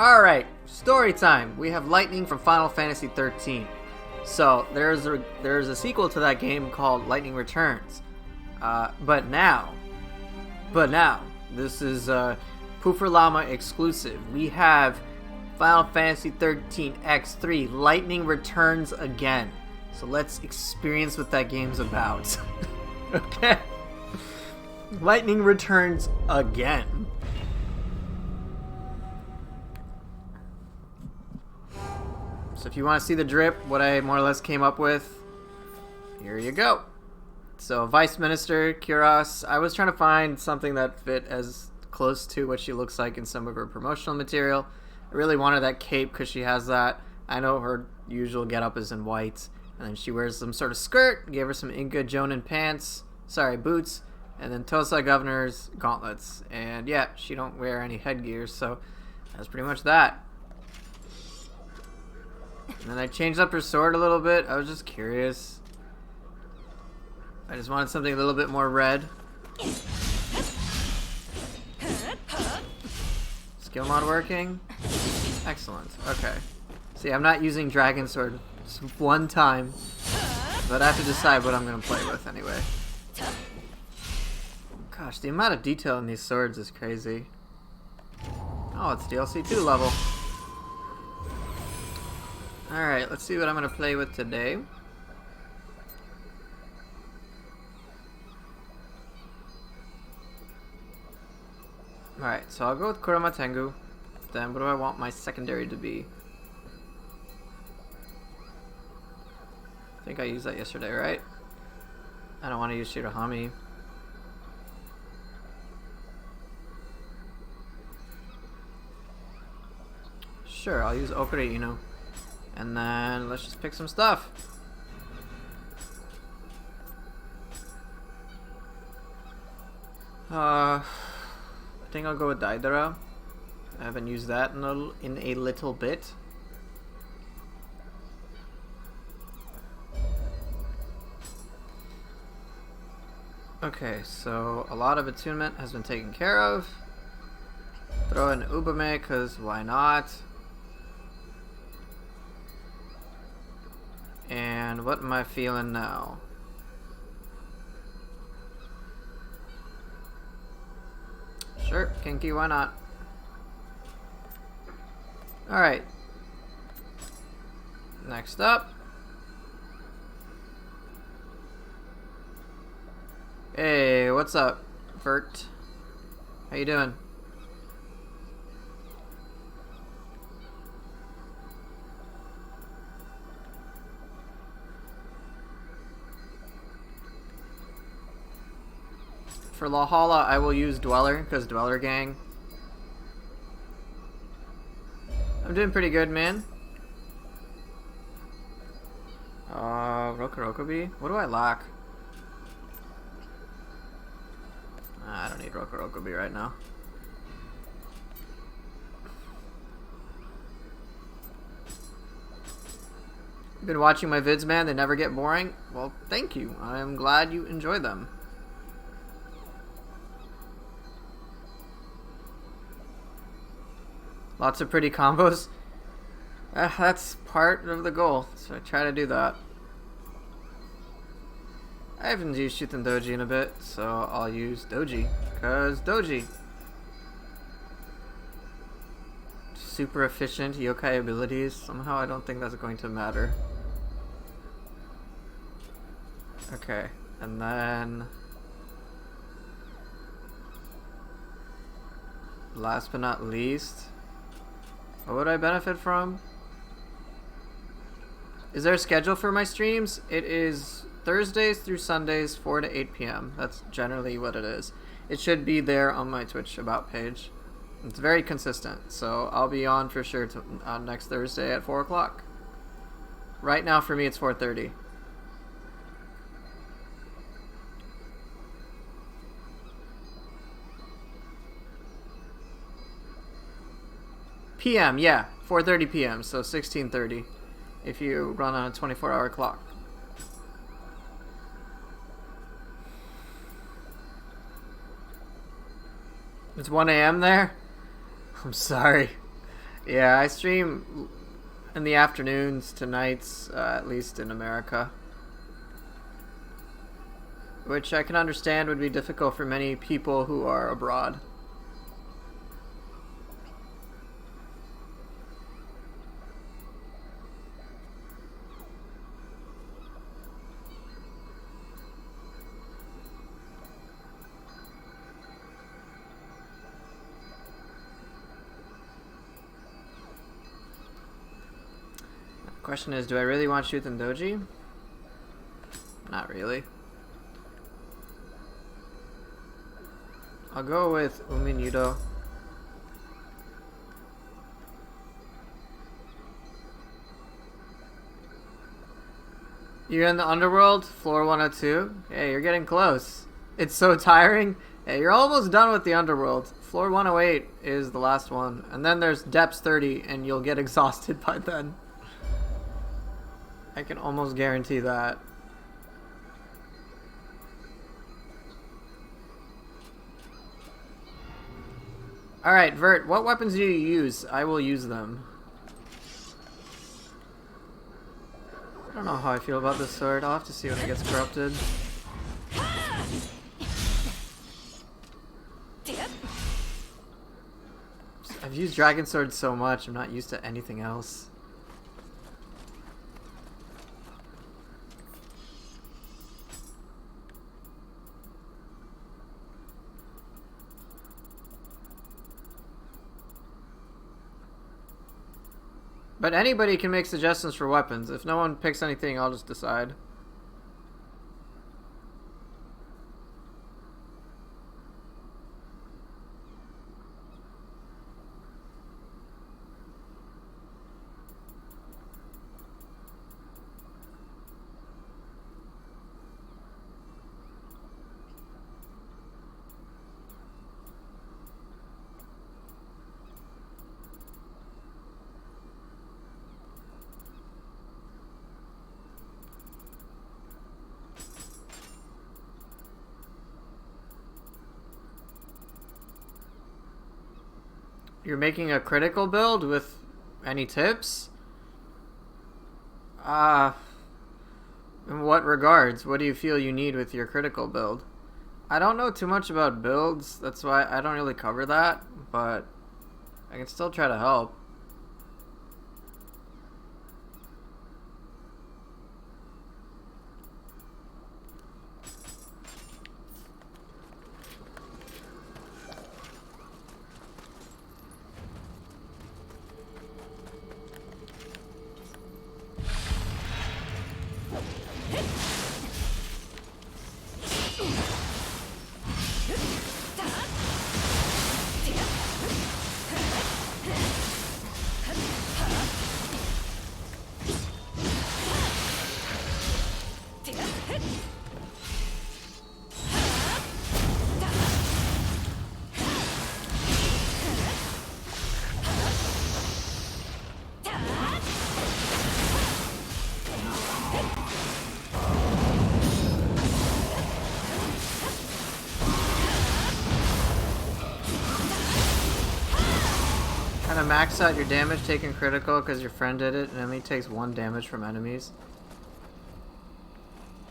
Alright, story time. We have Lightning from Final Fantasy 13. So, there's a sequel to that game called Lightning Returns. But now, this is a Poofer Llama exclusive. We have Final Fantasy 13 X3 Lightning Returns again. So let's experience what that game's about. Okay. Lightning Returns again. So if you want to see the drip, what I more or less came up with, here you go. So Vice Minister Kuros, I was trying to find something that fit as close to what she looks like in some of her promotional material. I really wanted that cape because she has that. I know her usual getup is in white, and then she wears some sort of skirt. Gave her some Inga Jonin boots, and then Tosa Governor's gauntlets. And yeah, she don't wear any headgear, so that's pretty much that. And then I changed up her sword a little bit. I was just curious. I just wanted something a little bit more red. Skill mod working? Excellent. Okay. See, I'm not using Dragon Sword just one time, but I have to decide what I'm going to play with anyway. Gosh, the amount of detail in these swords is crazy. Oh, it's DLC 2 level. Alright, let's see what I'm going to play with today. Alright, so I'll go with Kurama Tengu. Then what do I want my secondary to be? I think I used that yesterday, right? I don't want to use Shirahami. Sure, I'll use Okure Inu. And then let's just pick some stuff. I think I'll go with Daidara. I haven't used that in a little bit. Okay, so a lot of attunement has been taken care of. Throw in Ubame, because why not? And what am I feeling now? Sure, Kinky, why not? Alright. Next up. Hey, what's up, Vert? How you doing? For Lahala, I will use Dweller, because Dweller Gang. I'm doing pretty good, man. Rokurokubi? What do I lack? I don't need Rokurokubi right now. You've been watching my vids, man? They never get boring? Well, thank you. I'm glad you enjoy them. Lots of pretty combos. That's part of the goal, so I try to do that. I haven't used Shuten Doji in a bit, so I'll use Doji. Because Doji. Super efficient yokai abilities. Somehow I don't think that's going to matter. Okay, and then... last but not least... what would I benefit from? Is there a schedule for my streams? It is Thursdays through Sundays, 4 to 8 p.m. That's generally what it is. It should be there on my Twitch About page. It's very consistent, so I'll be on for sure next Thursday at 4 o'clock. Right now for me it's 4:30. PM, yeah, 4:30 p.m. so 16:30 if you run on a 24-hour clock. It's 1 a.m. there? I'm sorry. Yeah, I stream in the afternoons to nights, at least in America. Which I can understand would be difficult for many people who are abroad. Question is, do I really want Truth and Doji? Not really. I'll go with Uminudo. You're in the underworld, floor 102. Hey, you're getting close. It's so tiring. Hey, you're almost done with the underworld. Floor 108 is the last one. And then there's depths 30, and you'll get exhausted by then. I can almost guarantee that. Alright, Vert, what weapons do you use? I will use them. I don't know how I feel about this sword. I'll have to see when it gets corrupted. I've used Dragon Sword so much, I'm not used to anything else. But anybody can make suggestions for weapons. If no one picks anything, I'll just decide. You're making a critical build with any tips? In what regards? What do you feel you need with your critical build? I don't know too much about builds, that's why I don't really cover that, but I can still try to help. Kinda max out your damage taken critical because your friend did it and only takes 1 damage from enemies.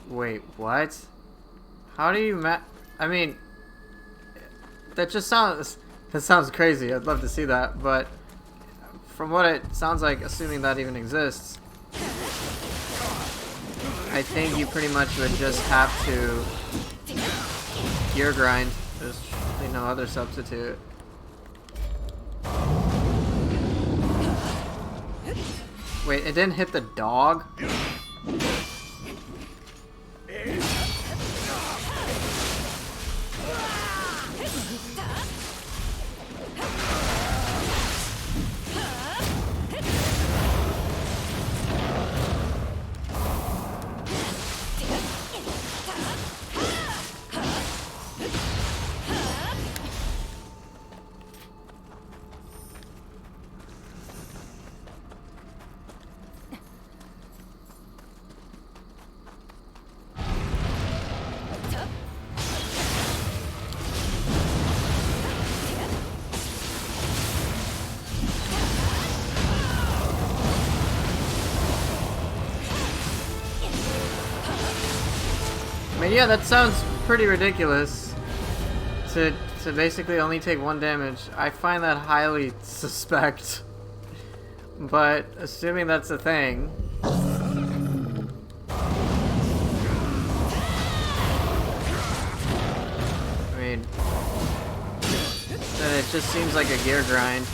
Wait, what? How do you I mean, that sounds crazy. I'd love to see that, but from what it sounds like, assuming that even exists, I think you pretty much would just have to gear grind. There's really no other substitute. Wait, it didn't hit the dog? And yeah, that sounds pretty ridiculous. To basically only take 1 damage. I find that highly suspect. But assuming that's a thing. I mean, then it just seems like a gear grind.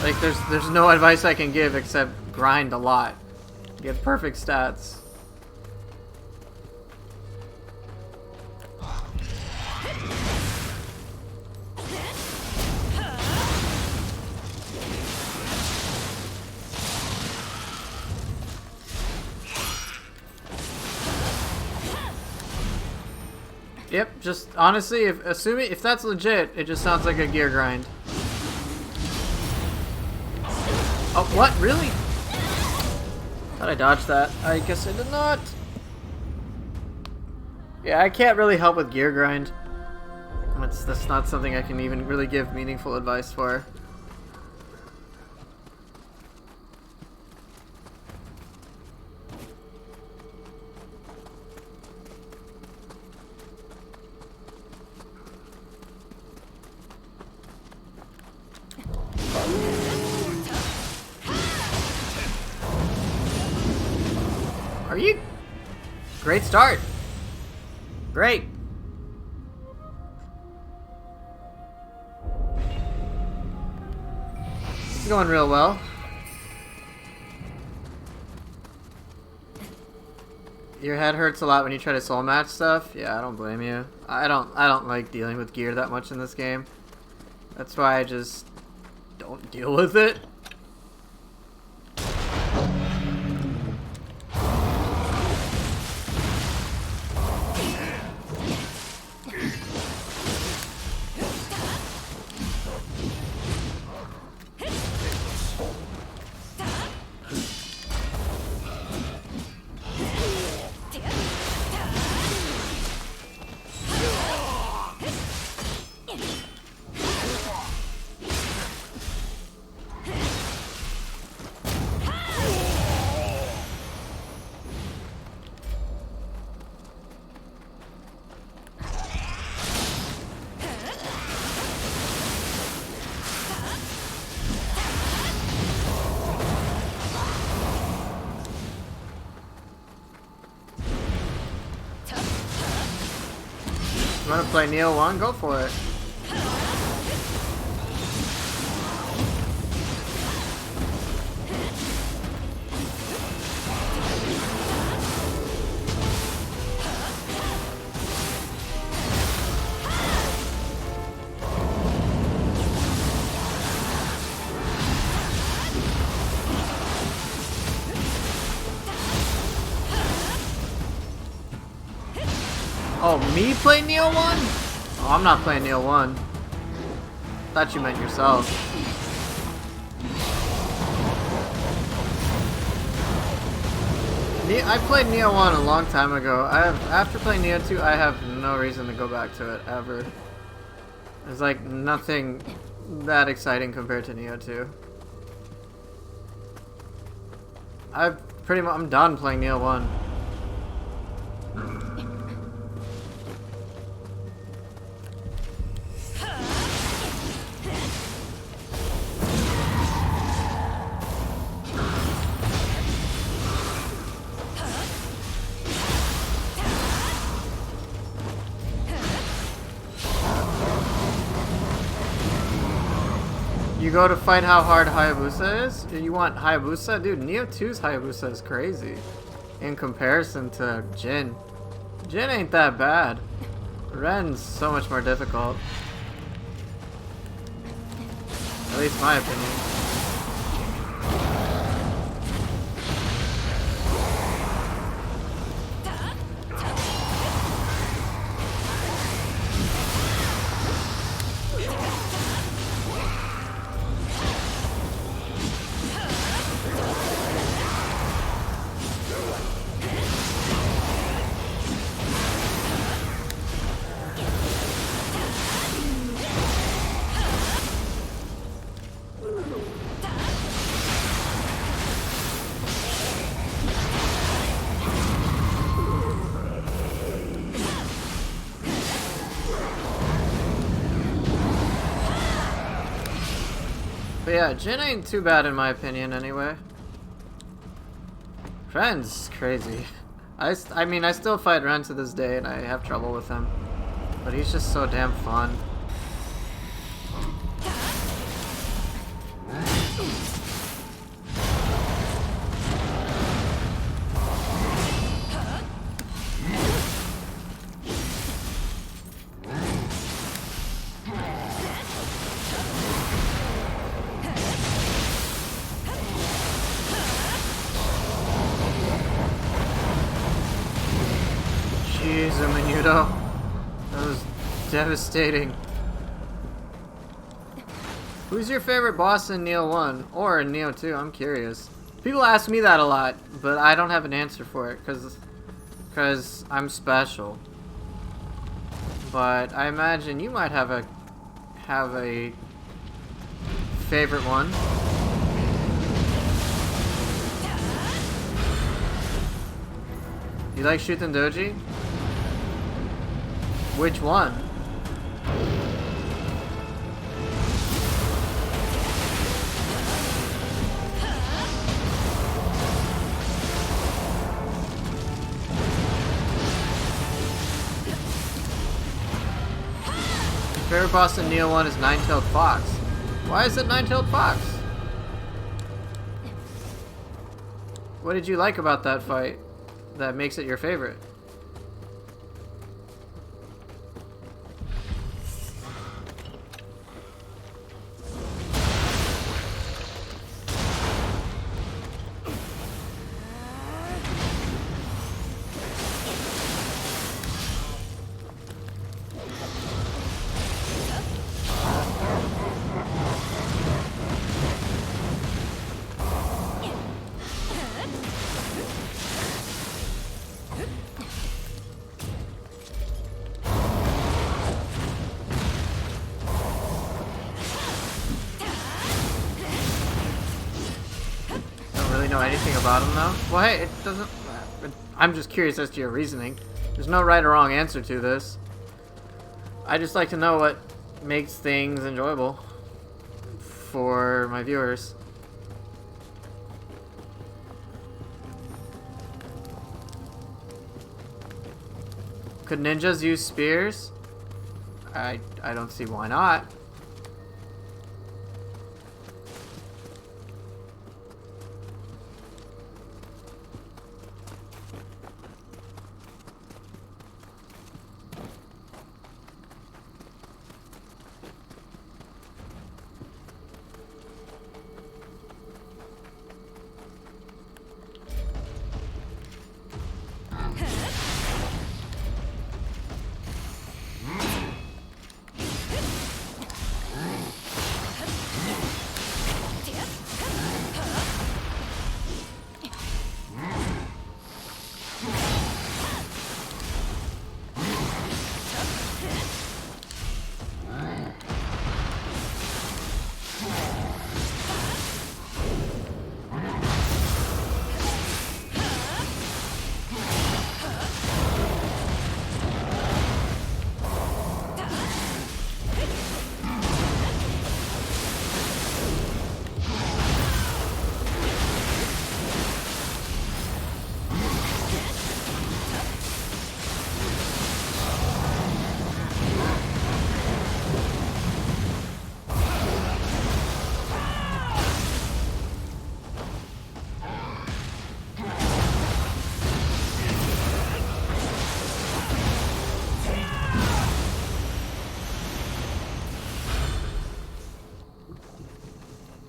Like, there's no advice I can give except grind a lot. Get perfect stats. Yep, just honestly, assuming if that's legit, it just sounds like a gear grind. Oh, what? Really? Thought I dodged that. I guess I did not. Yeah, I can't really help with gear grind. That's not something I can even really give meaningful advice for. Are you? Great start. Great. It's going real well. Your head hurts a lot when you try to soul match stuff. Yeah, I don't blame you. I don't like dealing with gear that much in this game. That's why I just don't deal with it. You wanna play Nioh 1? Go for it. Oh, me play Nioh 1? Oh, I'm not playing Nioh 1. Thought you meant yourself. I played Nioh 1 a long time ago. After playing Nioh 2, I have no reason to go back to it, ever. There's like nothing that exciting compared to Nioh 2. I'm done playing Nioh 1. You go to fight how hard Hayabusa is? You want Hayabusa? Dude, Nioh 2's Hayabusa is crazy. In comparison to Jin. Jin ain't that bad. Ren's so much more difficult. At least my opinion. But yeah, Jin ain't too bad in my opinion anyway. Ren's crazy. I mean, I still fight Ren to this day and I have trouble with him. But he's just so damn fun. Jeez, Minuto. That was devastating. Who's your favorite boss in Nioh 1? Or in Nioh 2? I'm curious. People ask me that a lot, but I don't have an answer for it, because I'm special. But I imagine you might have a favorite one. You like Shuten Doji? Which one? Favorite boss in Nioh 1 is Nine-Tailed Fox. Why is it Nine-Tailed Fox? What did you like about that fight that makes it your favorite? Know anything about him though? Well, hey, it doesn't. I'm just curious as to your reasoning. There's no right or wrong answer to this. I just like to know what makes things enjoyable for my viewers. Could ninjas use spears? I don't see why not.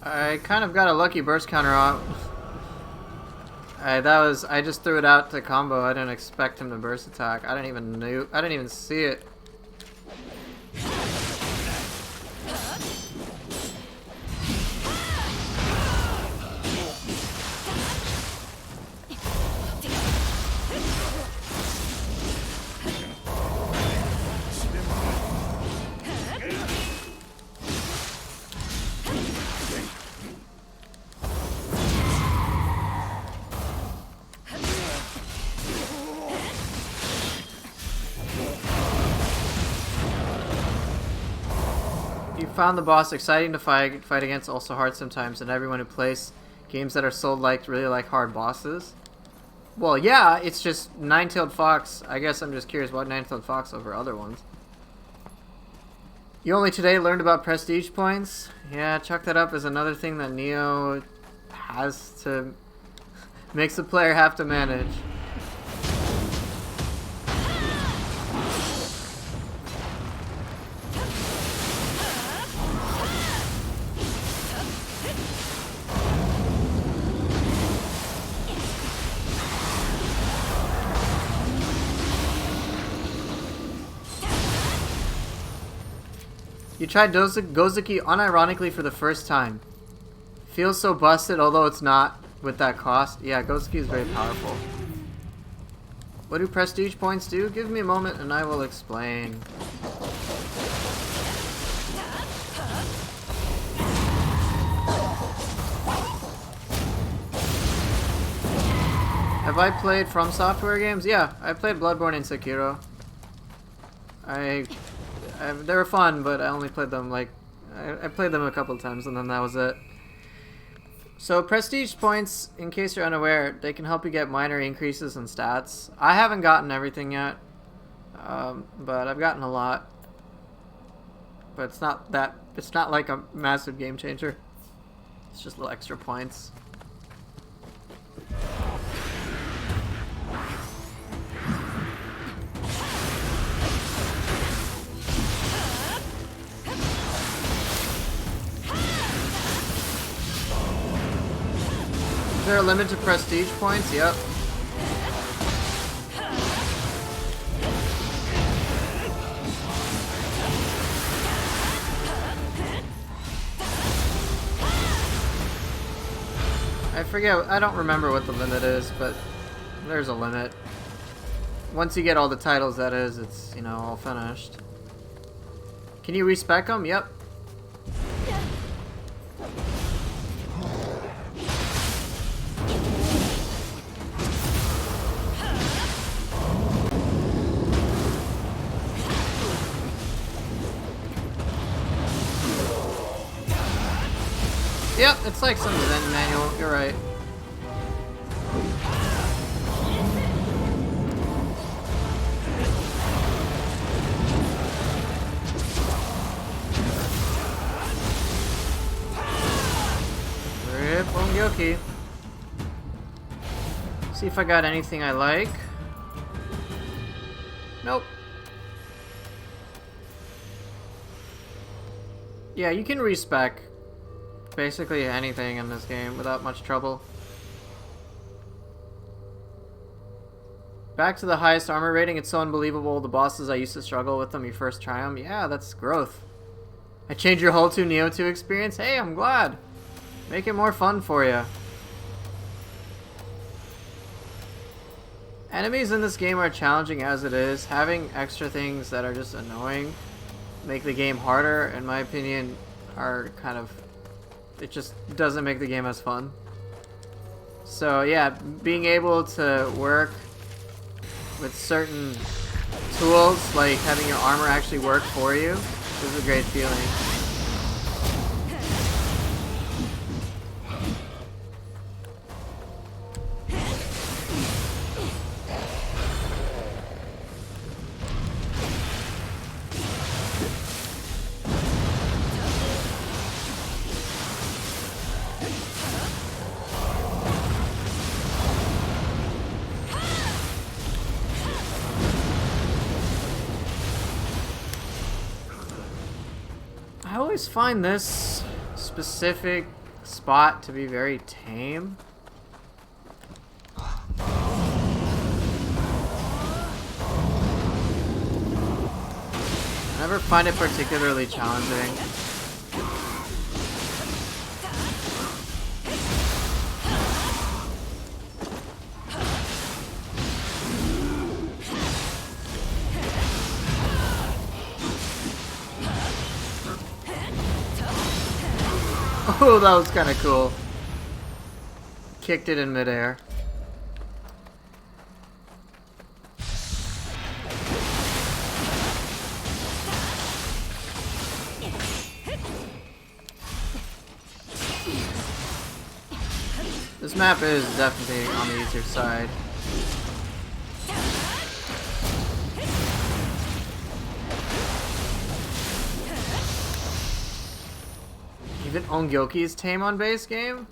I kind of got a lucky burst counter on. I just threw it out to combo. I didn't expect him to burst attack. I didn't even see it. found the boss exciting to fight against, also hard sometimes, and everyone who plays games that are sold like really like hard bosses. Well, yeah, it's just Nine-Tailed Fox. I guess I'm just curious what Nine-Tailed Fox over other ones. You only today learned about prestige points? Yeah, chalk that up as another thing that Nioh has to... makes the player have to manage. You tried Gozuki unironically for the first time. Feels so busted, although it's not with that cost. Yeah, Gozuki is very powerful. What do prestige points do? Give me a moment and I will explain. Have I played From Software games? Yeah, I played Bloodborne and Sekiro. They were fun, but I only played them like... I played them a couple times and then that was it. So prestige points, in case you're unaware, they can help you get minor increases in stats. I haven't gotten everything yet, but I've gotten a lot. But it's not like a massive game changer. It's just little extra points. Is there a limit to prestige points? Yep. I forget, I don't remember what the limit is, but there's a limit. Once you get all the titles, that is, it's, you know, all finished. Can you respec them? Yep. Yep, it's like some Zen manual, you're right. Rip on Yoki. See if I got anything I like. Nope. Yeah, you can respec basically anything in this game without much trouble. Back to the highest armor rating. It's so unbelievable. The bosses I used to struggle with them, you first try them. Yeah, that's growth. I changed your whole 2 Nioh 2 experience. Hey, I'm glad. Make it more fun for you. Enemies in this game are challenging as it is. Having extra things that are just annoying make the game harder, in my opinion, are kind of... it just doesn't make the game as fun. So yeah, being able to work with certain tools, like having your armor actually work for you, is a great feeling. I always find this specific spot to be very tame. I never find it particularly challenging. Oh, that was kind of cool. Kicked it in midair. This map is definitely on the easier side. Even Ongyoki is tame on base game?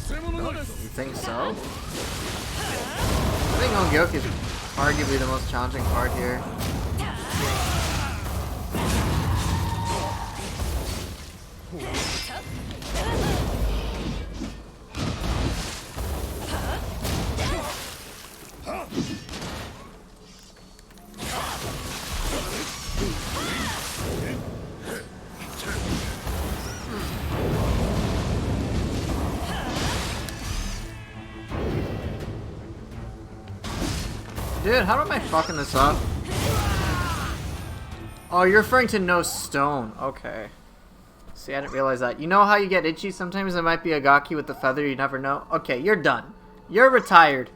You think so? I think Ongyoki is arguably the most challenging part here. Dude, how am I fucking this up? Oh, you're referring to no stone. Okay. See, I didn't realize that. You know how you get itchy? Sometimes it might be a Gaki with the feather, you never know. Okay, you're done. You're retired.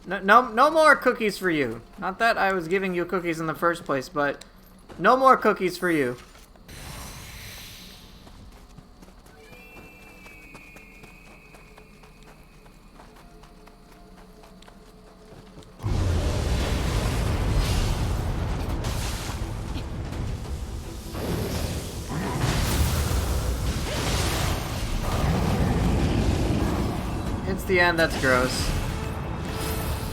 No more cookies for you. Not that I was giving you cookies in the first place, but no more cookies for you. It's the end, that's gross.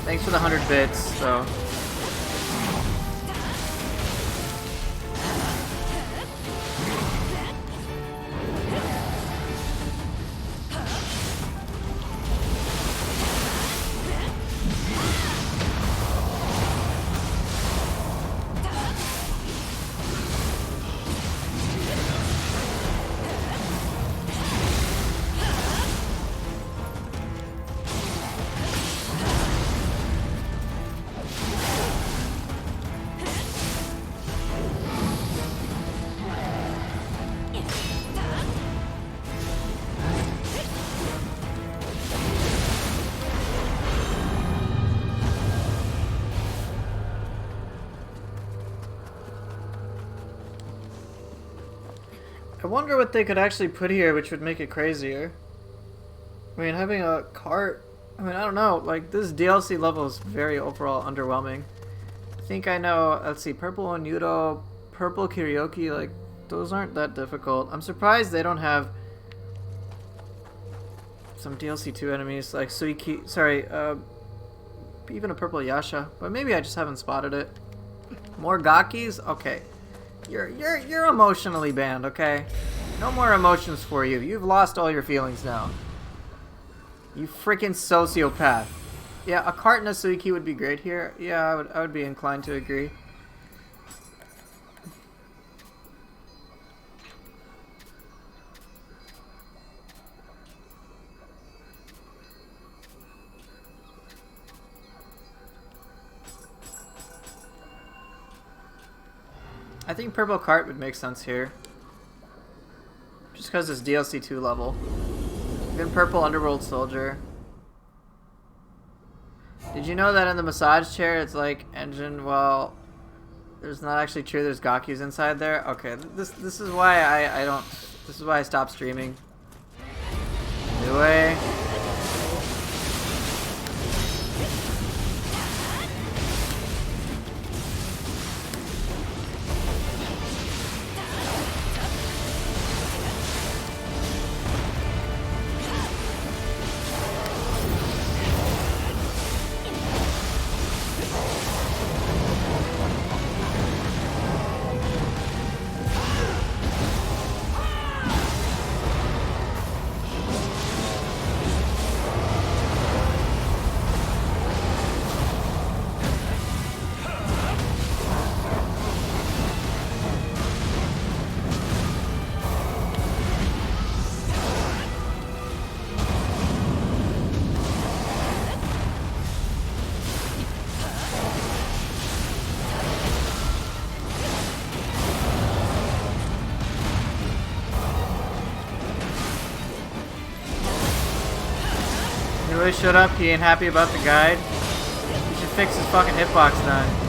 Thanks for the 100 bits, though. I wonder what they could actually put here which would make it crazier. I mean, having a cart, I mean, I don't know, like, this DLC level is very overall underwhelming. I think I know, let's see, purple Onudo, purple Karaoke, like, those aren't that difficult. I'm surprised they don't have some DLC 2 enemies, like Suiki, sorry, even a purple Yasha, but maybe I just haven't spotted it. More Gakis? Okay. You're emotionally banned, okay? No more emotions for you. You've lost all your feelings now. You freaking sociopath. Yeah, a cart and a Suiki would be great here. Yeah, I would be inclined to agree. I think purple cart would make sense here. Just because it's DLC 2 level. Even purple underworld soldier. Did you know that in the massage chair it's like engine? Well, there's not actually true. There's Gakis inside there. Okay, this is why I don't. This is why I stopped streaming. Anyway. Really shut up, he ain't happy about the guide. He should fix his fucking hitbox then.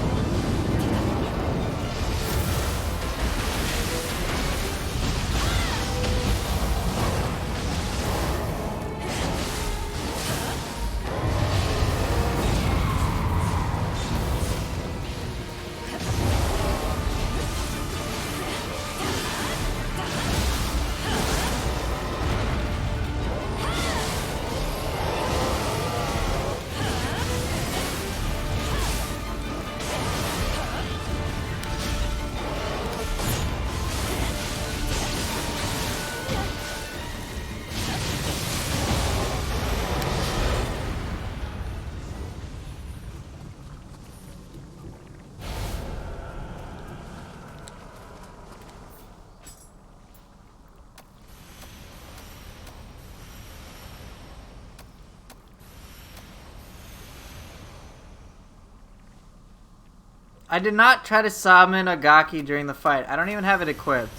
I did not try to summon a Gaki during the fight. I don't even have it equipped.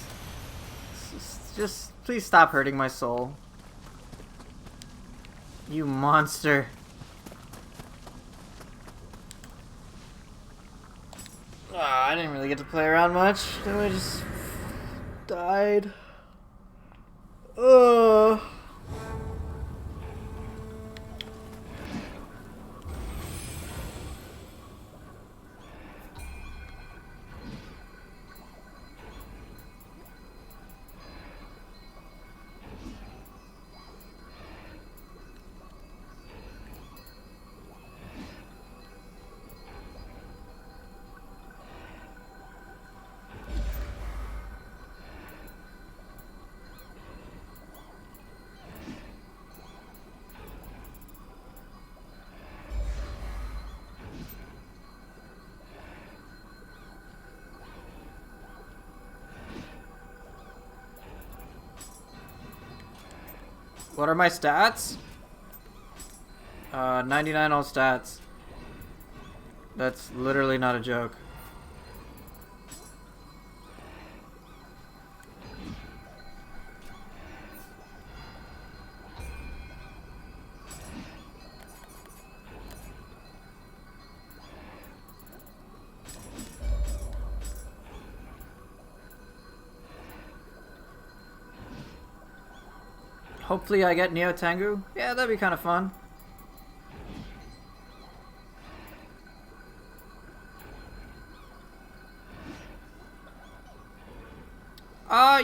Just please stop hurting my soul. You monster. I didn't really get to play around much. Then I just died. Ugh. What are my stats? 99 all stats. That's literally not a joke. Hopefully I get Nioh Tengu. Yeah, that'd be kind of fun.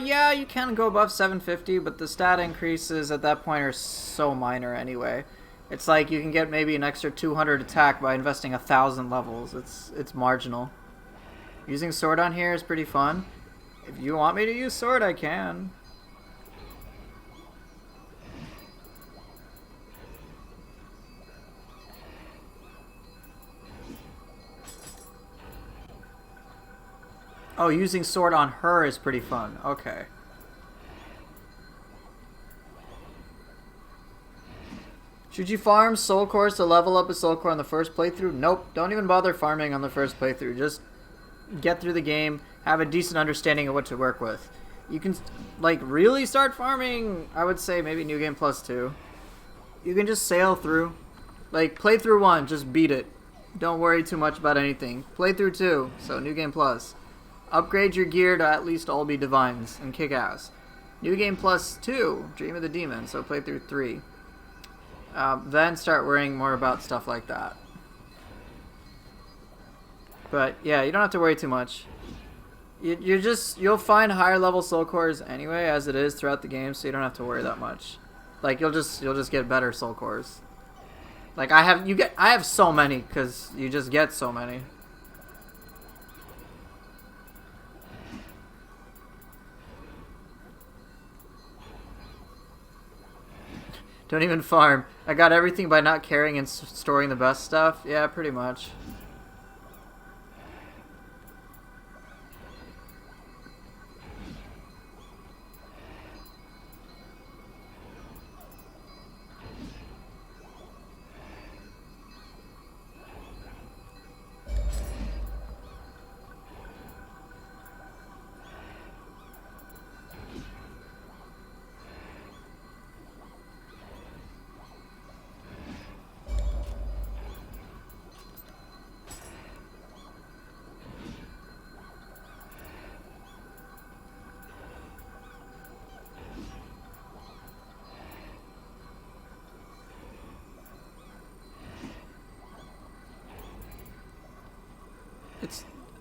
Yeah, you can go above 750, but the stat increases at that point are so minor anyway. It's like you can get maybe an extra 200 attack by investing 1,000 levels. It's marginal. Using sword on here is pretty fun. If you want me to use sword, I can. Oh, using sword on her is pretty fun. Okay. Should you farm soul cores to level up a soul core on the first playthrough? Nope. Don't even bother farming on the first playthrough. Just get through the game, have a decent understanding of what to work with. You can, like, really start farming, I would say maybe New Game Plus 2. You can just sail through. Like, playthrough 1, just beat it. Don't worry too much about anything. Playthrough 2, so New Game Plus. Upgrade your gear to at least all be divines and kick ass. New Game Plus 2, Dream of the Demon, so play through 3. Then start worrying more about stuff like that. But yeah, you don't have to worry too much. You'll find higher level soul cores anyway as it is throughout the game, so you don't have to worry that much. Like you'll just get better soul cores. Like I have so many because you just get so many. Don't even farm. I got everything by not carrying and storing the best stuff. Yeah, pretty much.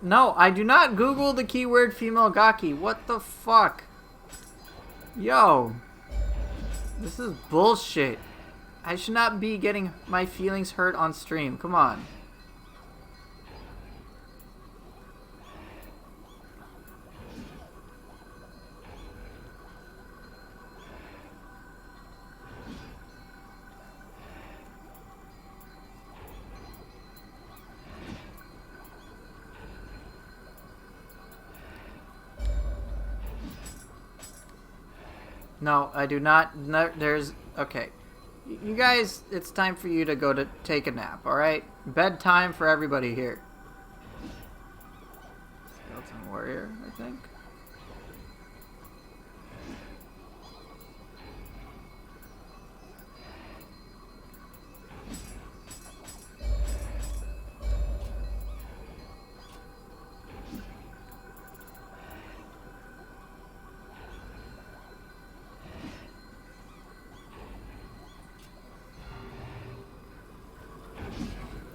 No, I do not Google the keyword female Gaki. What the fuck? Yo. This is bullshit. I should not be getting my feelings hurt on stream. Come on. No, I do not. No, there's... Okay. You guys, it's time for you to go to take a nap, alright? Bedtime for everybody here. Skeleton warrior, I think.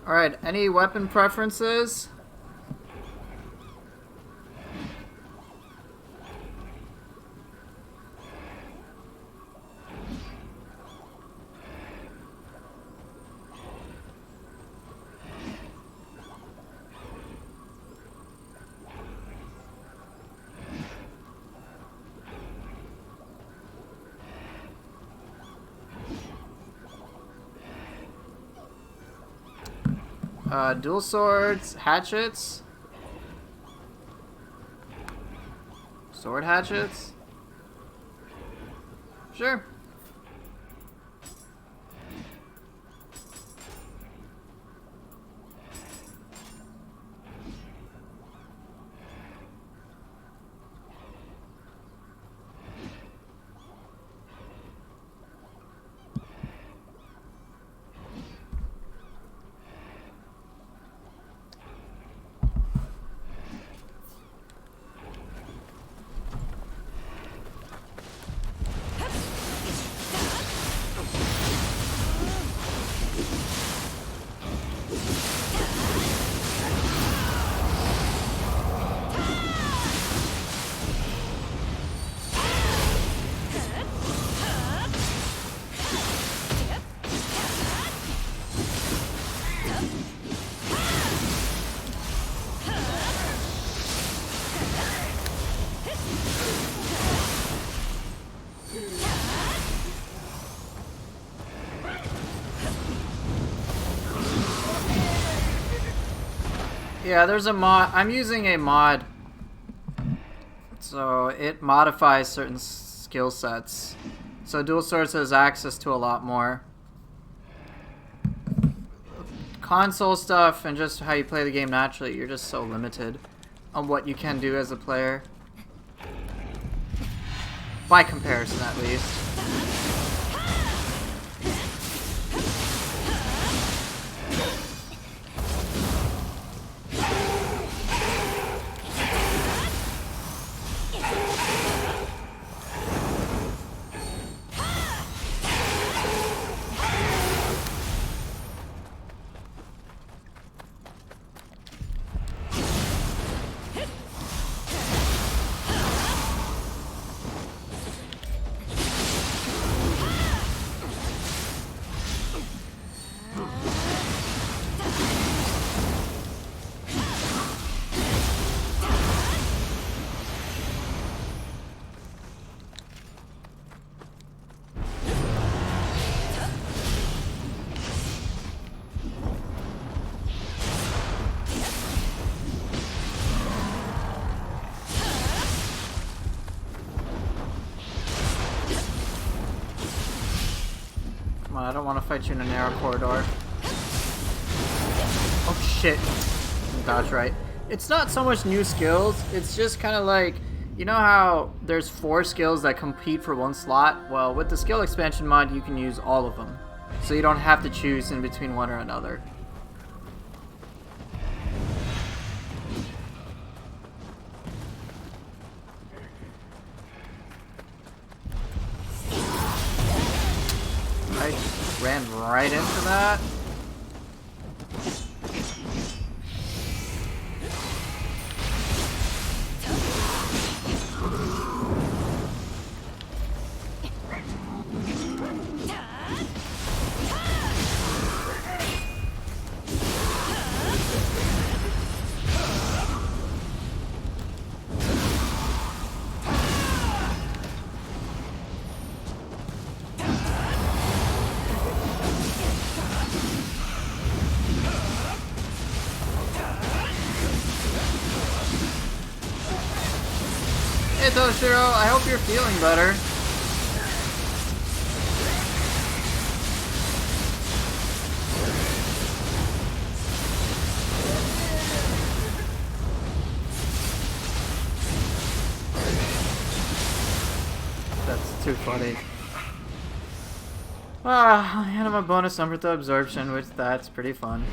Alright, any weapon preferences? Dual swords, hatchets, sword hatchets. Sure. Yeah, there's a mod. I'm using a mod, so it modifies certain skill sets. So Dual Swords has access to a lot more. Console stuff and just how you play the game naturally, you're just so limited on what you can do as a player. By comparison, at least. I don't want to fight you in a narrow corridor. Oh shit. Dodge right. It's not so much new skills, it's just kind of like, you know how there's 4 skills that compete for 1 slot? Well, with the skill expansion mod, you can use all of them. So you don't have to choose in between one or another. I ran right into that. Hey Toshiro, I hope you're feeling better. buddy. Ah, I had him a bonus number to absorption, which that's pretty fun.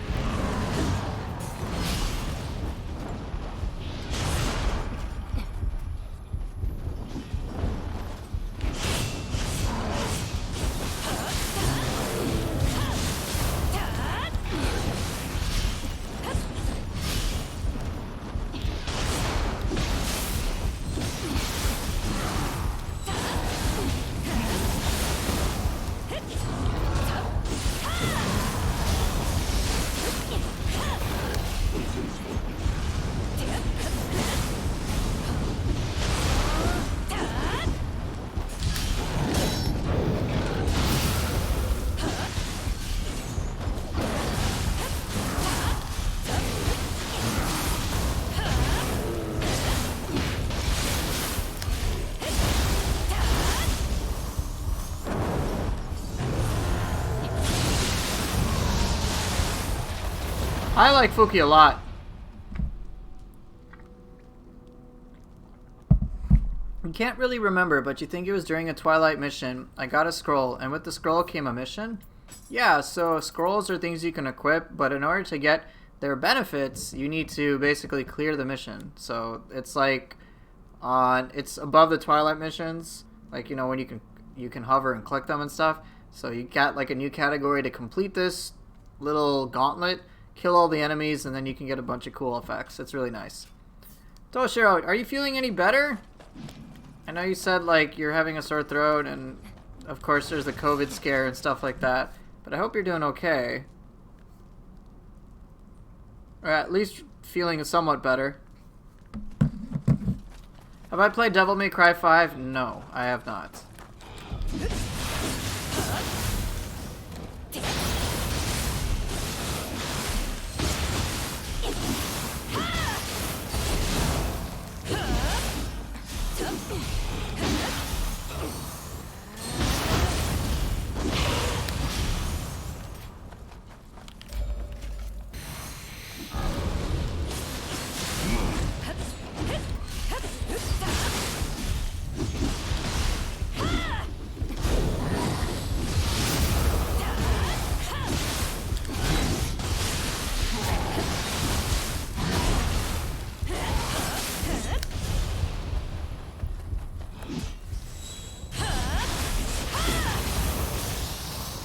I like Fuki a lot. You can't really remember, but you think it was during a Twilight mission. I got a scroll, and with the scroll came a mission? Yeah, so scrolls are things you can equip, but in order to get their benefits, you need to basically clear the mission. So it's like it's above the Twilight missions, like, you know, when you can hover and click them and stuff. So you got like a new category to complete this little gauntlet. Kill all the enemies, and then you can get a bunch of cool effects. It's really nice. Toshiro, are you feeling any better? I know you said, like, you're having a sore throat, and of course there's the COVID scare and stuff like that, but I hope you're doing okay. Or at least feeling somewhat better. Have I played Devil May Cry 5? No, I have not.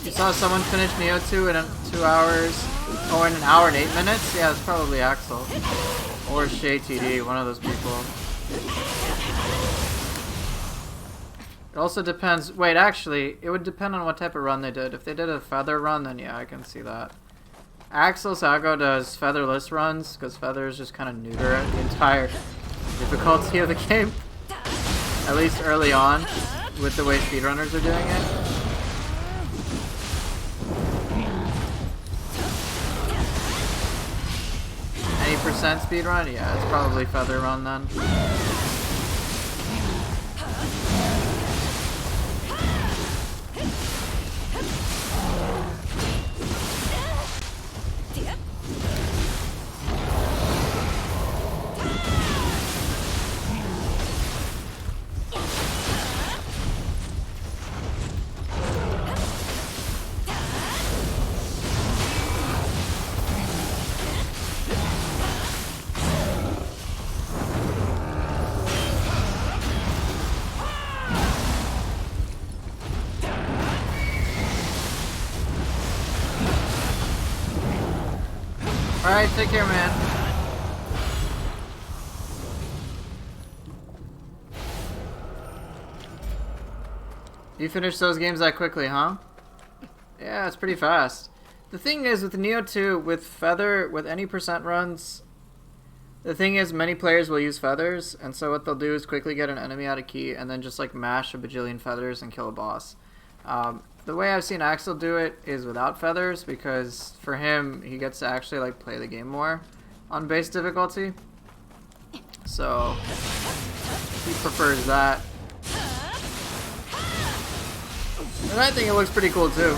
You saw someone finish Nioh 2 in 2 hours, or in 1 hour and 8 minutes? Yeah, it's probably Axel. Or Shay TD, one of those people. It also depends. Wait, actually, it would depend on what type of run they did. If they did a feather run, then yeah, I can see that. Axel Sago does featherless runs, because feather is just kind of neuter the entire difficulty of the game. At least early on, with the way speedrunners are doing it. Percent speed run? Yeah, it's probably feather run then. Alright, take care, man. You finished those games that quickly, huh? Yeah, it's pretty fast. The thing is, with Nioh 2, with Feather, with any percent runs, the thing is, many players will use feathers, and so what they'll do is quickly get an enemy out of key, and then just like mash a bajillion feathers and kill a boss. The way I've seen Axel do it is without feathers, because for him, he gets to actually like play the game more on base difficulty. So he prefers that. And I think it looks pretty cool too.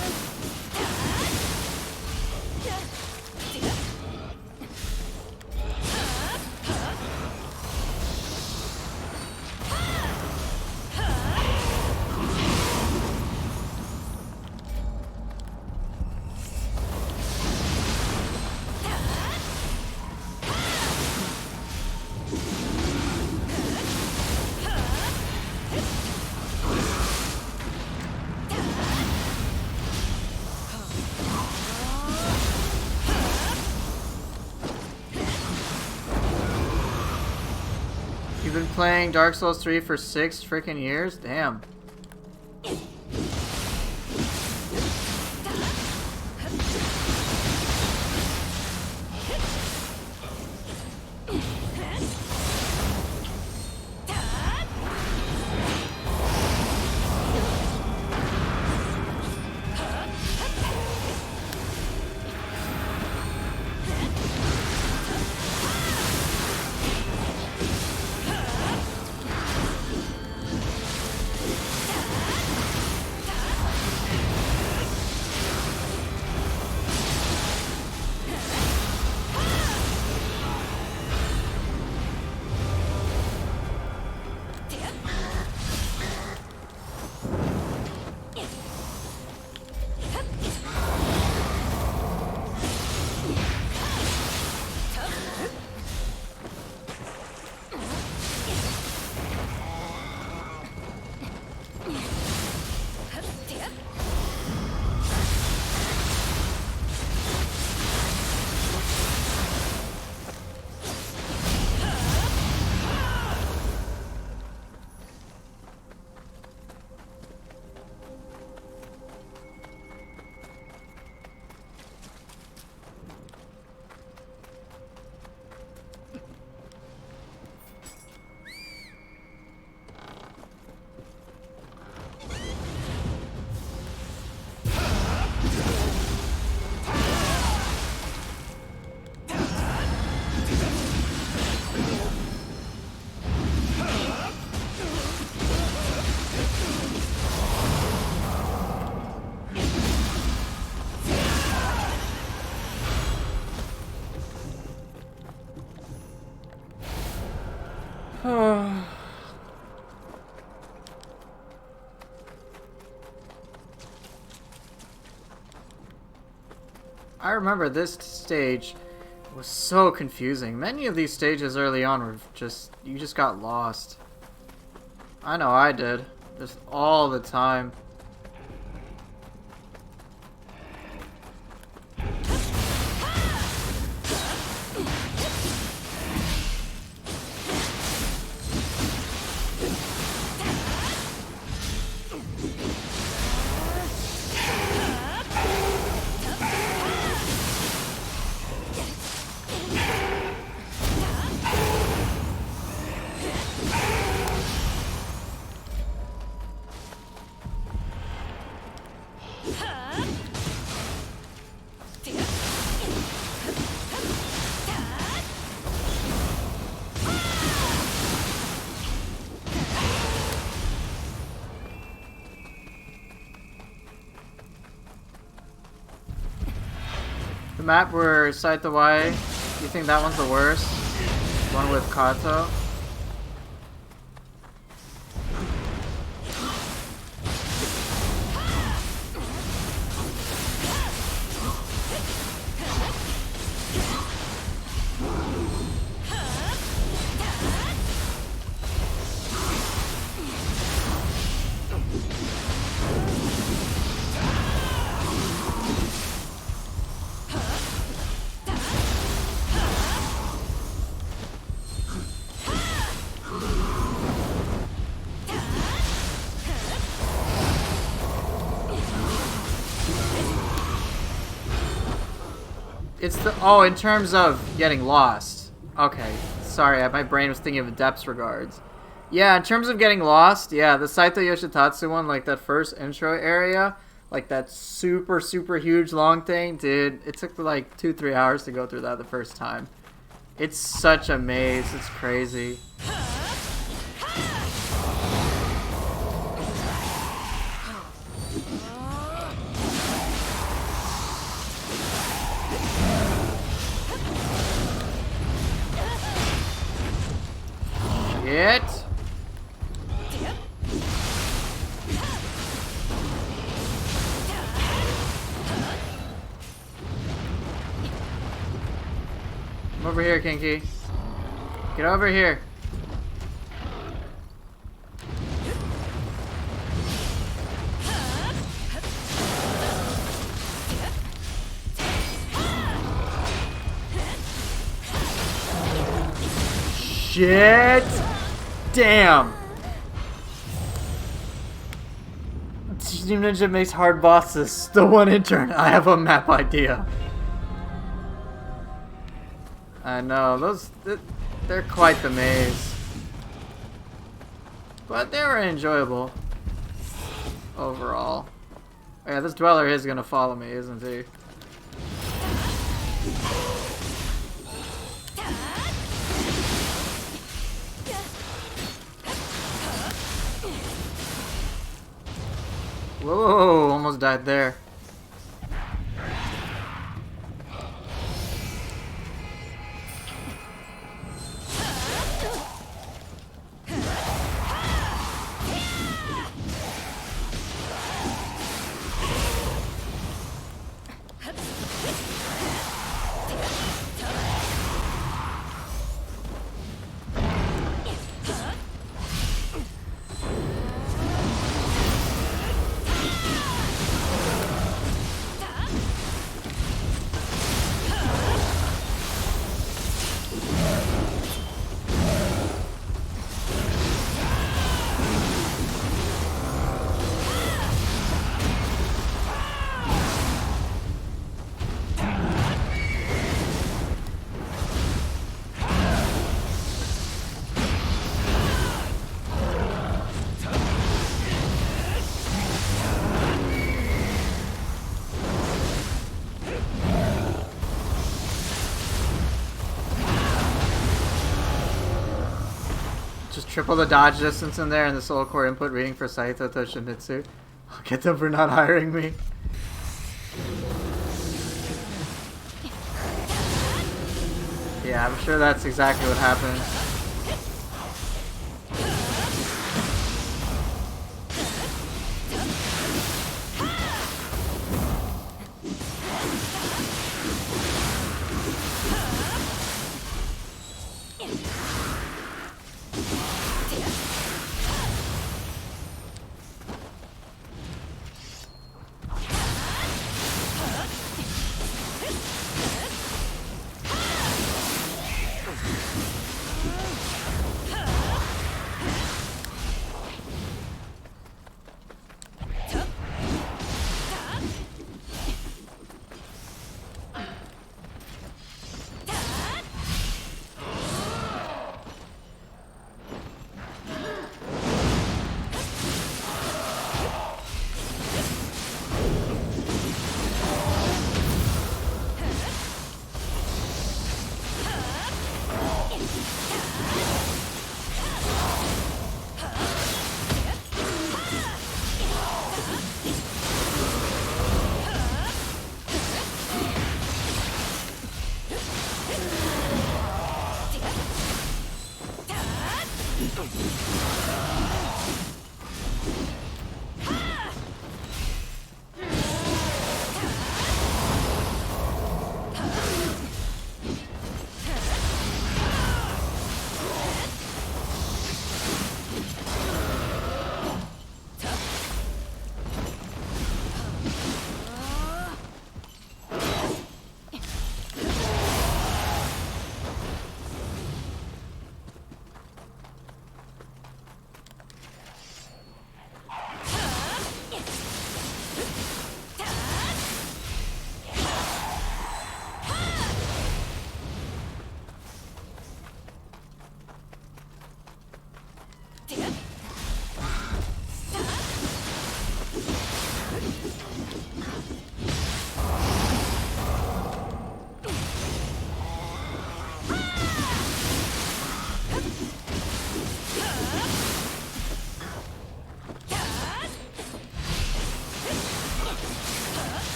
been playing Dark Souls 3 for 6 freaking years? Damn. I remember this stage was so confusing. Many of these stages early on were you just got lost. I know I did. Just all the time. The map where Saito Wai, you think that one's the worst? One with Kato? It's the in terms of getting lost. Okay, sorry, my brain was thinking of depths regards. Yeah, in terms of getting lost, yeah, the Saito Yoshitatsu one, like that first intro area, like that super huge long thing, dude, it took like 2-3 hours to go through that the first time. It's such a maze, it's crazy. Shit. Come over here, Kinky. Get over here. Shit. Damn! Team Ninja makes hard bosses. The one intern. I have a map idea. I know, they're quite the maze. But they were enjoyable. Overall. Yeah, this dweller is gonna follow me, isn't he? Whoa, almost died there. Just triple the dodge distance in there and the soul core input reading for Saito Toshimitsu. I'll get them for not hiring me. Yeah, I'm sure that's exactly what happened.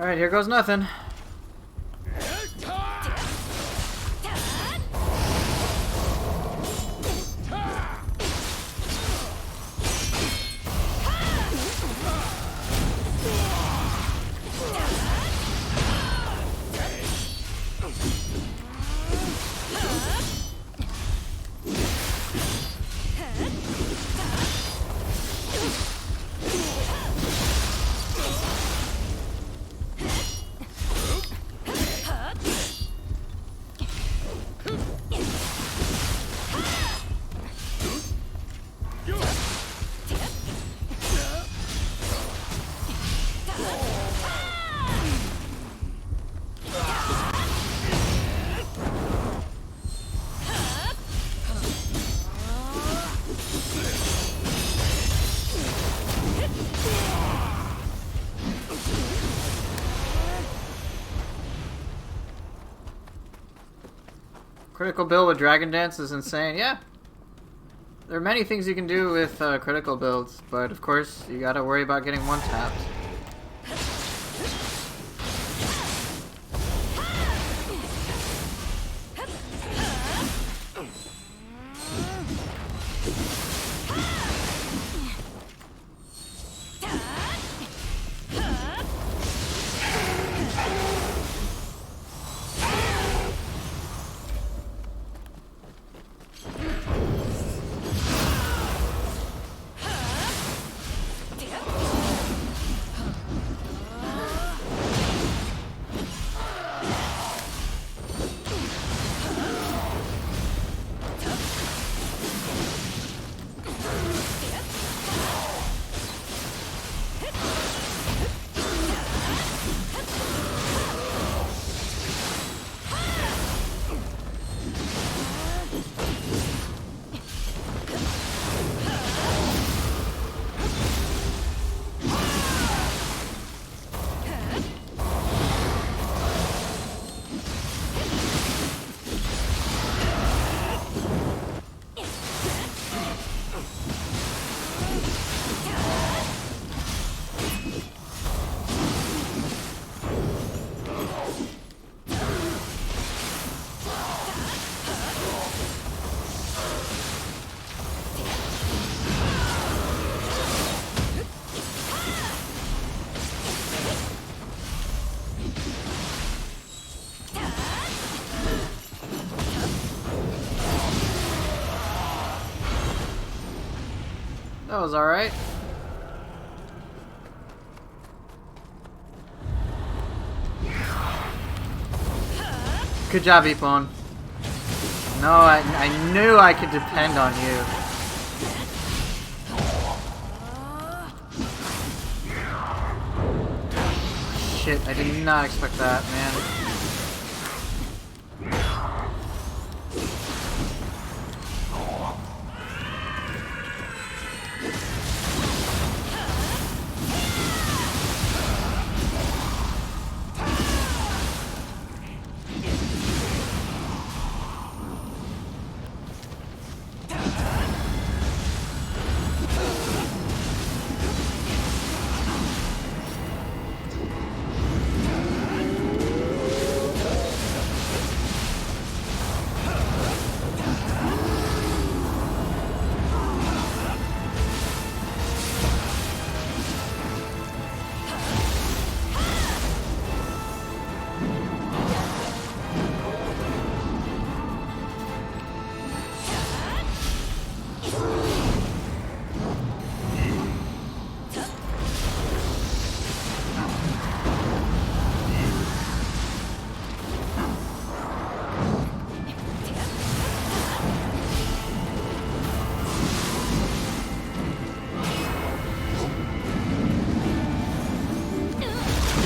Alright, here goes nothing. Critical build with Dragon Dance is insane. Yeah. There are many things you can do with critical builds, but of course, you gotta worry about getting one tapped. That was alright. Good job, Epon. No, I knew I could depend on you. Shit, I did not expect that, man.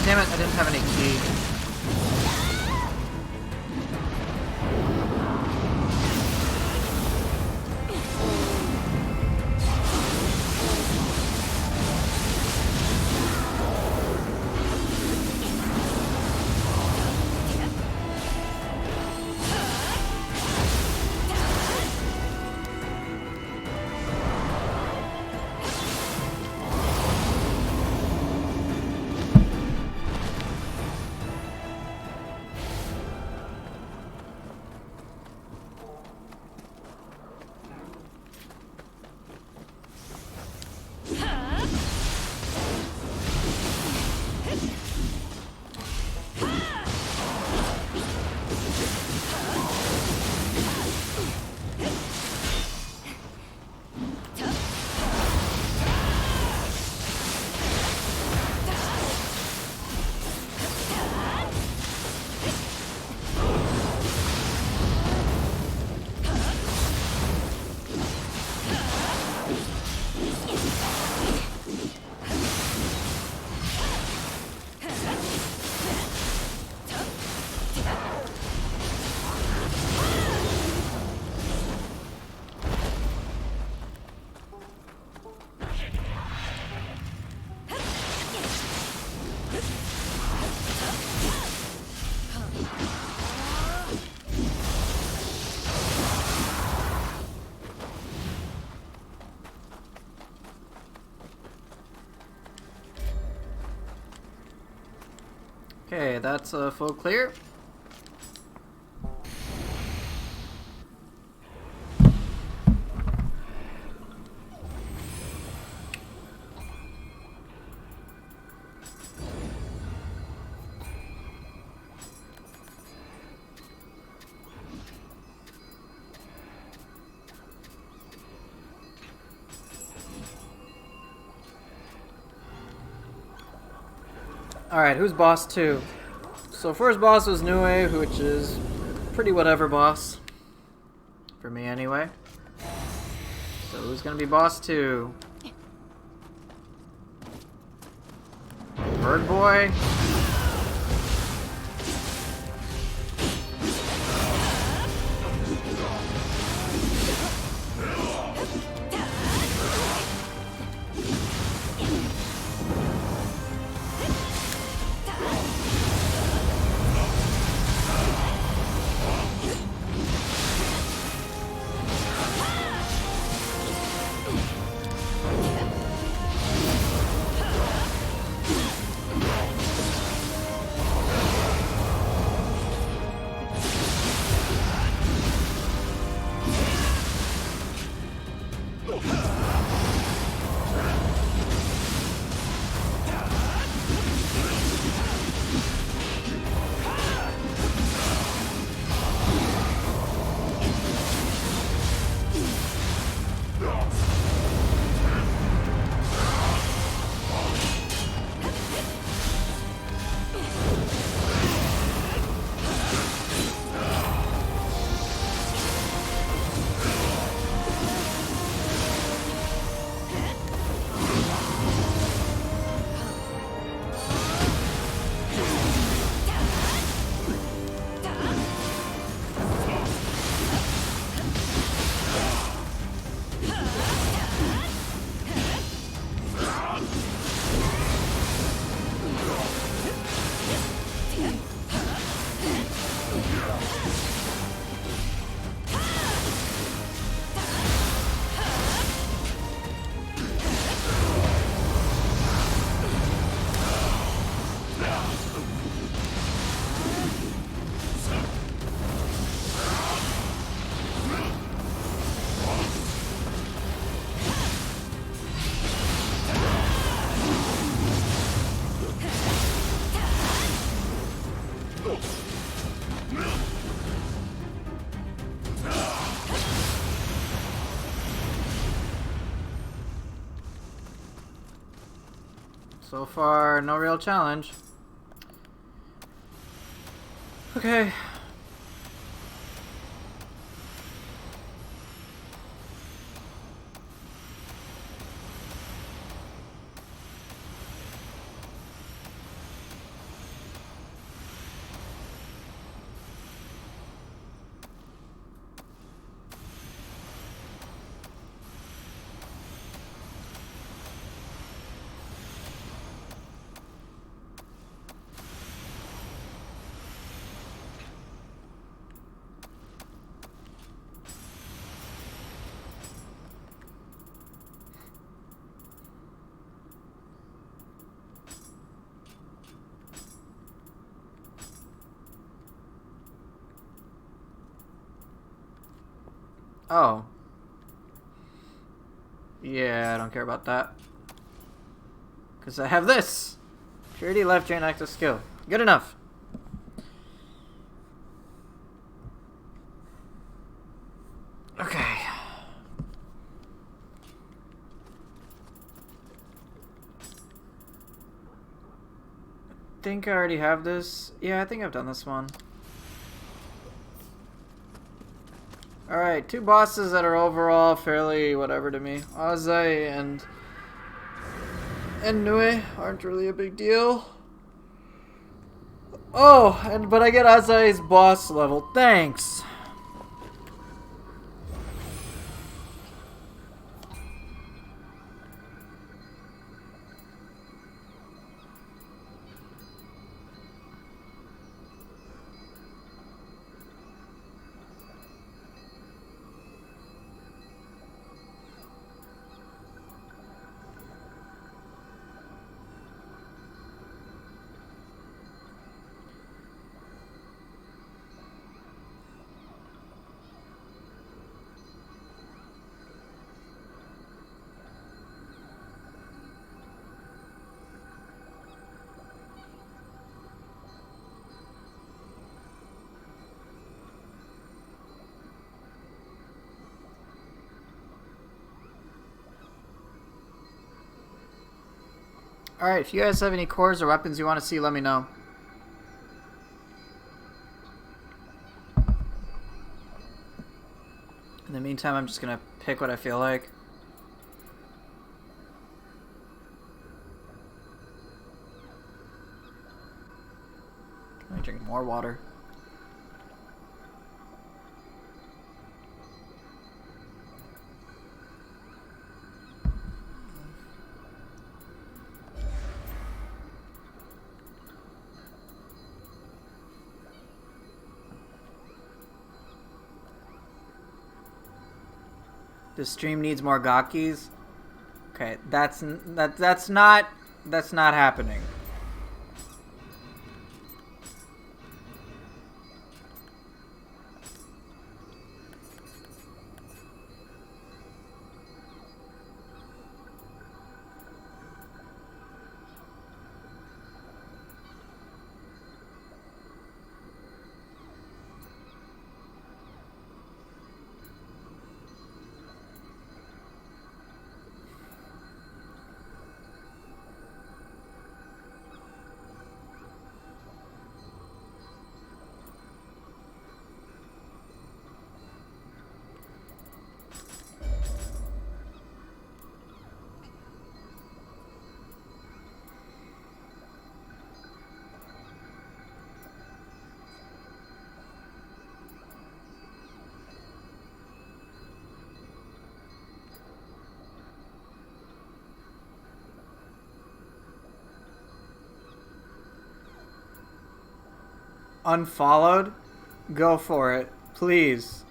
Damn it, I didn't have any key. Okay, that's a full clear. Alright, who's boss 2? So first boss was Nioh, which is pretty whatever boss. For me anyway. So who's gonna be boss 2? Bird Boy? So far, no real challenge. Okay. Oh. Yeah, I don't care about that. Because I have this! Purity left chain active skill. Good enough. Okay. I think I already have this. Yeah, I think I've done this one. Alright, two bosses that are overall fairly whatever to me. Azai and Nioh aren't really a big deal. Oh, but I get Azai's boss level. Thanks. Alright, if you guys have any cores or weapons you want to see, let me know. In the meantime, I'm just gonna pick what I feel like. Can I drink more water? The stream needs more gakis. Okay, that's not happening. Unfollowed? Go for it. Please.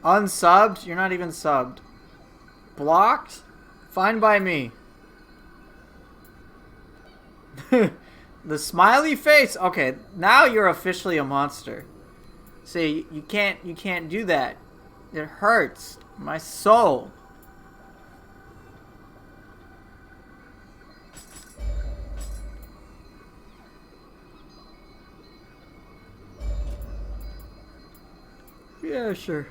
Unsubbed? You're not even subbed. Blocked? Fine by me. The smiley face? Okay, now you're officially a monster. See, you can't do that. It hurts my soul. Yeah, sure.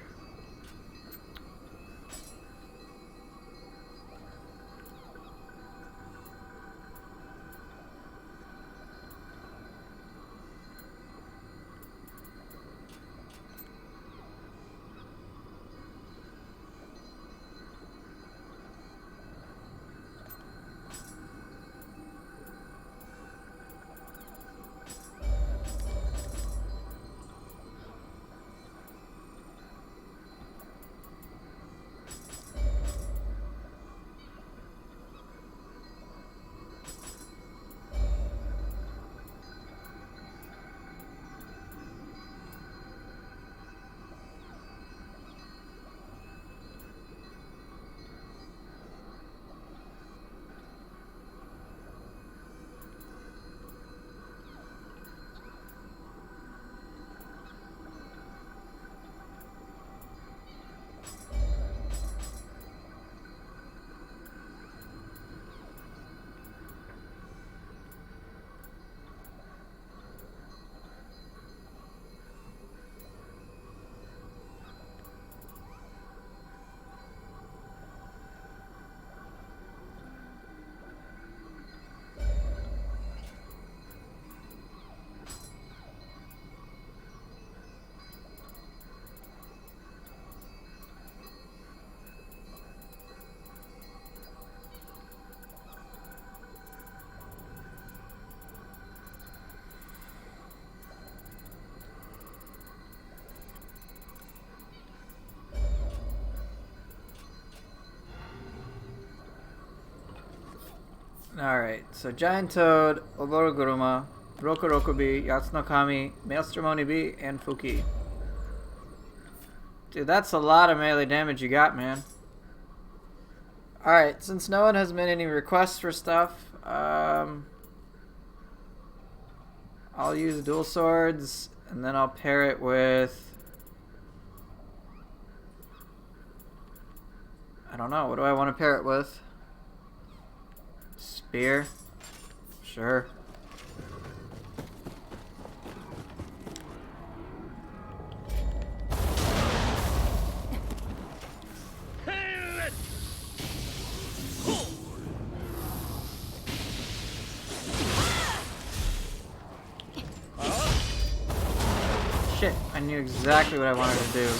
Alright, so Giant Toad, Oboroguruma, Roku Rokubi, Yatsunokami, Maelstrom Onibi, and Fuki. Dude, that's a lot of melee damage you got, man. Alright, since no one has made any requests for stuff, I'll use dual swords, and then I'll pair it with... I don't know, what do I want to pair it with? Spear? Sure. shit. I knew exactly what I wanted to do.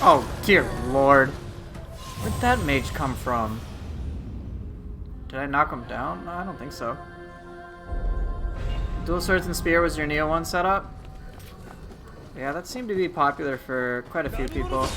Oh, dear lord. Where'd that mage come from? Did I knock him down? No, I don't think so. Dual Swords and Spear was your Nioh 1 setup? Yeah, that seemed to be popular for quite a few people.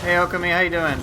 Hey Okami, how you doing?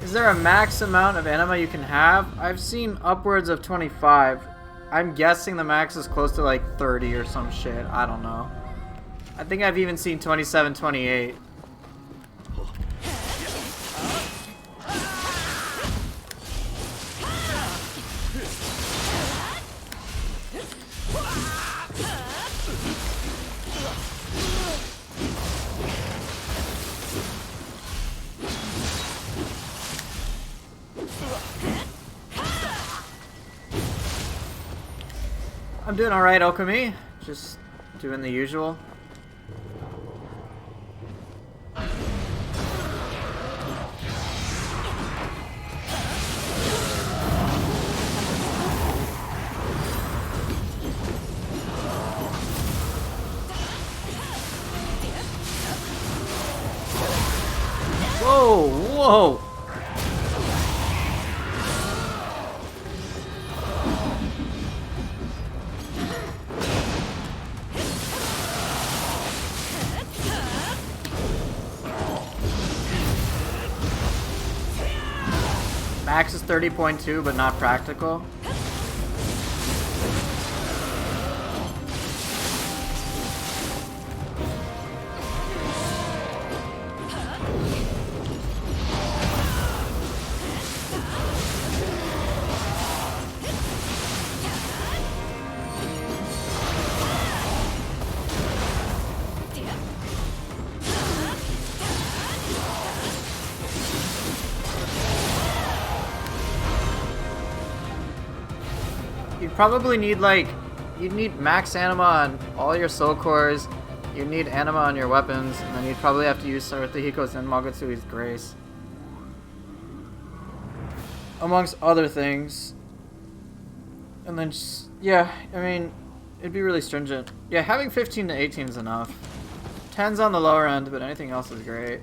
Is there a max amount of enema you can have? I've seen upwards of 25. I'm guessing the max is close to like 30 or some shit. I don't know. I think I've even seen 27, 28. I'm doing alright, Okami. Just doing the usual. Whoa, whoa! Max is 30.2, but not practical. you'd probably need like, you'd need max anima on all your soul cores, you'd need anima on your weapons, and then you'd probably have to use Sarutohiko Zenmagotsui's Grace. Amongst other things. And then just, yeah, I mean, it'd be really stringent. Yeah, having 15 to 18 is enough. 10's on the lower end, but anything else is great.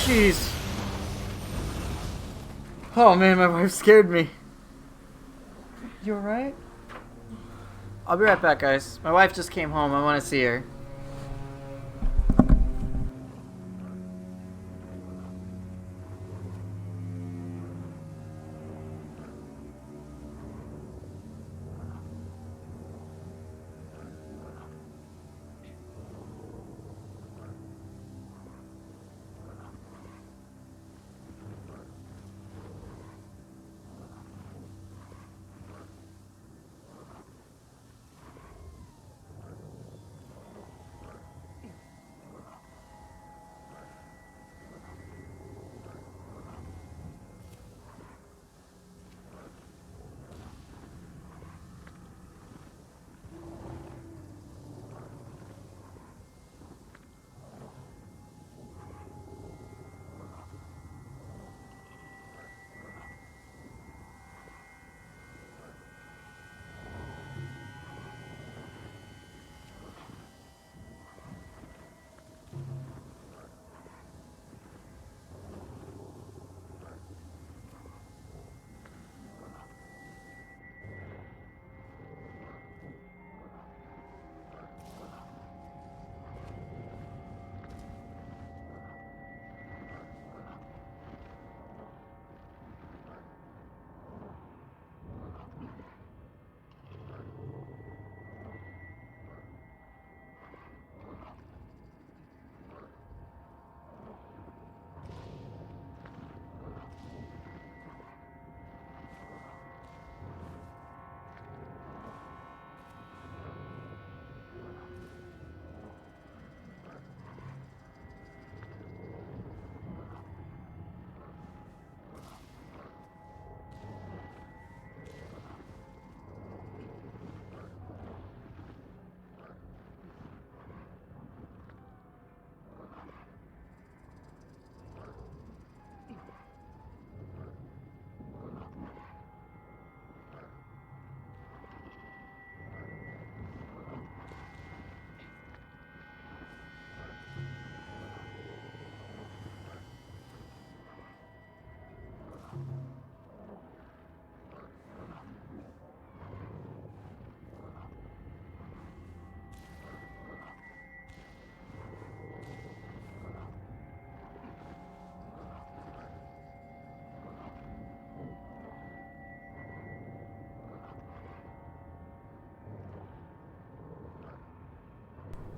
Jeez. Oh man, my wife scared me. You alright? I'll be right back, guys. My wife just came home. I want to see her.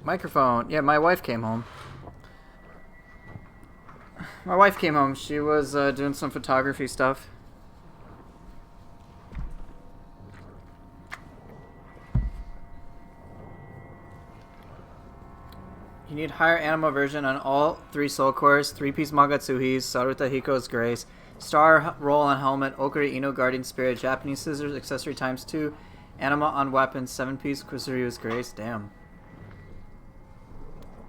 Microphone. Yeah, my wife came home. My wife came home. She was doing some photography stuff. You need higher anima version on all 3 soul cores, 3-piece Magatsuhis, Saruta Hiko's Grace, Star roll on helmet, Okuri Ino Guardian Spirit, Japanese Scissors accessory ×2, anima on weapons, 7-piece Kusuryu's Grace. Damn.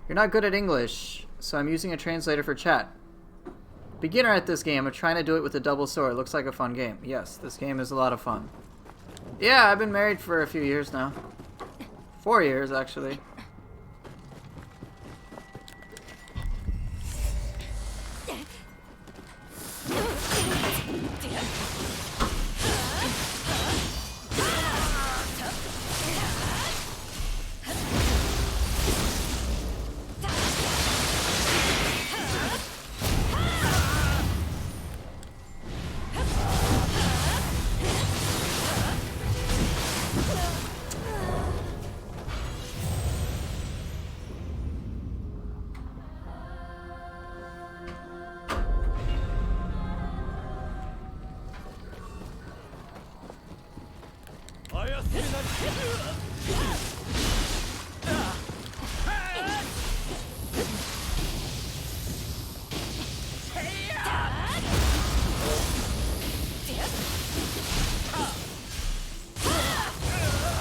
You're not good at English, so I'm using a translator for chat. Beginner at this game, I'm trying to do it with a double sword. Looks like a fun game. Yes, this game is a lot of fun. Yeah, I've been married for a few years now. 4 years, actually.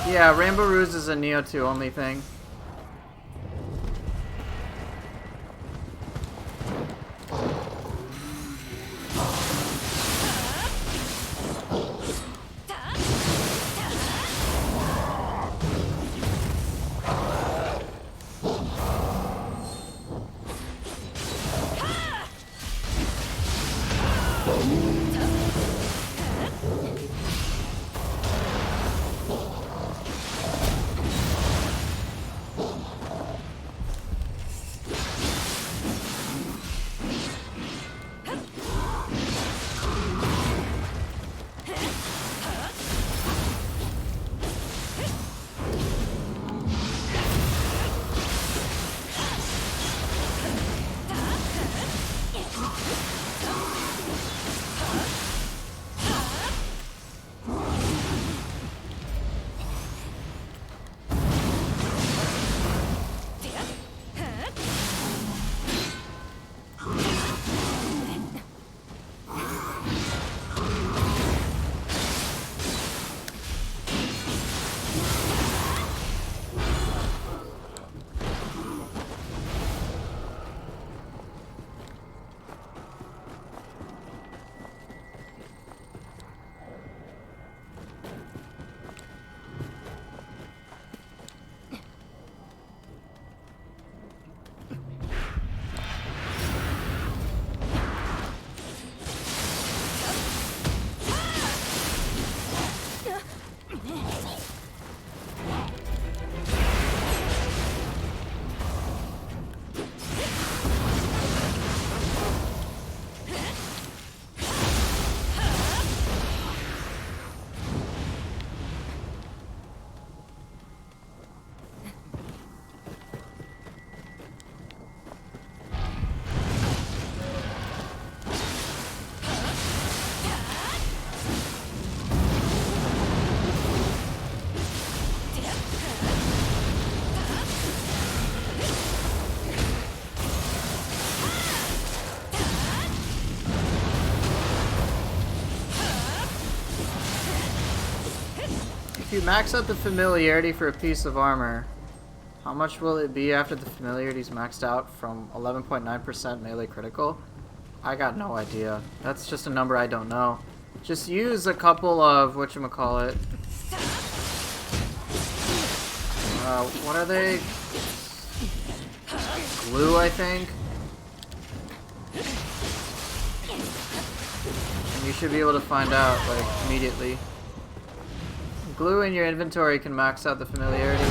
Yeah, Rainbow Ruse is a Nioh 2 only thing. If you max out the familiarity for a piece of armor, how much will it be after the familiarity is maxed out from 11.9% melee critical? I got no idea. That's just a number I don't know. Just use a couple of, whatchamacallit. What are they? Glue, I think? And you should be able to find out, like, immediately. Glue in your inventory can max out the familiarity.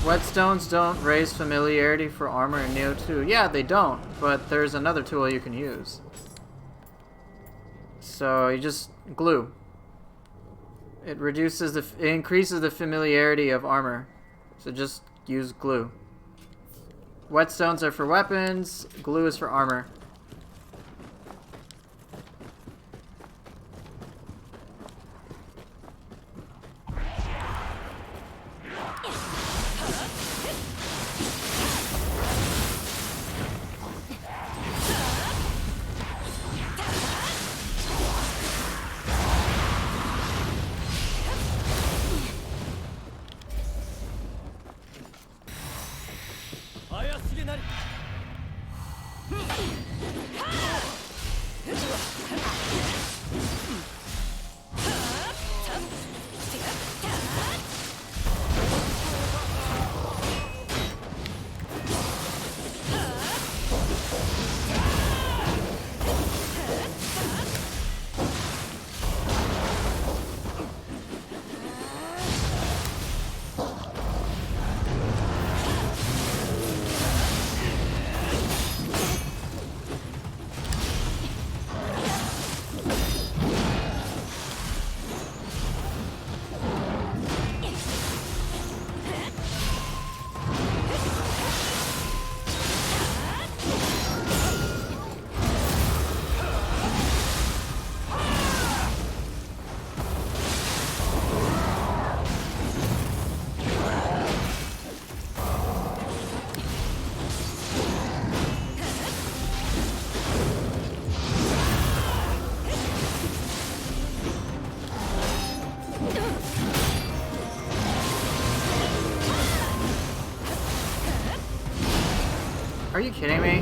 Whetstones don't raise familiarity for armor in Nioh 2. Yeah, they don't, but there's another tool you can use. So you just glue. It increases the familiarity of armor. So just use glue. Whetstones are for weapons, glue is for armor. Are you kidding me?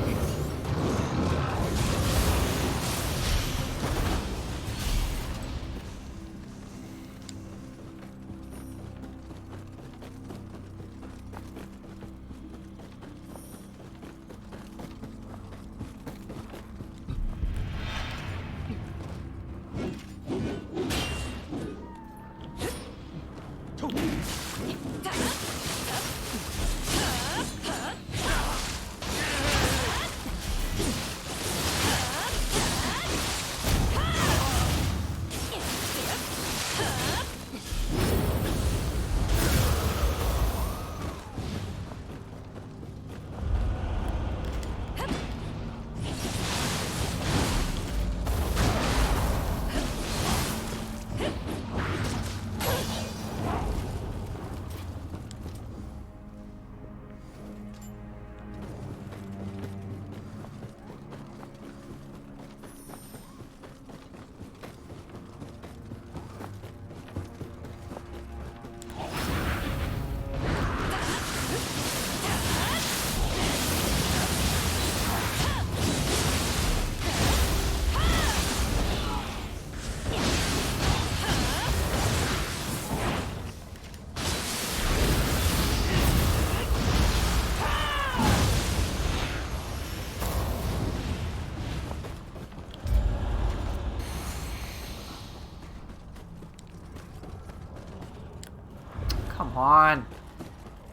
Come on.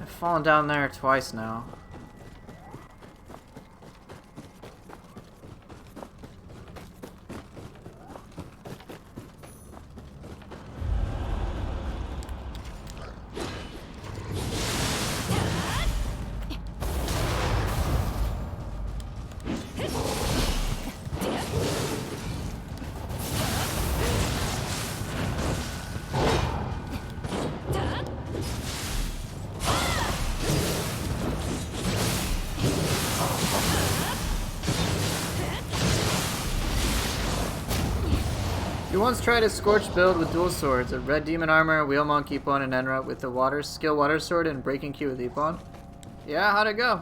I've fallen down there twice now. You once tried a Scorch build with dual swords, a red demon armor, Wheelmonk, Epon, and Enra with the skill water sword and breaking Q with Epon. Yeah, how'd it go?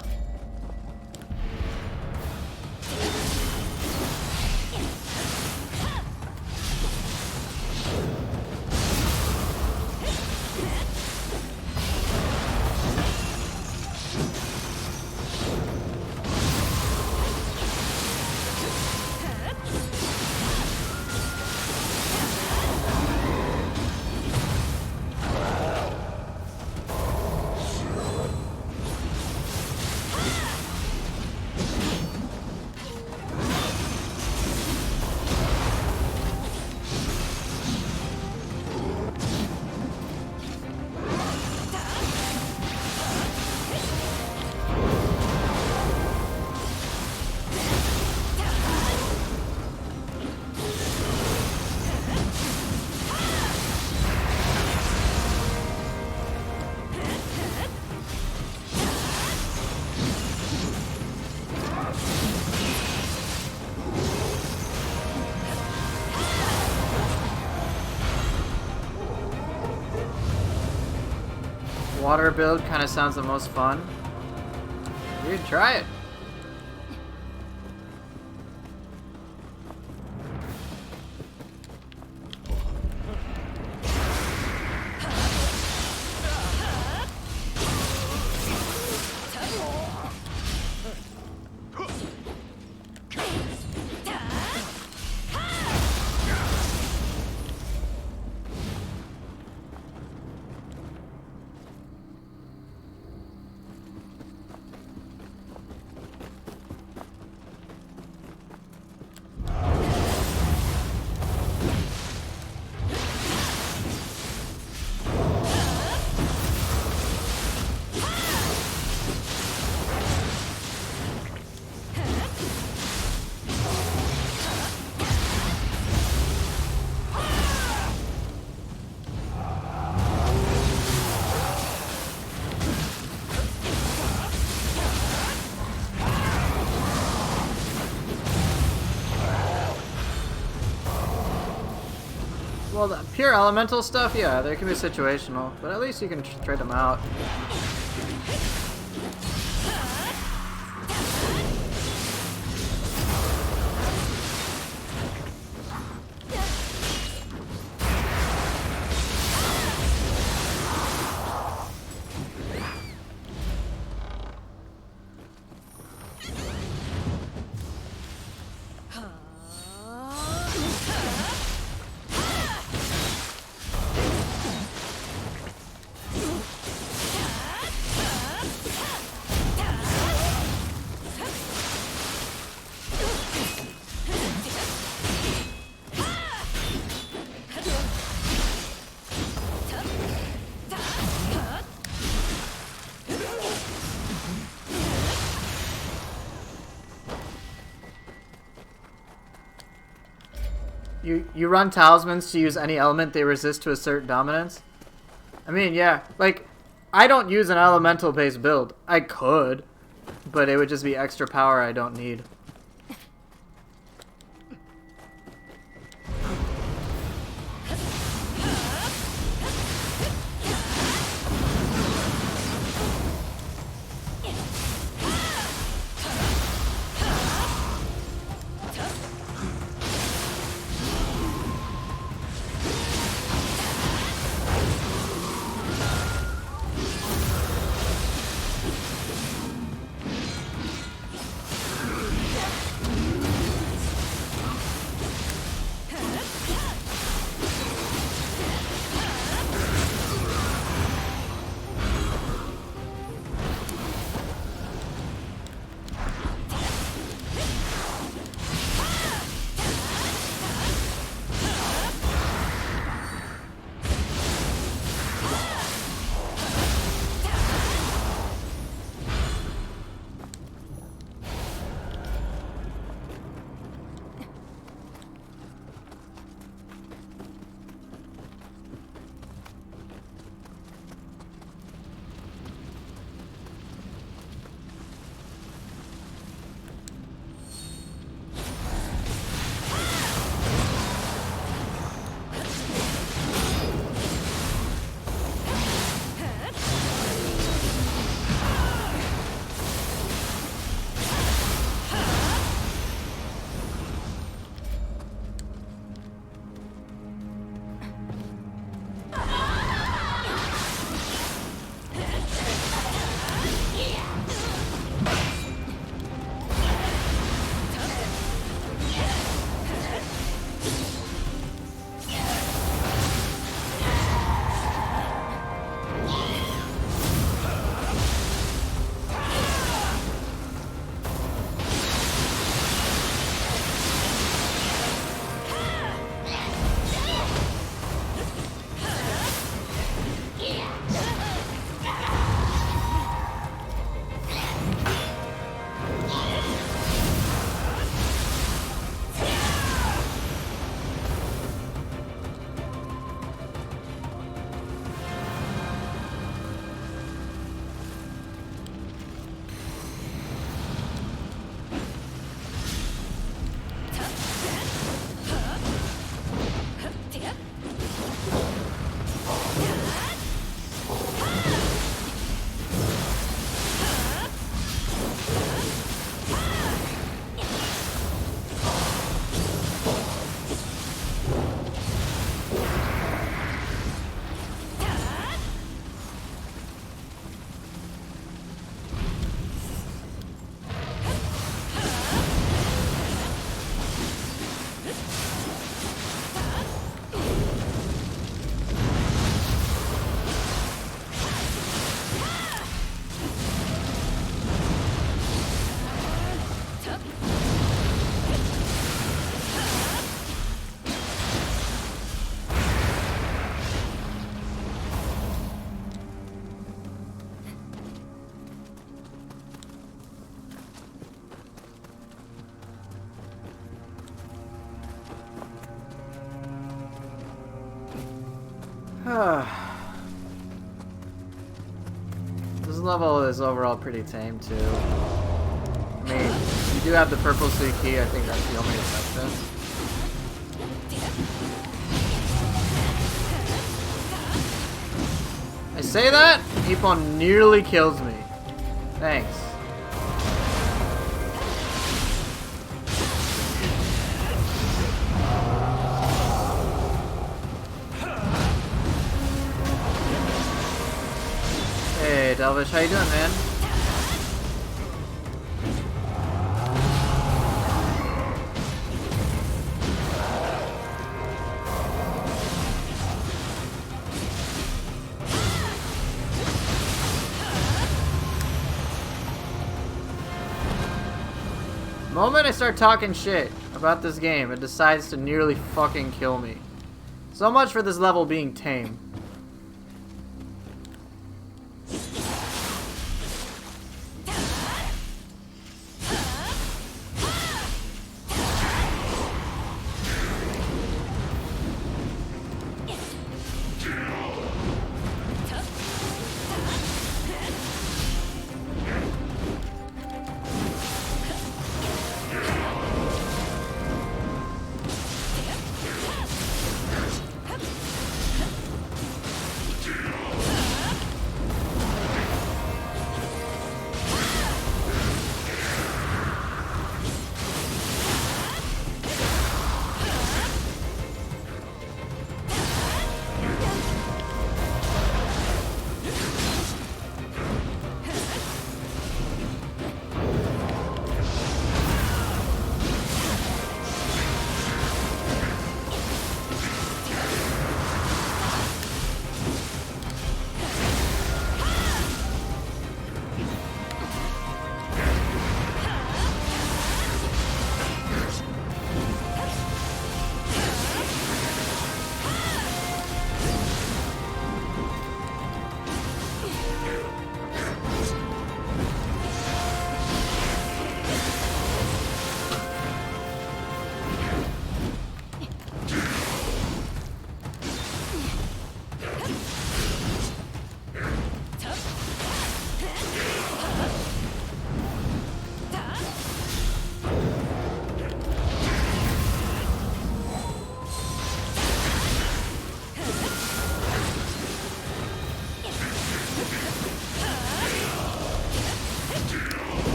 Water build kind of sounds the most fun. Dude, try it. Well, the pure elemental stuff, yeah, they can be situational, but at least you can trade them out. You run talismans to use any element they resist to assert dominance? I mean, yeah. Like, I don't use an elemental-based build. I could, but it would just be extra power I don't need. This level is overall pretty tame too. I mean, you do have the purple sea key. I think that's the only exception. I say that, Ippon nearly kills me. Thanks. Hey, Delvish, how you doing, man? The moment I start talking shit about this game, it decides to nearly fucking kill me. So much for this level being tame.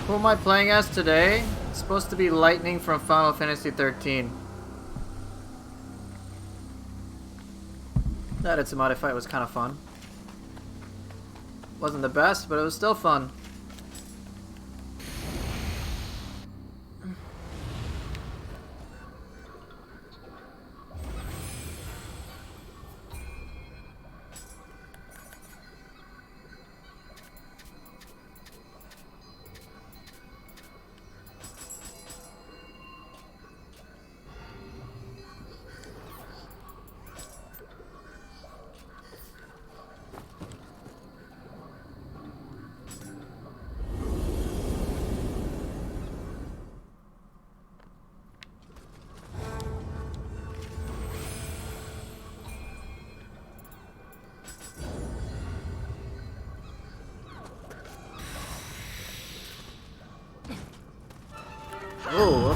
Who am I playing as today? It's supposed to be Lightning from Final Fantasy 13. That Itsumade fight was kind of fun. Wasn't the best, but it was still fun.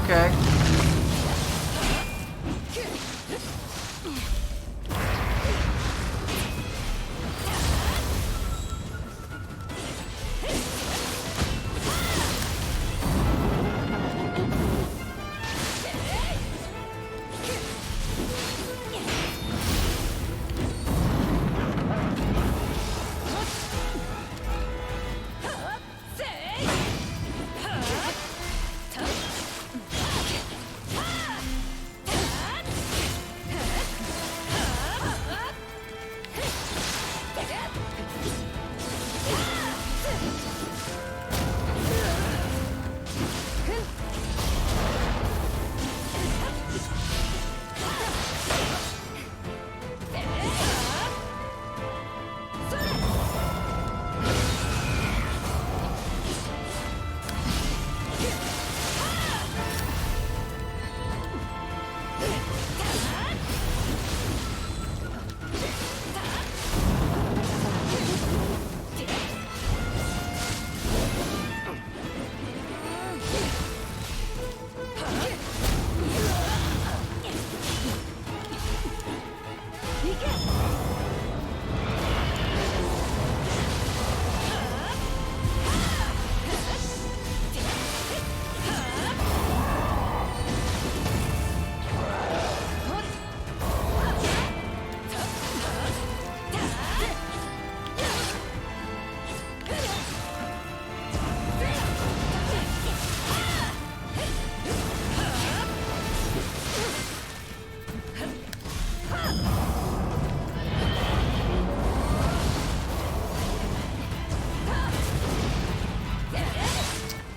Okay.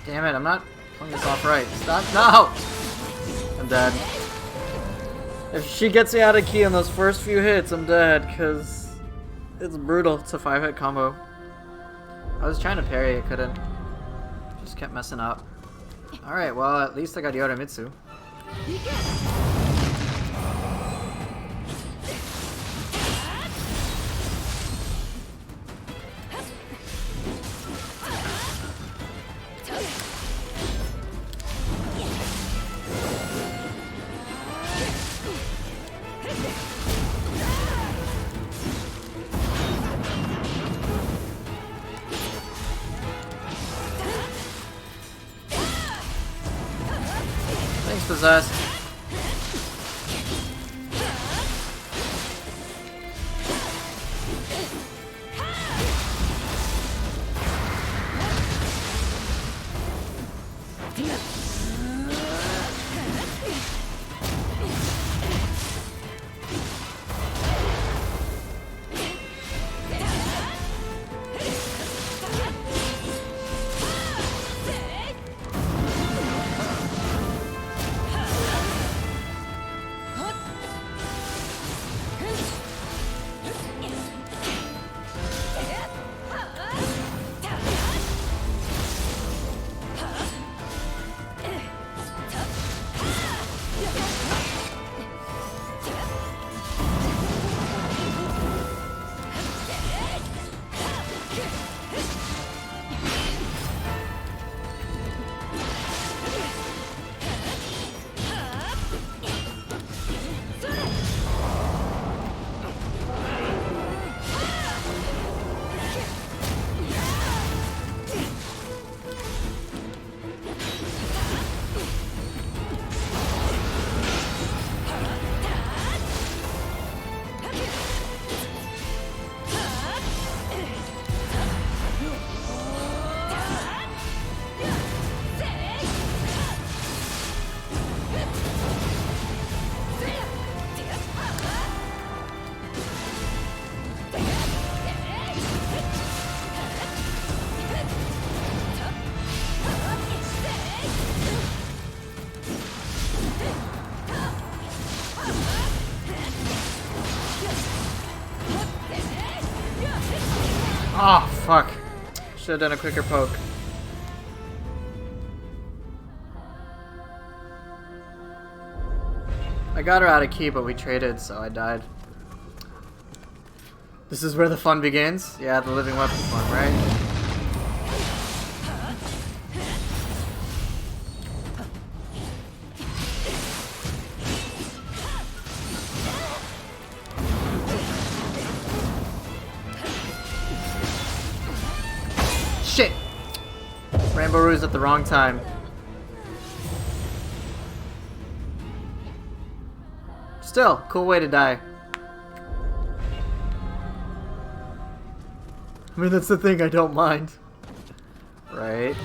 Damn it, I'm not pulling this off right. Stop. No! I'm dead. If she gets me out of key on those first few hits, I'm dead, because it's brutal. It's a 5-hit combo. I was trying to parry, I couldn't. Just kept messing up. Alright, well, at least I got Yorimitsu. Thanks, Possessed. Oh, fuck. Should have done a quicker poke. I got her out of key, but we traded, so I died. This is where the fun begins? Yeah, the living weapon fun, right? shit! Rainbow Ruse at the wrong time. Still, cool way to die. I mean, that's the thing, I don't mind. Right?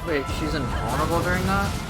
Wait, she's invulnerable during that?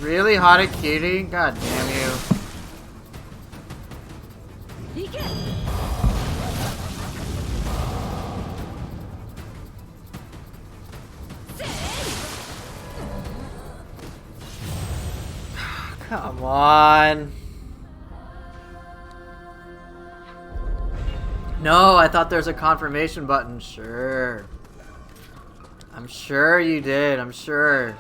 Really? Harakiri? God damn you. Come on. No, I thought there was a confirmation button. Sure. I'm sure you did. I'm sure.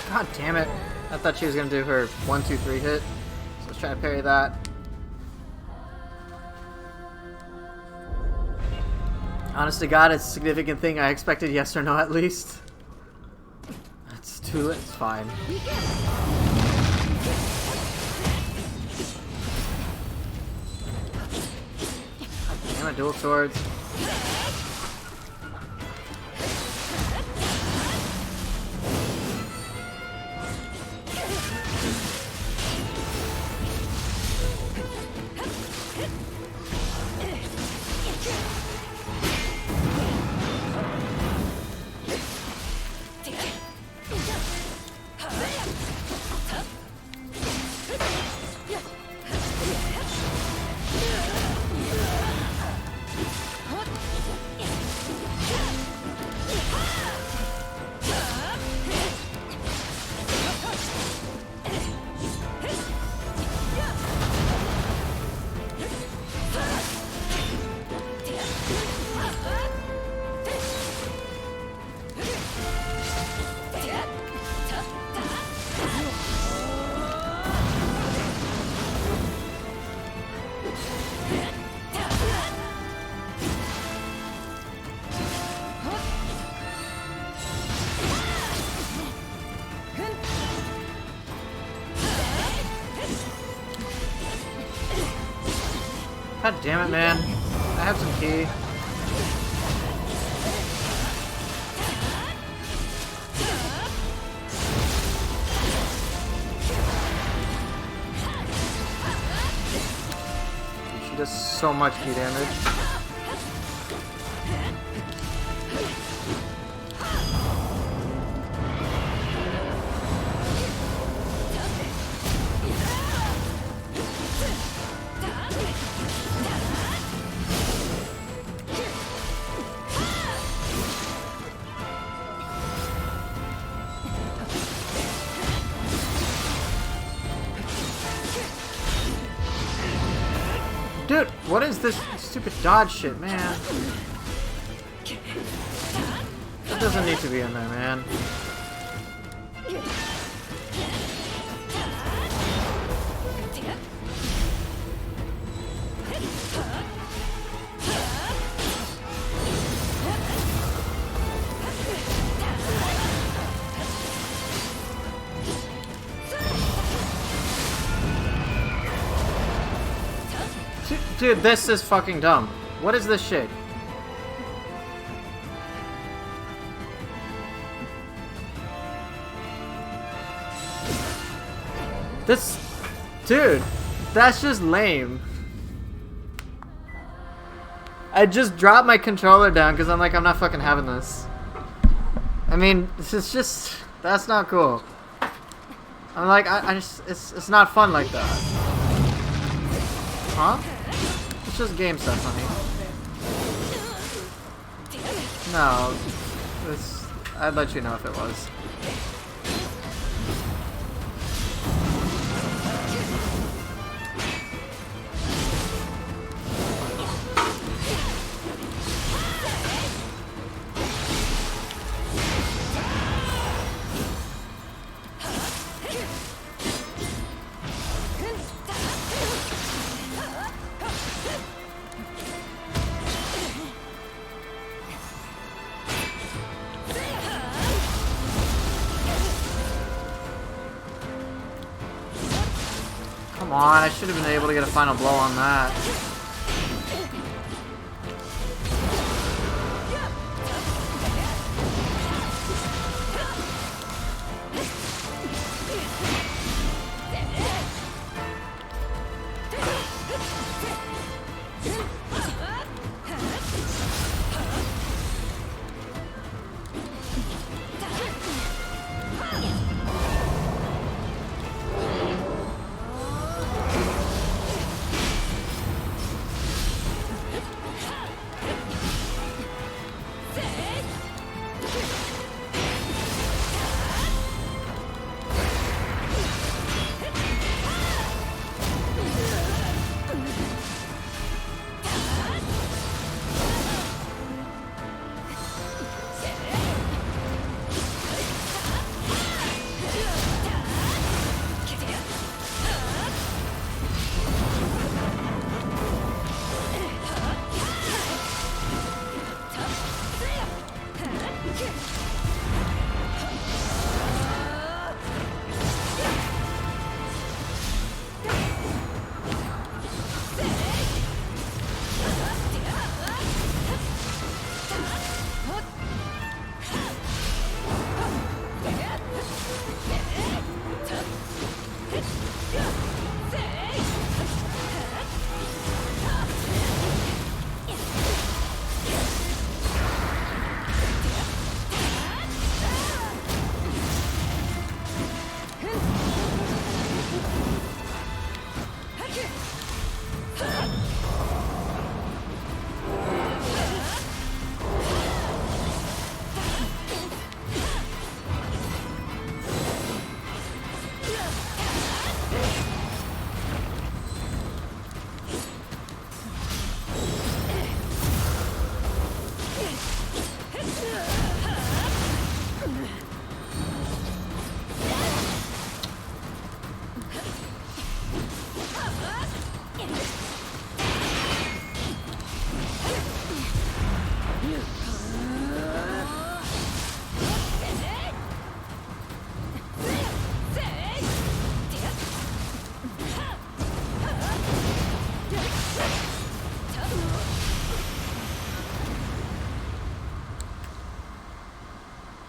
God damn it. I thought she was gonna do her 1, 2, 3 hit. So I was try to parry that. Honest to God, it's a significant thing. I expected yes or no at least. It's too late. It's fine. Damn it, dual swords. God damn it, man. I have some key. She does so much key damage. Dude, what is this stupid dodge shit, man? That doesn't need to be in there, man. Dude, this is fucking dumb. What is this shit? This... Dude, that's just lame. I just dropped my controller down because I'm like, I'm not fucking having this. I mean, this is just... That's not cool. I'm like, I just... It's not fun like that. Huh? It's just game stuff, honey. No, I'd let you know if it was. Come on, I should have been able to get a final blow on that.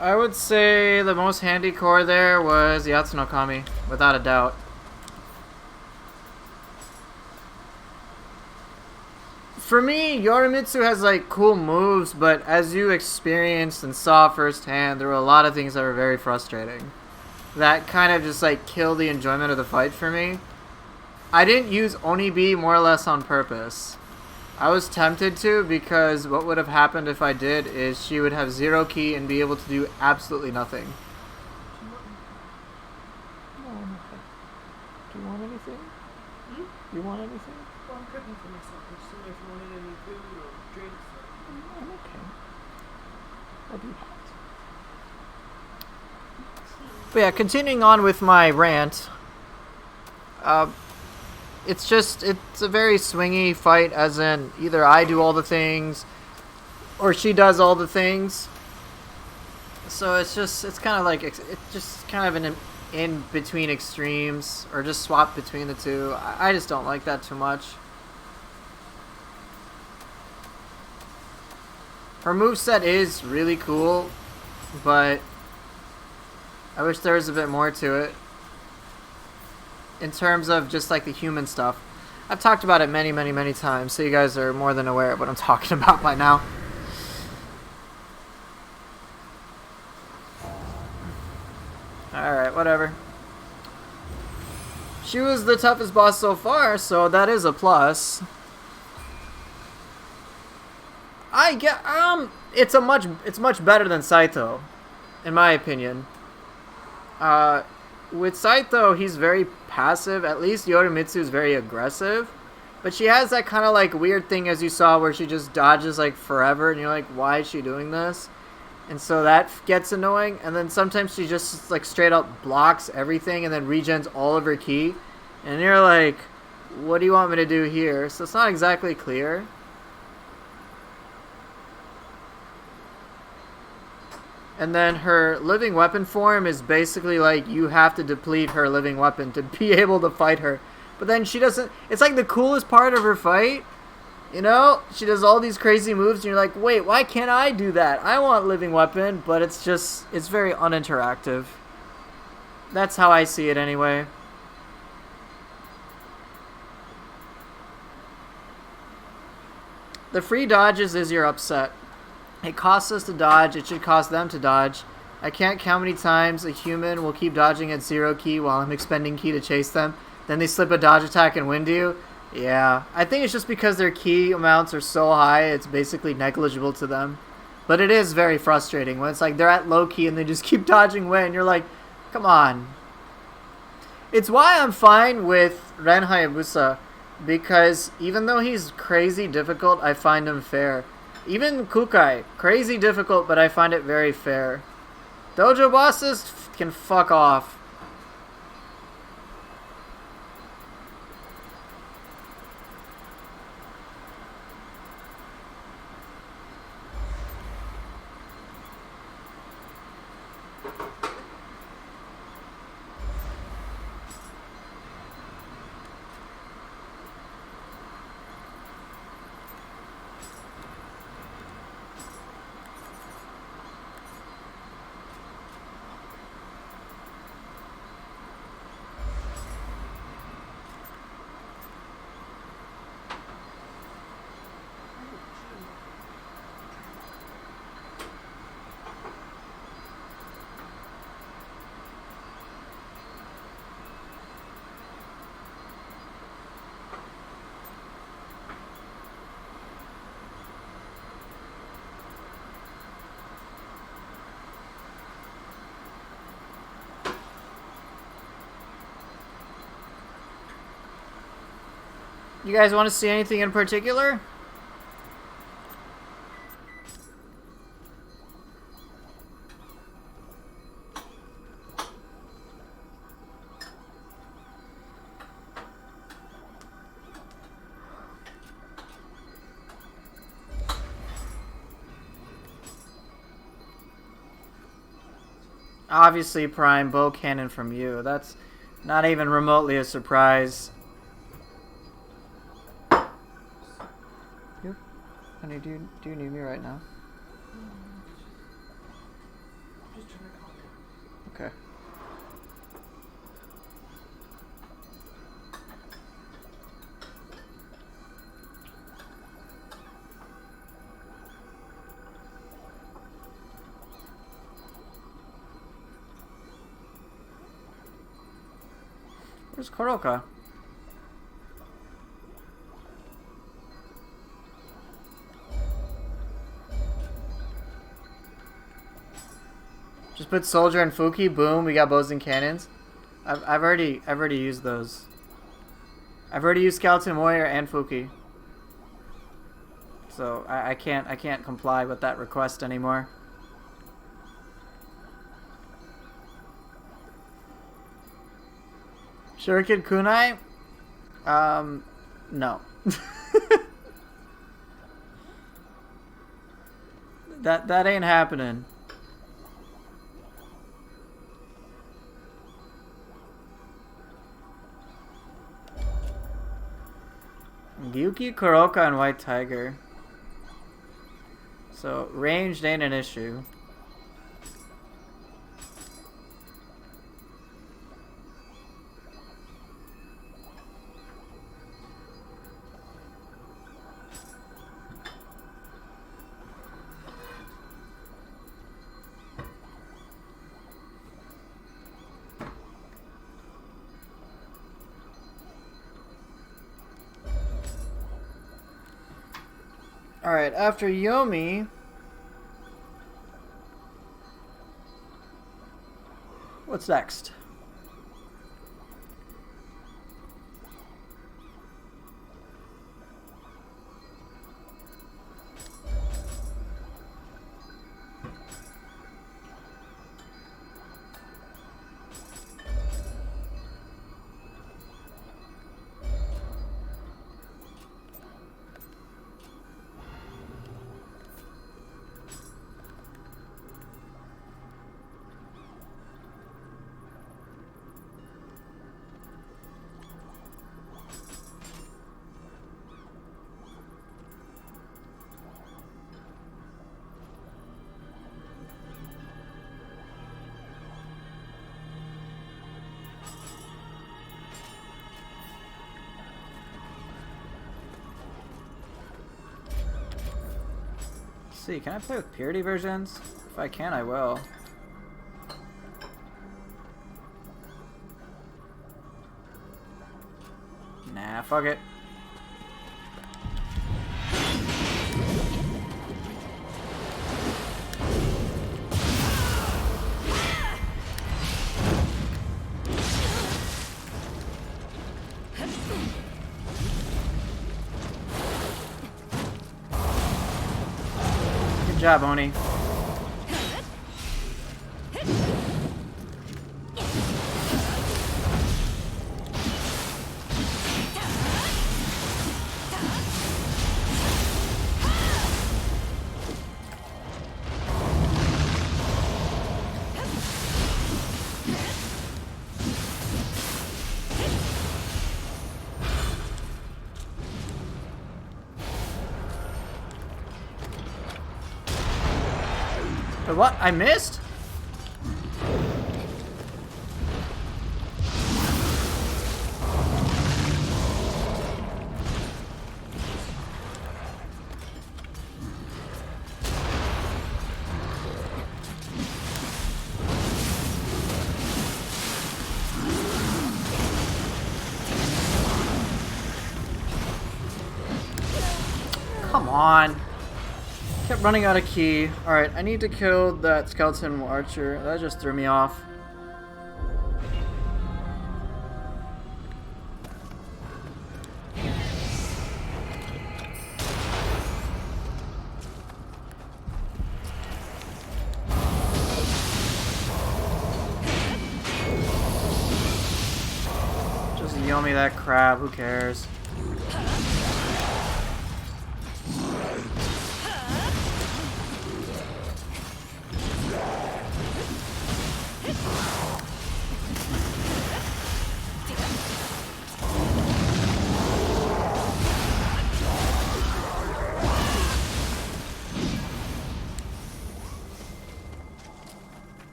I would say the most handy core there was Yatsuno Kami, without a doubt. For me, Yorimitsu has like cool moves, but as you experienced and saw firsthand, there were a lot of things that were very frustrating. That kind of just like killed the enjoyment of the fight for me. I didn't use Onibi more or less on purpose. I was tempted to, because what would have happened if I did is she would have 0 ki and be able to do absolutely nothing. No, nothing. Do you want anything? Hmm? You want anything? Well, I'm cooking for myself. I just don't know if you wanted any food or drinks. I'm okay. I'll be hot. But yeah, continuing on with my rant. It's a very swingy fight, as in either I do all the things or she does all the things. So it's kind of like, it's just kind of an in between extremes, or just swap between the two. I just don't like that too much. Her moveset is really cool, but I wish there was a bit more to it. In terms of just like the human stuff. I've talked about it many, many, many times, so you guys are more than aware of what I'm talking about by now. Alright, whatever. She was the toughest boss so far, so that is a plus. It's much better than Saito, in my opinion. With Saito, he's very passive. At least Yorimitsu is very aggressive. But she has that kind of like weird thing, as you saw, where she just dodges like forever, and you're like, why is she doing this? And so that gets annoying. And then sometimes she just like straight up blocks everything and then regens all of her ki. And you're like, what do you want me to do here? So it's not exactly clear. And then her living weapon form is basically like you have to deplete her living weapon to be able to fight her. But then she doesn't... It's like the coolest part of her fight. You know? She does all these crazy moves and you're like, wait, why can't I do that? I want living weapon, but it's just... It's very uninteractive. That's how I see it anyway. The free dodges is your upset. It costs us to dodge. It should cost them to dodge. I can't count how many times a human will keep dodging at 0 ki while I'm expending ki to chase them. Then they slip a dodge attack and wind you. Yeah, I think it's just because their ki amounts are so high, it's basically negligible to them. But it is very frustrating when it's like they're at low ki and they just keep dodging wind. You're like, come on. It's why I'm fine with Ren Hayabusa, because even though he's crazy difficult, I find him fair. Even Kukai, crazy difficult, but I find it very fair. Dojo bosses can fuck off. You guys want to see anything in particular? Obviously, Prime, bow cannon from you. That's not even remotely a surprise. You? Honey, do you need me right now? Just trying to calm down. Okay. Where's Koroka? Just put soldier and Fuki. Boom, we got bows and cannons. I've already used those. I've already used skeleton warrior and Fuki. So I can't comply with that request anymore. Shuriken Kunai? No. That ain't happening. Gyuki, Kuroka, and White Tiger. So, ranged ain't an issue. Alright, after Yomi... What's next? See, can I play with purity versions? If I can, I will. Nah, fuck it. Good job, Oni. But what? I missed? Come on. Kept running out of key. Alright, I need to kill that skeleton archer. That just threw me off. Yomi that crab, who cares?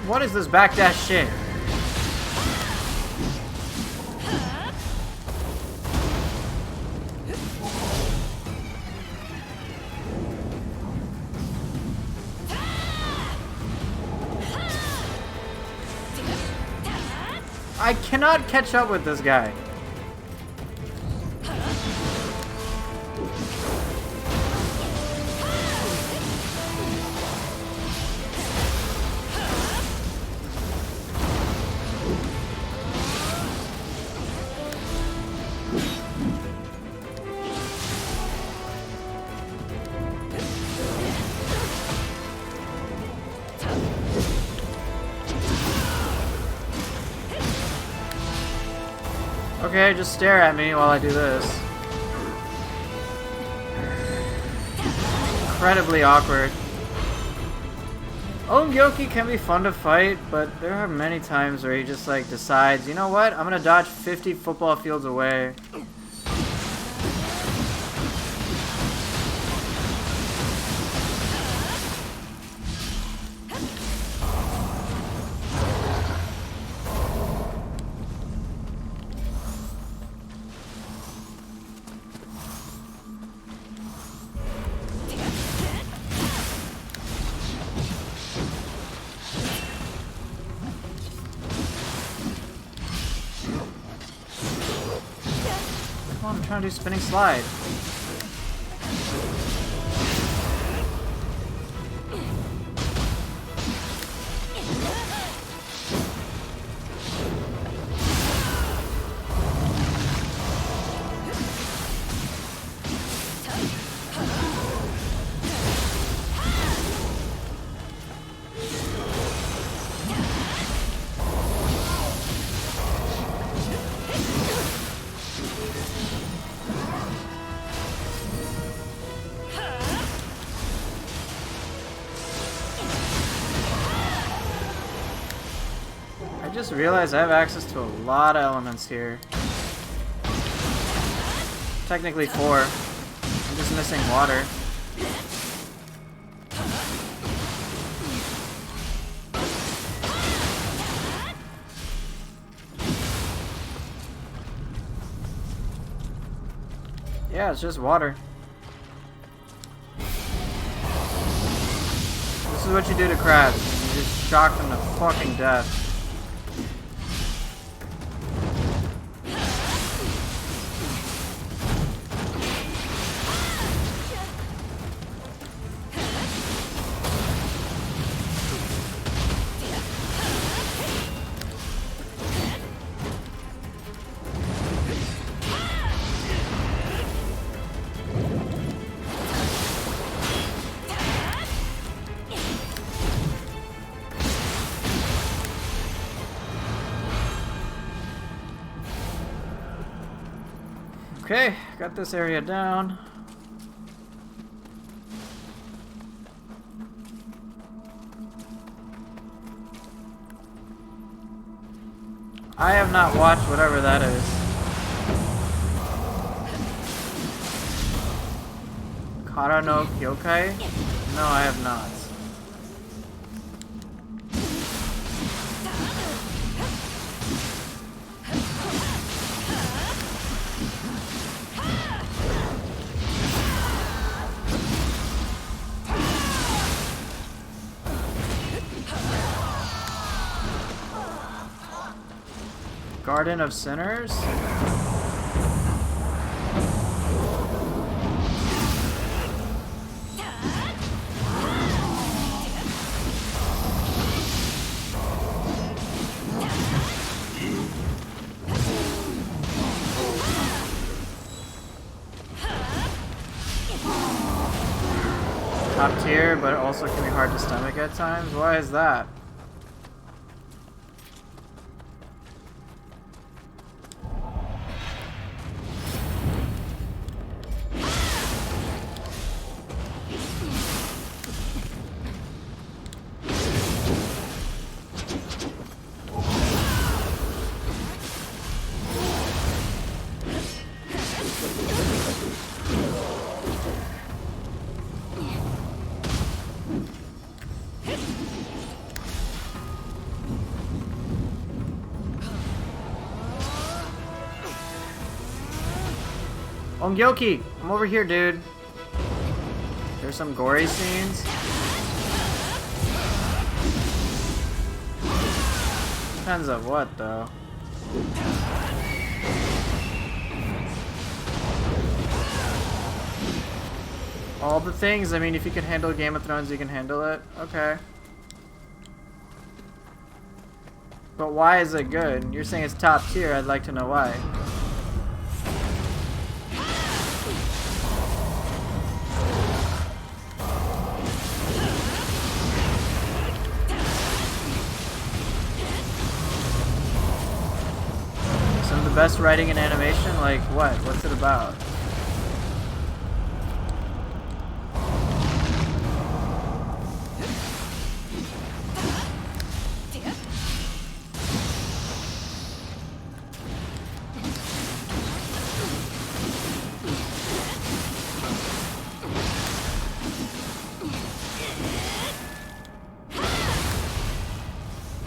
What is this backdash shit? I cannot catch up with this guy. Okay, just stare at me while I do this. Incredibly awkward. Gyoki can be fun to fight, but there are many times where he just like decides, you know what, I'm gonna dodge 50 football fields away. I'm trying to do spinning slide. I just realized I have access to a lot of elements here. Technically 4. I'm just missing water. Yeah, it's just water. This is what you do to crabs. You just shock them to fucking death. Okay, got this area down. I have not watched whatever that is. Kara no Kyokai? No, I have not. Garden of Sinners? Top tier, but also can be hard to stomach at times. Why is that? Ongyoki, I'm over here, dude. There's some gory scenes. Depends on what, though. All the things. I mean, if you can handle Game of Thrones, you can handle it. Okay. But why is it good? You're saying it's top tier. I'd like to know why. Some of the best writing and animation? Like what? What's it about?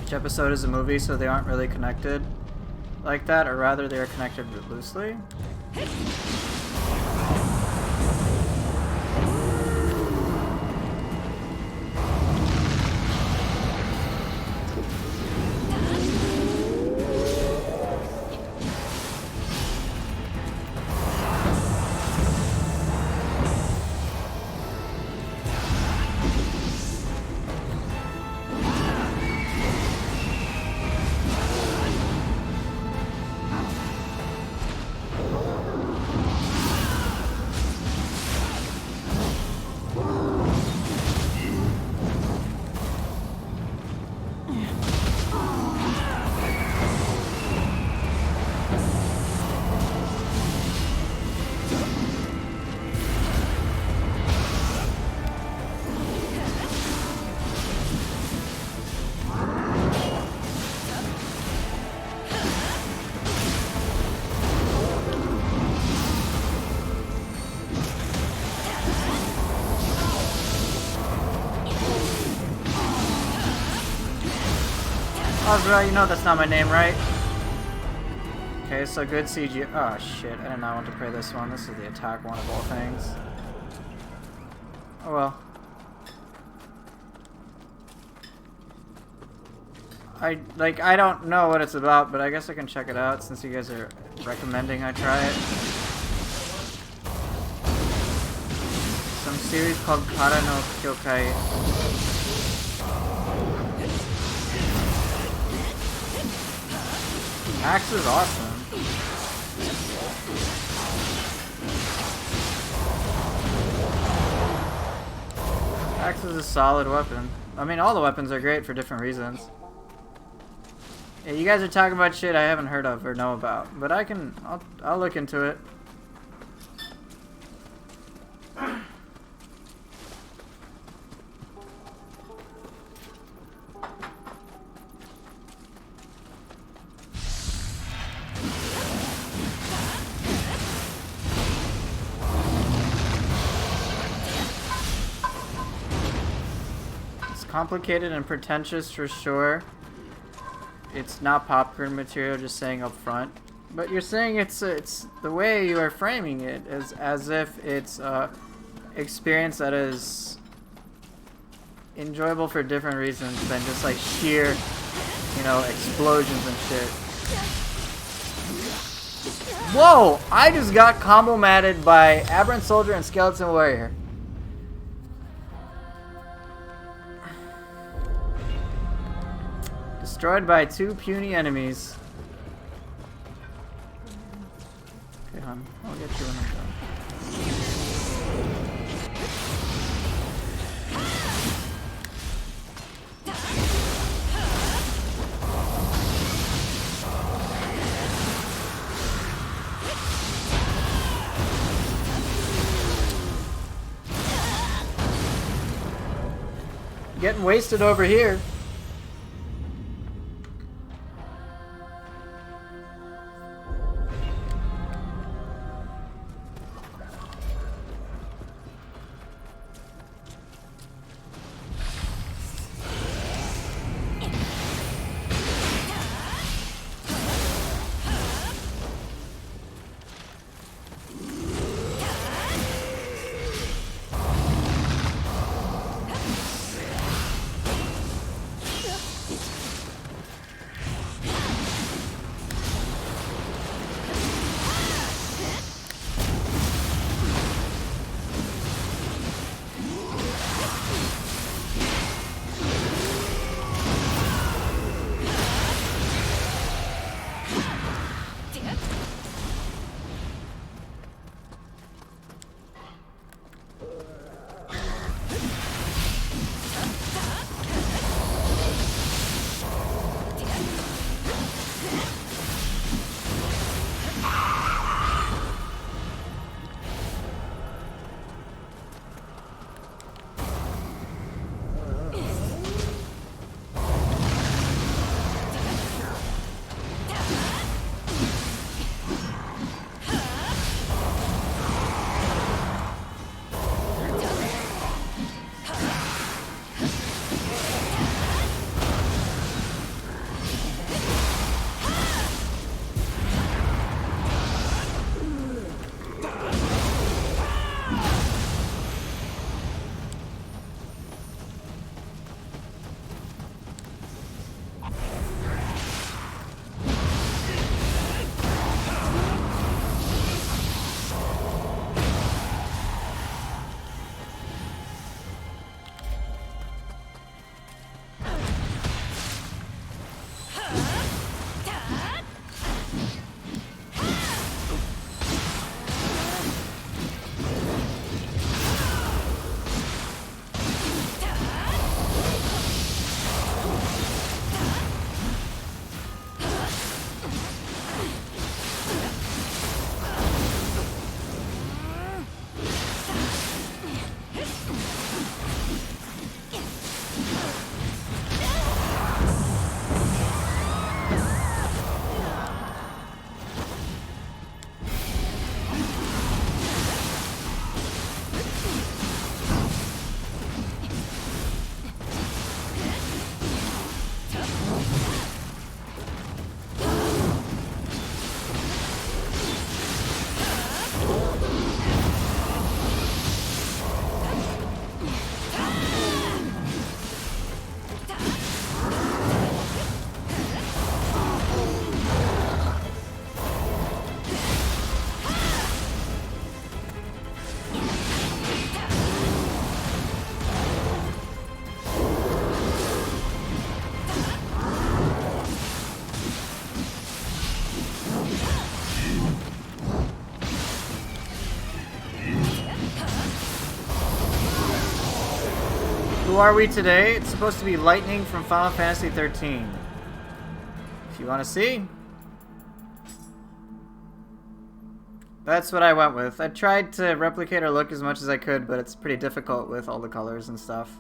Each episode is a movie, so they aren't really connected like that, or rather they are connected loosely. Azra, you know that's not my name, right? Okay, so good CG. Oh shit, I did not want to play this one. This is the attack one of all things. Oh well. I don't know what it's about, but I guess I can check it out since you guys are recommending I try it. Some series called Kara no Kyokai. Axe is awesome. Axe is a solid weapon. I mean, all the weapons are great for different reasons. Yeah, you guys are talking about shit I haven't heard of or know about, but I'll look into it. Complicated and pretentious for sure. It's not popcorn material, just saying up front. But you're saying it's the way you are framing it is as if it's a experience that is enjoyable for different reasons than just like sheer, you know, explosions and shit. Whoa! I just got combo-matted by Aberrant Soldier and Skeleton Warrior. Destroyed by 2 puny enemies. Okay, hon. I'll get you when I'm done. Getting wasted over here. Who are we today? It's supposed to be Lightning from Final Fantasy 13. If you want to see. That's what I went with. I tried to replicate her look as much as I could, but it's pretty difficult with all the colors and stuff.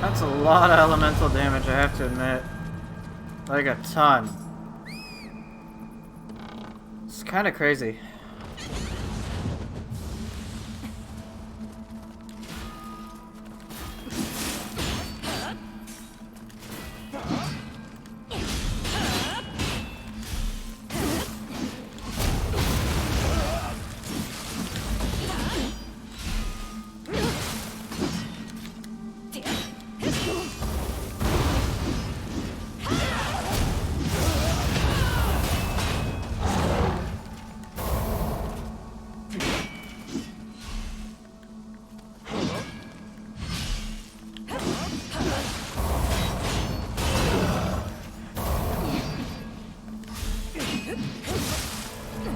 That's a lot of elemental damage, I have to admit. Like a ton. It's kind of crazy.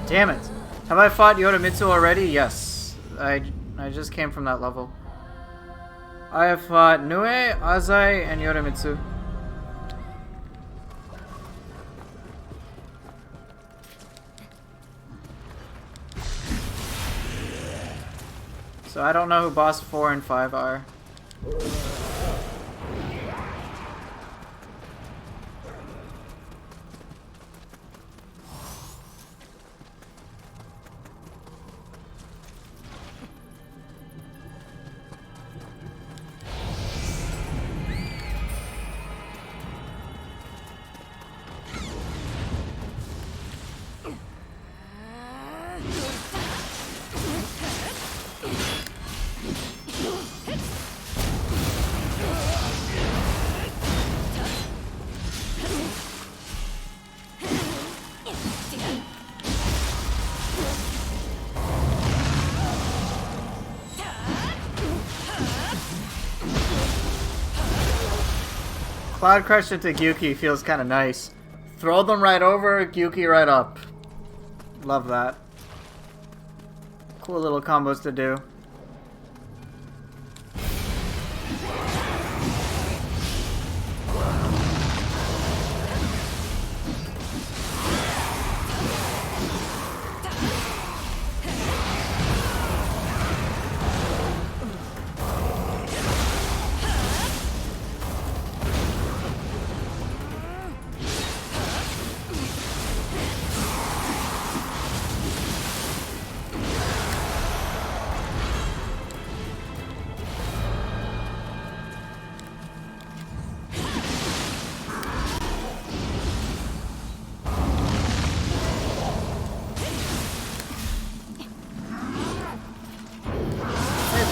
Damn it! Have I fought Yodomitsu already? Yes. I just came from that level. I have fought Nioh, Azai, and Yodomitsu. So I don't know who boss 4 and 5 are. Cloud Crush into Gyuki feels kind of nice. Throw them right over, Gyuki right up. Love that. Cool little combos to do.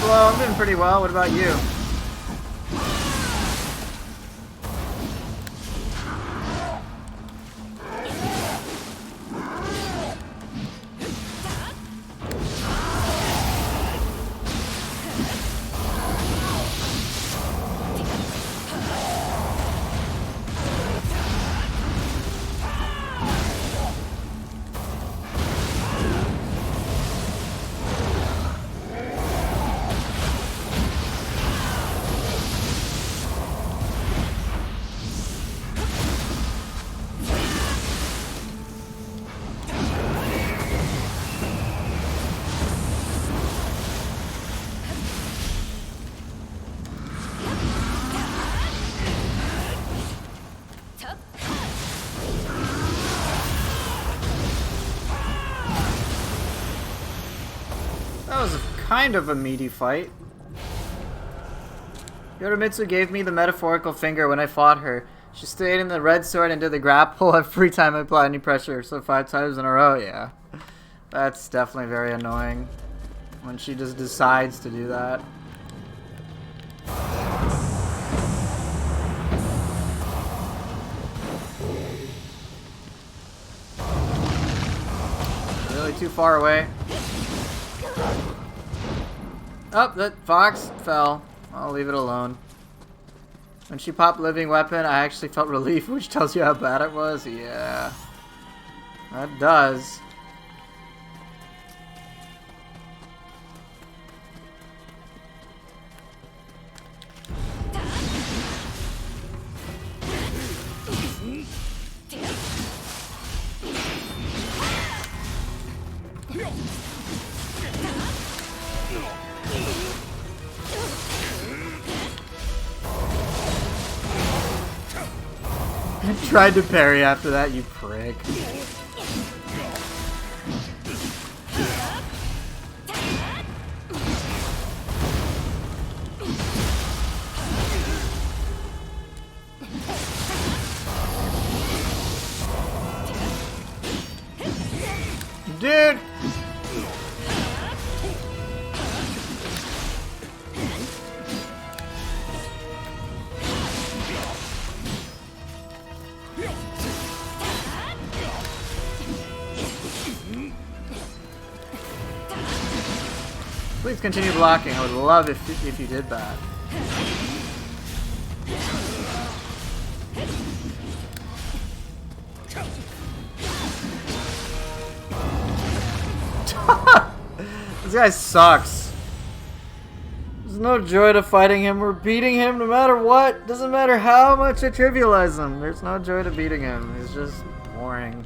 Well, I'm doing pretty well. What about you? That was kind of a meaty fight. Yodomitsu gave me the metaphorical finger when I fought her. She stayed in the red sword and did the grapple every time I applied any pressure, so 5 times in a row, yeah. That's definitely very annoying when she just decides to do that. Really too far away. Oh, that fox fell. I'll leave it alone. When she popped living weapon, I actually felt relief, which tells you how bad it was. Yeah. That does. You tried to parry after that, you prick. Dude! Please continue blocking. I would love if you did that. This guy sucks. There's no joy to fighting him or beating him no matter what. Doesn't matter how much I trivialize him. There's no joy to beating him. He's just boring.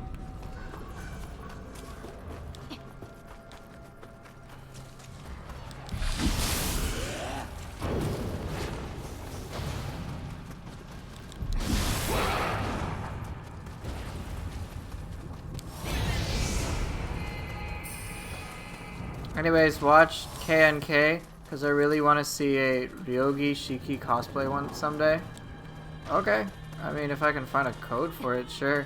Anyways, watch KNK, because I really want to see a Ryogi Shiki cosplay one someday. Okay. I mean, if I can find a code for it, sure.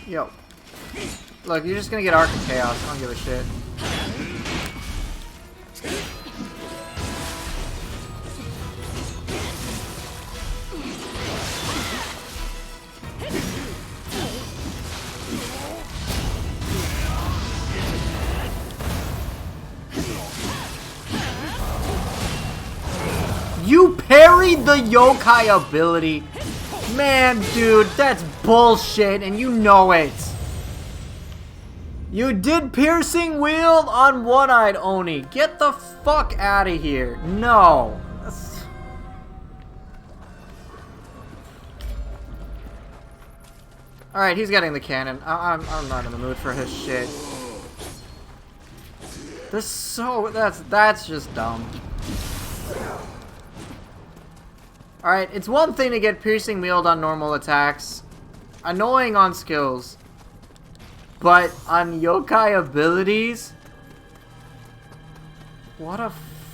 Yo. Look, you're just gonna get Arc of Chaos. I don't give a shit. You parried the yokai ability. Man, dude, that's bullshit, and you know it. You did piercing wield on one-eyed Oni. Get the fuck out of here. No. Alright, he's getting the cannon. I'm not in the mood for his shit. That's just dumb. Alright, it's one thing to get piercing wield on normal attacks. Annoying on skills. But on yokai abilities? What a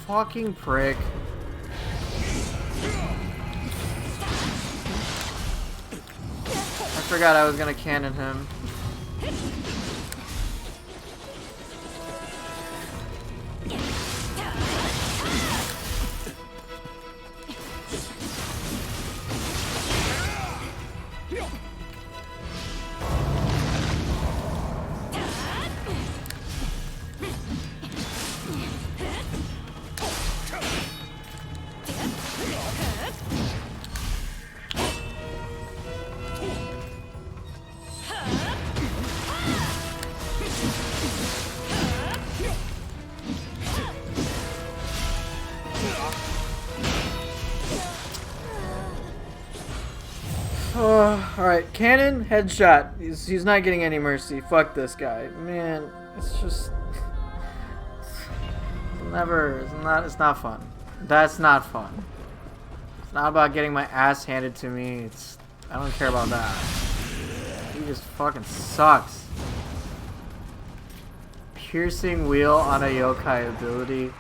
fucking prick. I forgot I was gonna cannon him. Alright, cannon, headshot. He's not getting any mercy. Fuck this guy. Man, it's just... It's not fun. That's not fun. It's not about getting my ass handed to me. I don't care about that. He just fucking sucks. Piercing wheel on a yokai ability.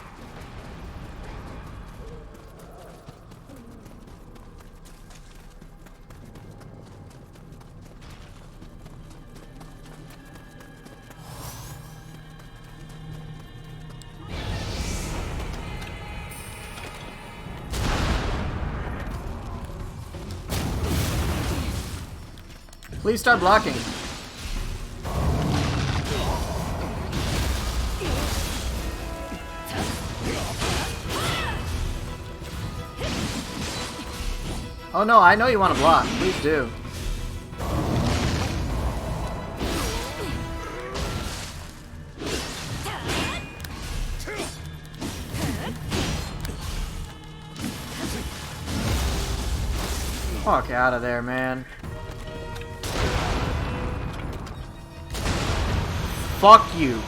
Please start blocking. Oh no, I know you want to block. Please do. Fuck out of there, man. Fuck you.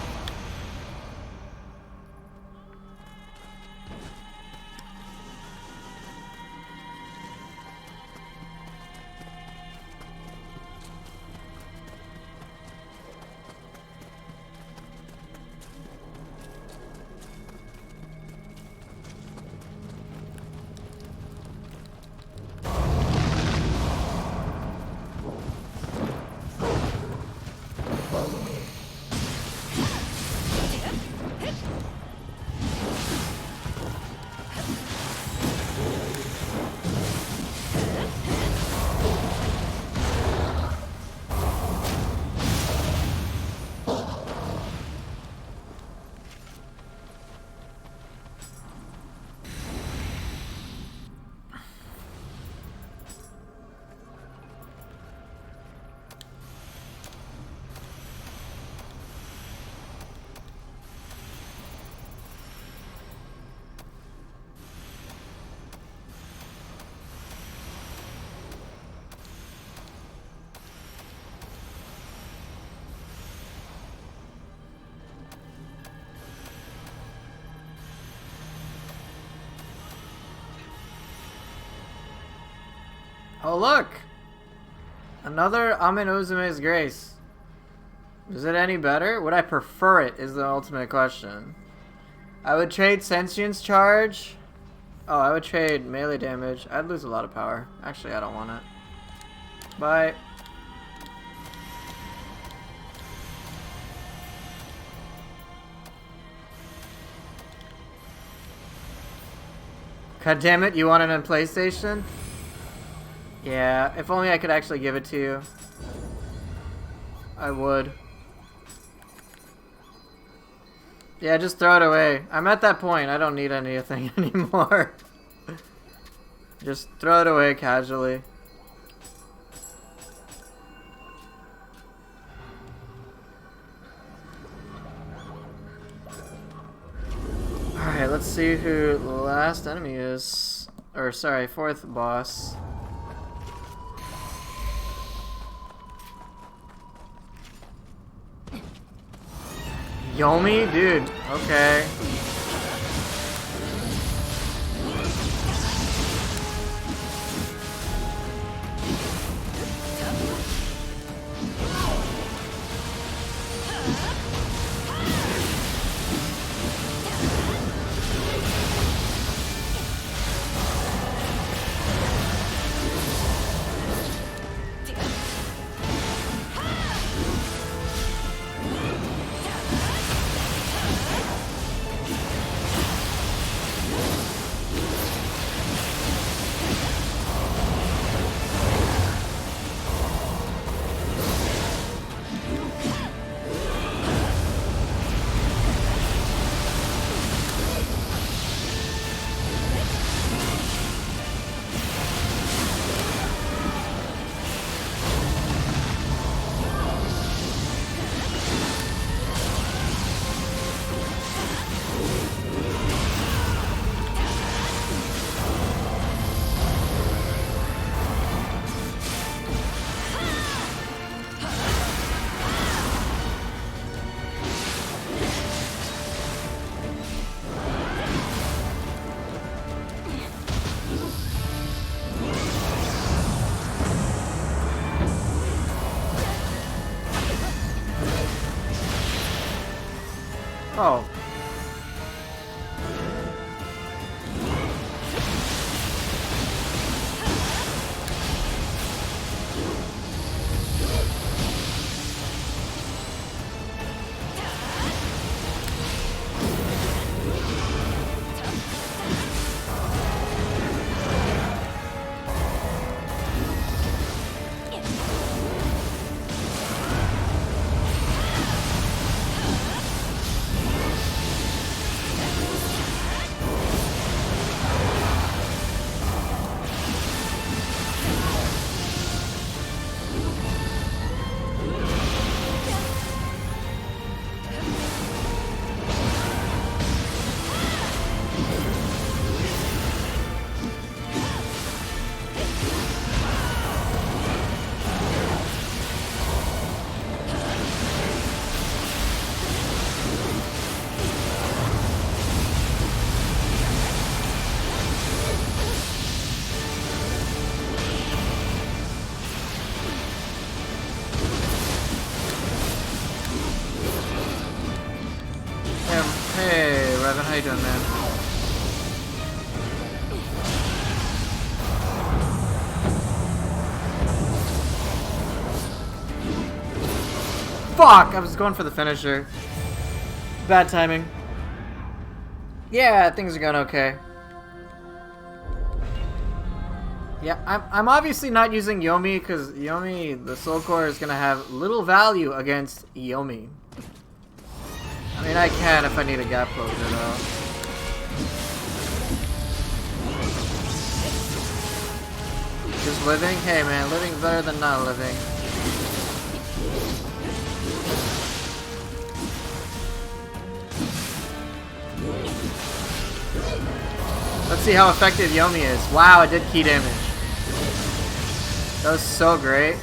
Oh, look! Another Amin Uzume's Grace. Is it any better? Would I prefer it is the ultimate question. I would trade Sentience Charge. Oh, I would trade melee damage. I'd lose a lot of power. Actually, I don't want it. Bye. God damn it, you want it on PlayStation? Yeah, if only I could actually give it to you. I would. Yeah, just throw it away. I'm at that point. I don't need anything anymore. Just throw it away casually. Alright, let's see who the last enemy is. Or, sorry, fourth boss. Yomi? Dude, okay. Oh. Hey, Revan, how you doing, man? Fuck! I was going for the finisher. Bad timing. Yeah, things are going okay. Yeah, I'm obviously not using Yomi because Yomi, the Soul Core, is gonna have little value against Yomi. I mean, I can if I need a gap closure, though. Just living? Hey, man, living's better than not living. Let's see how effective Yomi is. Wow, it did key damage. That was so great.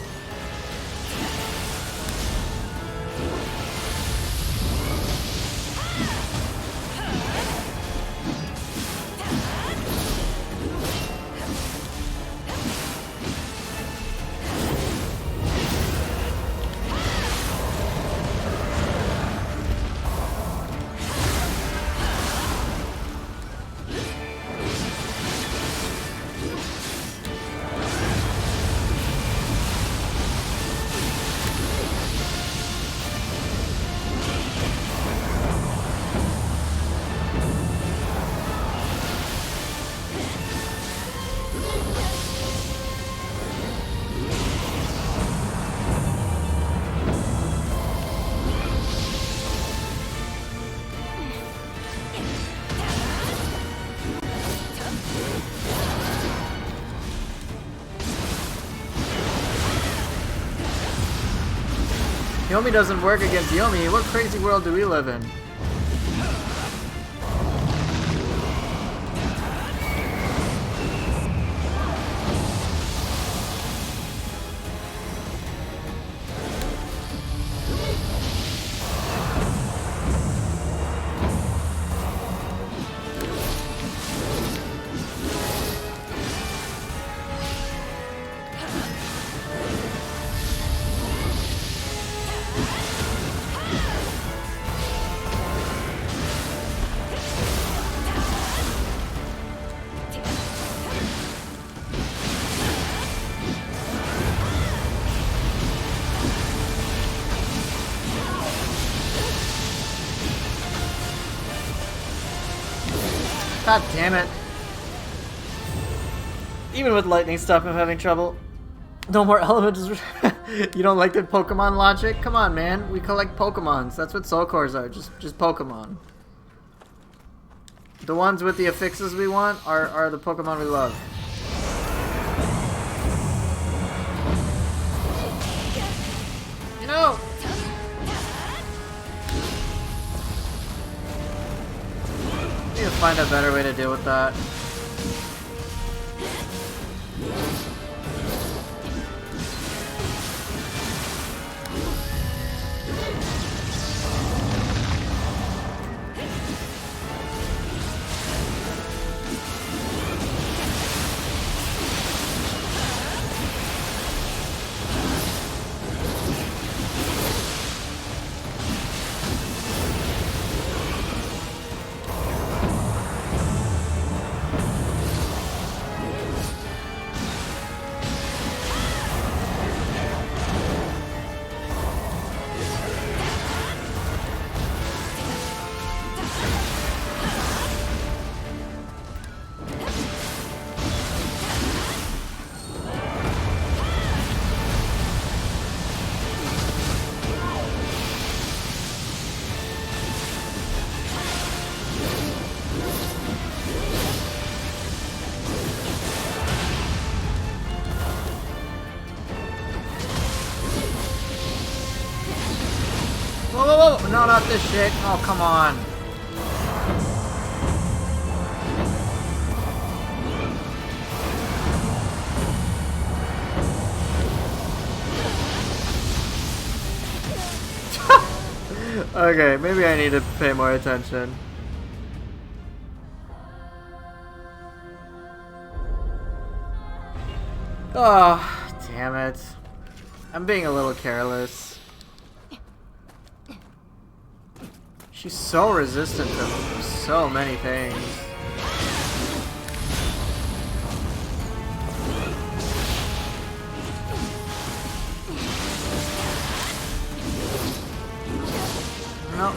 Yomi doesn't work against Yomi. What crazy world do we live in? God damn it. Even with lightning stuff, I'm having trouble. No more elements. You don't like the Pokemon logic? Come on, man. We collect Pokemons. That's what Soul Cores are. Just Pokemon. The ones with the affixes we want are the Pokemon we love. You know! Need to find a better way to deal with that. Whoa, whoa, whoa! No, not this shit. Oh, come on. Okay, maybe I need to pay more attention. Oh, damn it. I'm being a little careless. She's so resistant to so many things. No.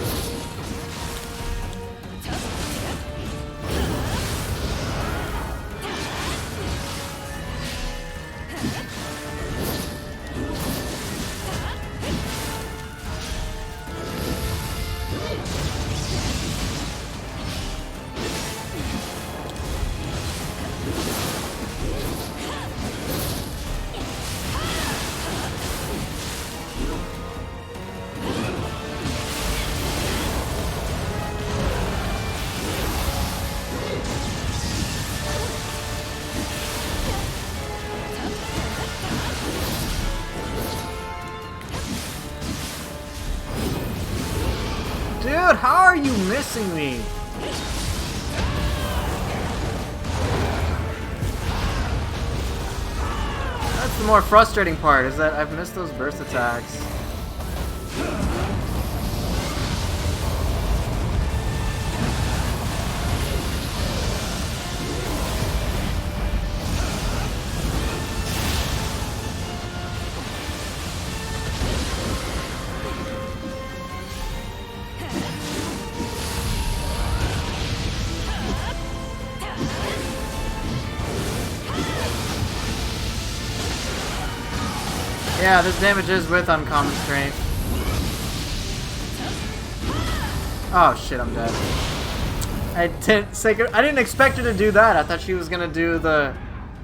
Dude, how are you missing me? That's the more frustrating part, is that I've missed those burst attacks. Yeah, this damage is with uncommon strength. Oh shit, I'm dead. I didn't expect her to do that. I thought she was gonna do the,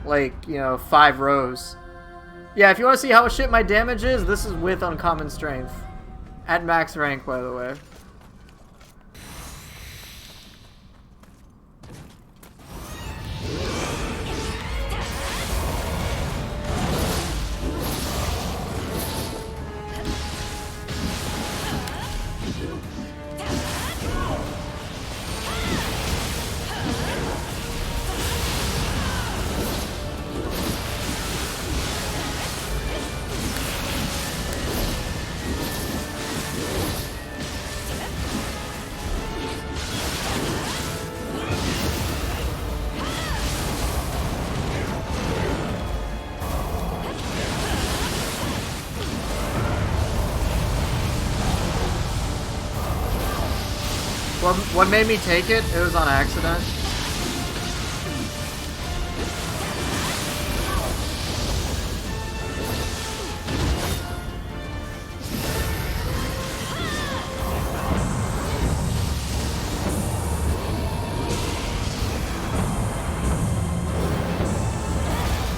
like, you know, 5 rows. Yeah, if you want to see how shit my damage is, this is with uncommon strength. At max rank, by the way. What made me take it? It was on accident.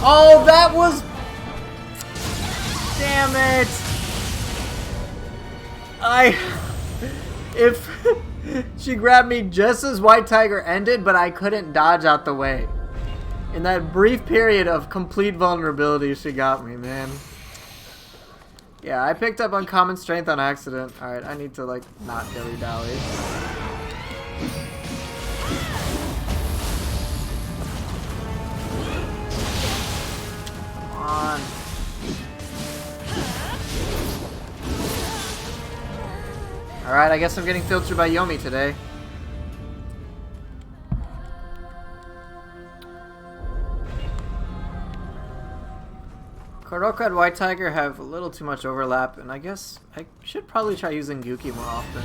Oh, that was... Damn it! If... She grabbed me just as White Tiger ended, but I couldn't dodge out the way. In that brief period of complete vulnerability, she got me, man. Yeah, I picked up Uncommon Strength on accident. Alright, I need to, like, not dilly-dally. Come on. Alright, I guess I'm getting filtered by Yomi today. Kuroko and White Tiger have a little too much overlap, and I guess I should probably try using Yuki more often.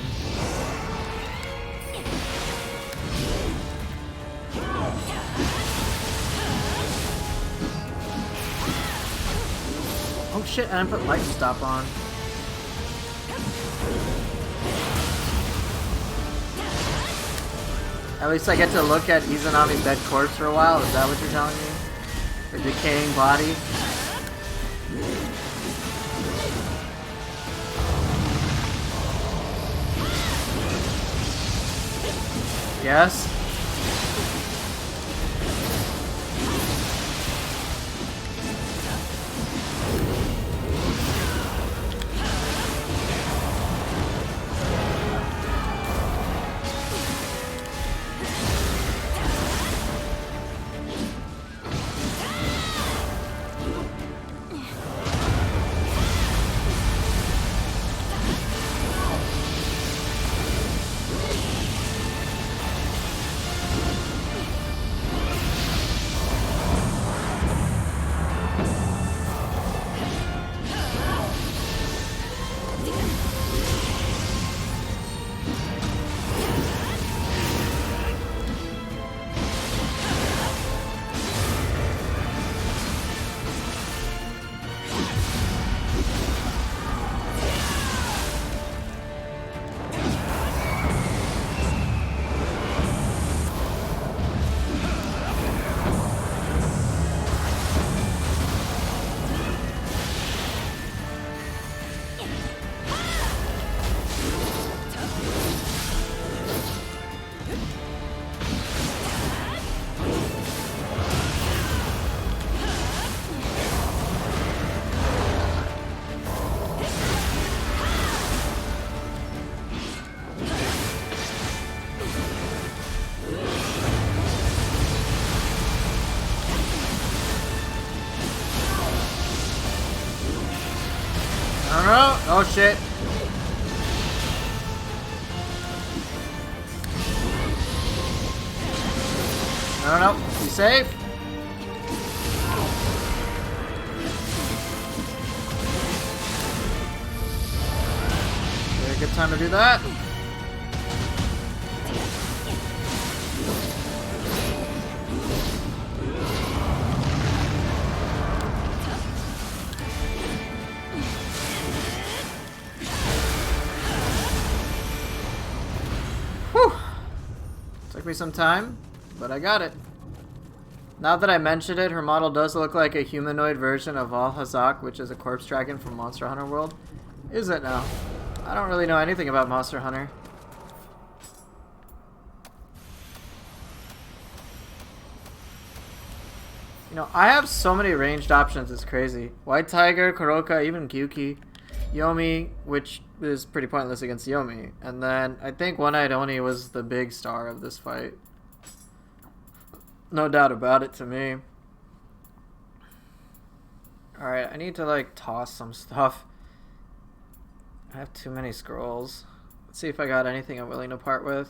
Oh shit, and I put Lightning Stop on. At least I get to look at Izanami's dead corpse for a while. Is that what you're telling me? Her decaying body? Yes? Oh shit. No. Be safe. Very good time to do that. Took me some time, but I got it. Now that I mentioned it, her model does look like a humanoid version of Al Hazak, which is a corpse dragon from Monster Hunter World. Is it now? I don't really know anything about Monster Hunter. You know, I have so many ranged options, it's crazy. White Tiger, Kuroka, even Gyuki. Yomi, which is pretty pointless against Yomi. And then I think One-Eyed Oni was the big star of this fight. No doubt about it to me. Alright, I need to like toss some stuff. I have too many scrolls. Let's see if I got anything I'm willing to part with.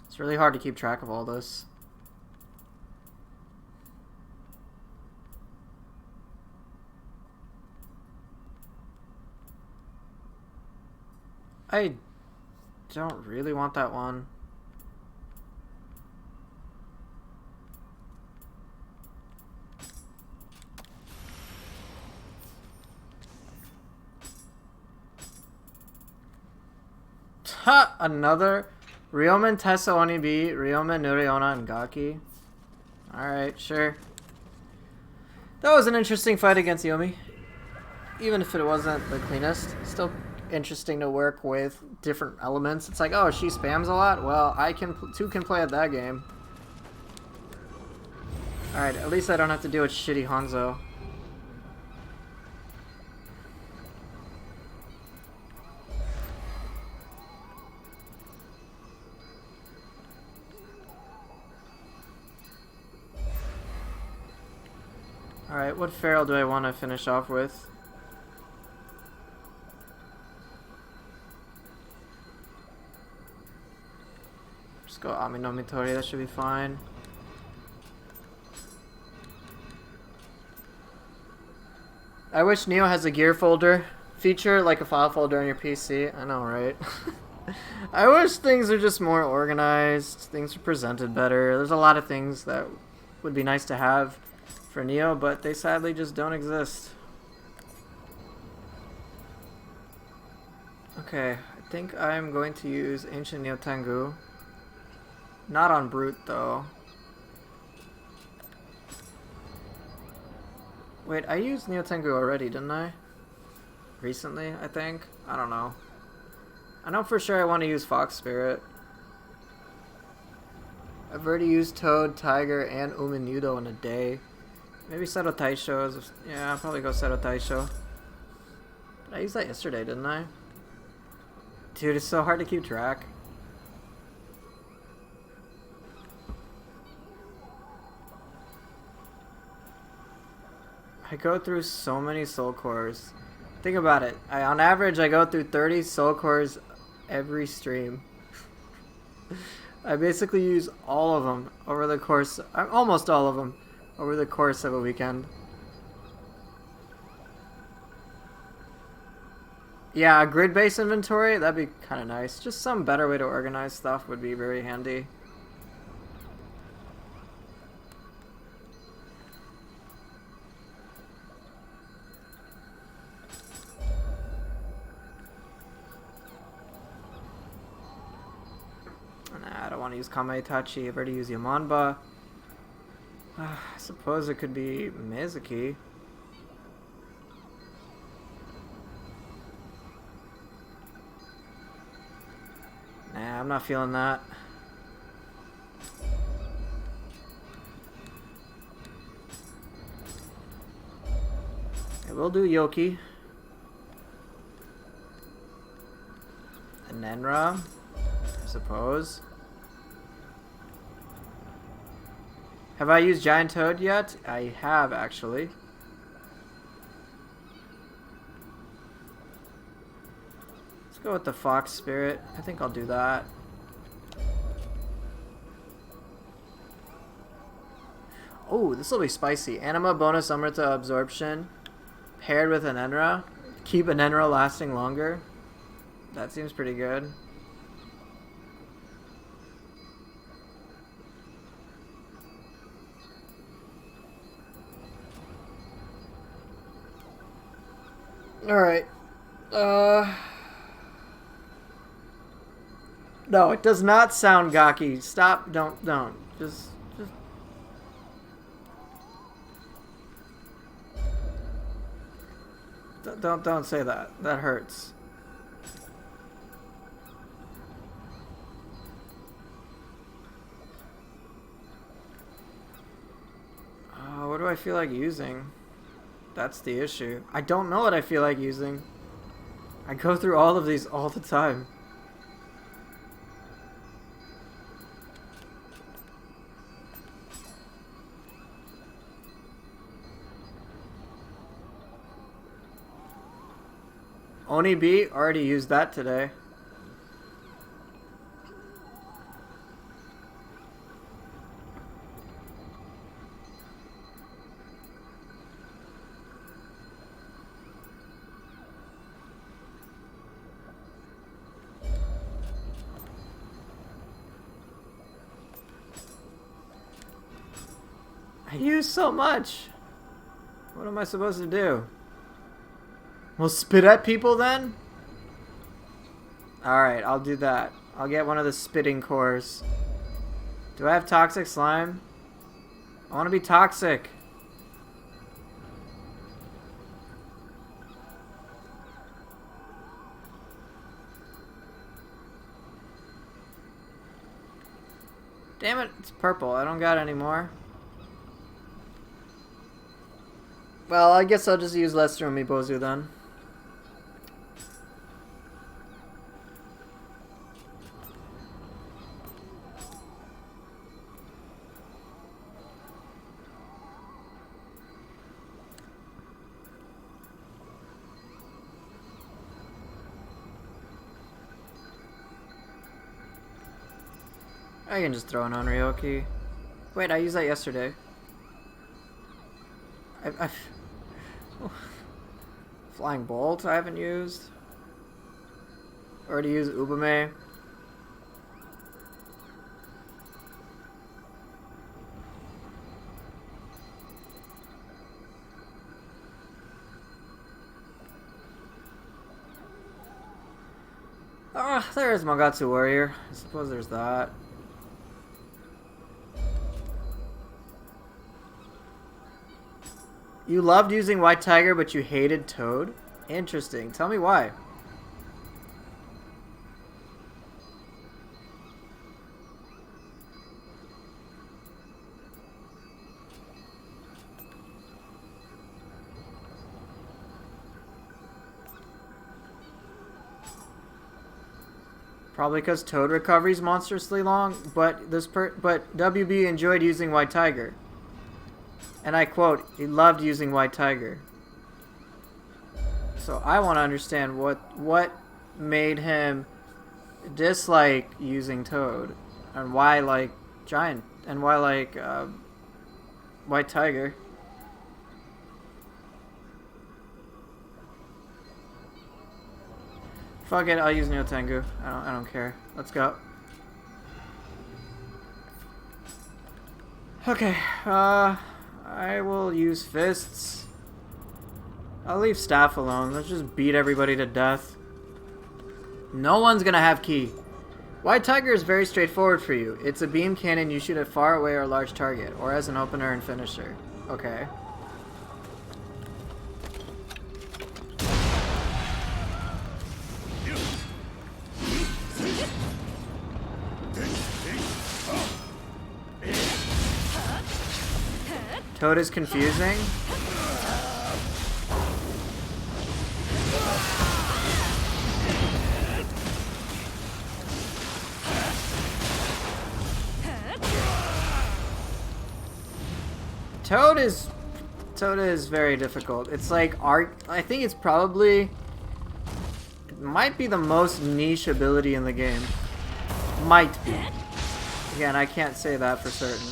It's really hard to keep track of all this. I don't really want that one. Ha! Another Ryomen Tessa Onibi, Ryomen Nuriona, and Gaki. Alright, sure. That was an interesting fight against Yomi. Even if it wasn't the cleanest, still interesting to work with different elements. It's like, oh, she spams a lot? Well, I can too can play at that game. Alright, at least I don't have to deal with shitty Hanzo. Alright, what feral do I want to finish off with? Just go Ami no Mitori, that should be fine. I wish Nioh has a gear folder feature, like a file folder on your PC. I know, right? I wish things are just more organized, things are presented better. There's a lot of things that would be nice to have for Nioh, but they sadly just don't exist. Okay, I think I'm going to use Ancient Neo Tengu. Not on Brute, though. Wait, I used Neo Tengu already, didn't I? Recently, I think? I don't know. I know for sure I want to use Fox Spirit. I've already used Toad, Tiger, and Umenyudo in a day. Maybe Seto Taisho is... Yeah, I'll probably go Seto Taisho. I used that yesterday, didn't I? Dude, it's so hard to keep track. I go through so many soul cores. Think about it. On average, I go through 30 soul cores every stream. I basically use all of them over the course... almost all of them. Over the course of a weekend. Yeah, a grid-based inventory, that'd be kind of nice. Just some better way to organize stuff would be very handy. Nah, I don't want to use Kamaitachi. I've already used Yamanba. I suppose it could be Mizuki. Nah, I'm not feeling that. I will do Yoki. And Nenra, I suppose. Have I used Giant Toad yet? I have, actually. Let's go with the Fox Spirit. I think I'll do that. Oh, this will be spicy. Anima bonus Amrita absorption paired with an Enra. Keep an Enra lasting longer. That seems pretty good. Alright. No, it does not sound gawky. Stop. Don't. Just. Don't say that. That hurts. What do I feel like using? That's the issue. I don't know what I feel like using. I go through all of these all the time. Oni B, already used that today. I use so much. What am I supposed to do? We'll spit at people then? Alright, I'll do that. I'll get one of the spitting cores. Do I have toxic slime? I want to be toxic. Damn it, it's purple. I don't got any more. Well, I guess I'll just use less Yomi Bozu then. I can just throw an Onryoki. Wait, I used that yesterday. Flying Bolt I haven't used. Already used Ubame. There is Magatsu Warrior. I suppose there's that. You loved using White Tiger, but you hated Toad? Interesting. Tell me why. Probably because Toad recovery's monstrously long, but WB enjoyed using White Tiger. And I quote, he loved using White Tiger. So I want to understand what made him dislike using Toad, and why like Giant, and why like White Tiger. Fuck it, I'll use Nioh Tengu. I don't care. Let's go. Okay, I will use fists. I'll leave staff alone. Let's just beat everybody to death. No one's gonna have key. White Tiger is very straightforward for you. It's a beam cannon you shoot at far away or large target, or as an opener and finisher. Okay. Toad is confusing. Toad is very difficult. It's like I think it's probably, it might be the most niche ability in the game. Might be. Again, I can't say that for certain.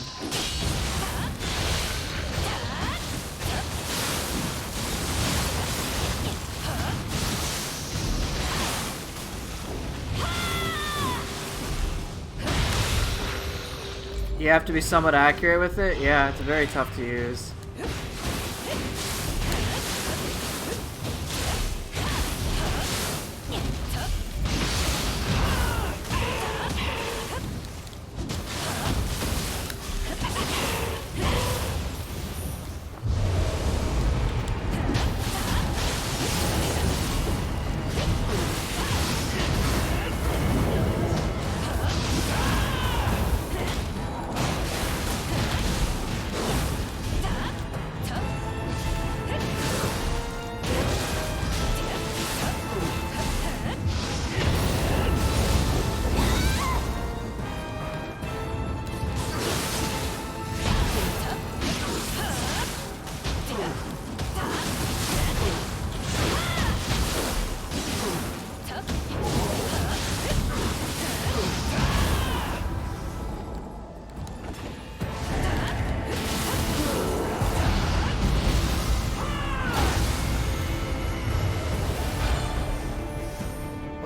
You have to be somewhat accurate with it. Yeah, it's very tough to use.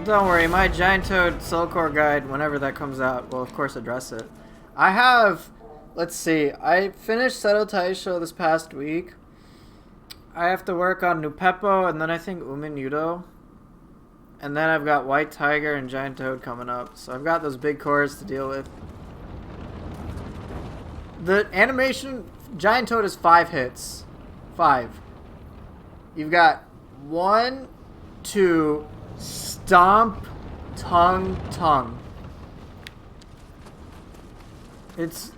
Don't worry, my Giant Toad Soul Core guide, whenever that comes out, will of course address it. I have, let's see, I finished Seto Taisho this past week. I have to work on Nupepo and then I think Umin Yudo. And then I've got White Tiger and Giant Toad coming up. So I've got those big cores to deal with. The animation, Giant Toad is 5 hits. 5. You've got 1, 2... Stomp, tongue. It's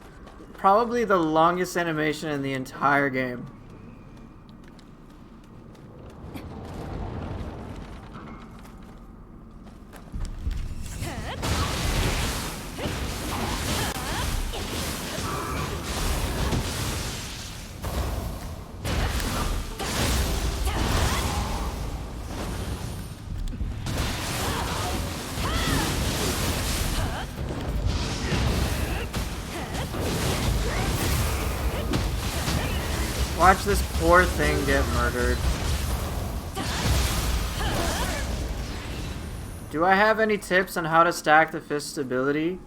probably the longest animation in the entire game. Watch this poor thing get murdered. Do I have any tips on how to stack the fist ability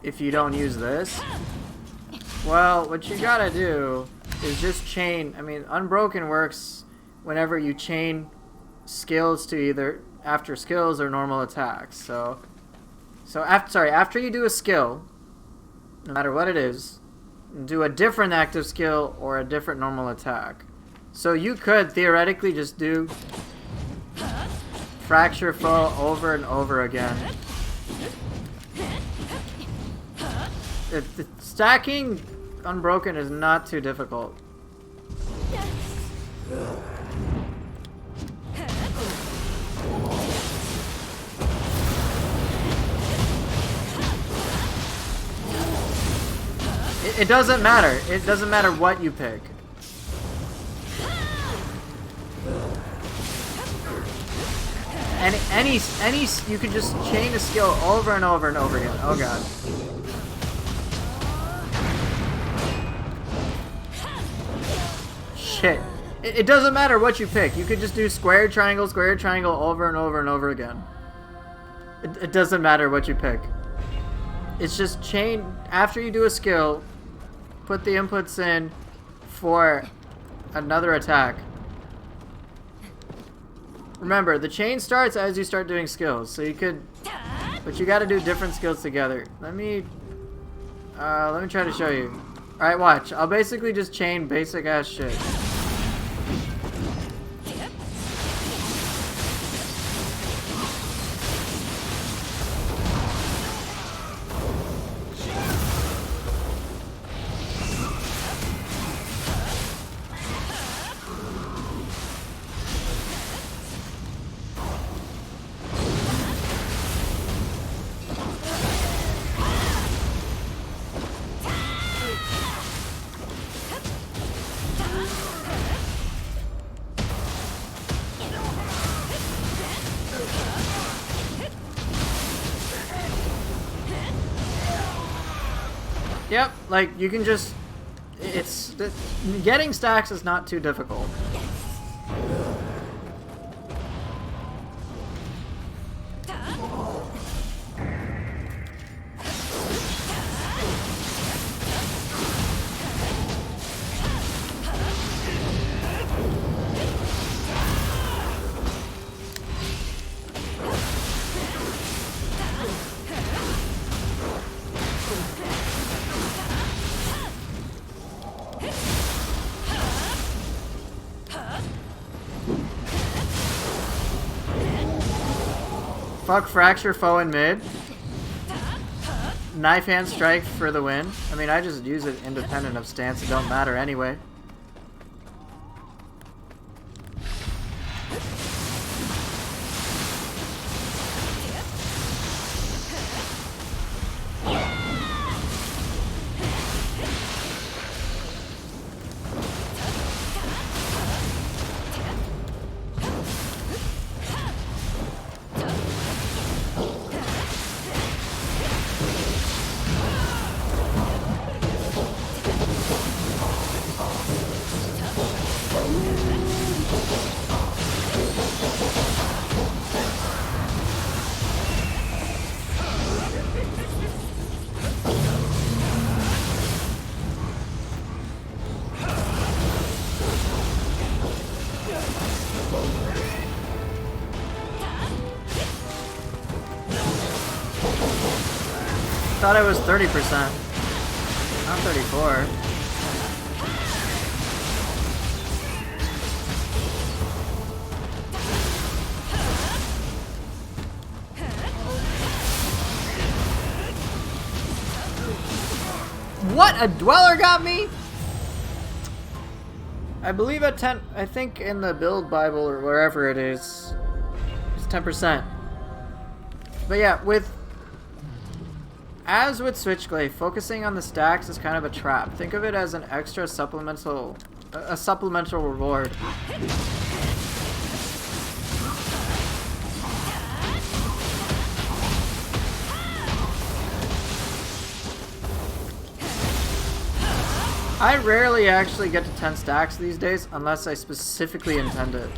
if you don't use this? Well, what you gotta do is just chain. I mean, Unbroken works whenever you chain skills to either after skills or normal attacks. So after you do a skill, no matter what it is, do a different active skill or a different normal attack. So you could theoretically just do Fracture Foe over and over again. Stacking Unbroken is not too difficult. It doesn't matter. It doesn't matter what you pick. Any you can just chain a skill over and over and over again. Oh god. Shit. It doesn't matter what you pick. You could just do square triangle over and over and over again. It doesn't matter what you pick. It's just chain after you do a skill. Put the inputs in for another attack. Remember, the chain starts as you start doing skills, so you could, but you got to do different skills together. Let me try to show you. All right, watch. I'll basically just chain basic ass shit. Yep, like you can just, getting stacks is not too difficult. Fuck fracture foe in mid. Knife hand strike for the win. I mean, I just use it independent of stance. It don't matter anyway. Thought it was 30%. Not 34. What? A dweller got me? I believe at 10, I think in the build Bible or wherever it is, it's 10%. But yeah, as with Switchblade, focusing on the stacks is kind of a trap. Think of it as an extra supplemental reward. I rarely actually get to 10 stacks these days unless I specifically intend it.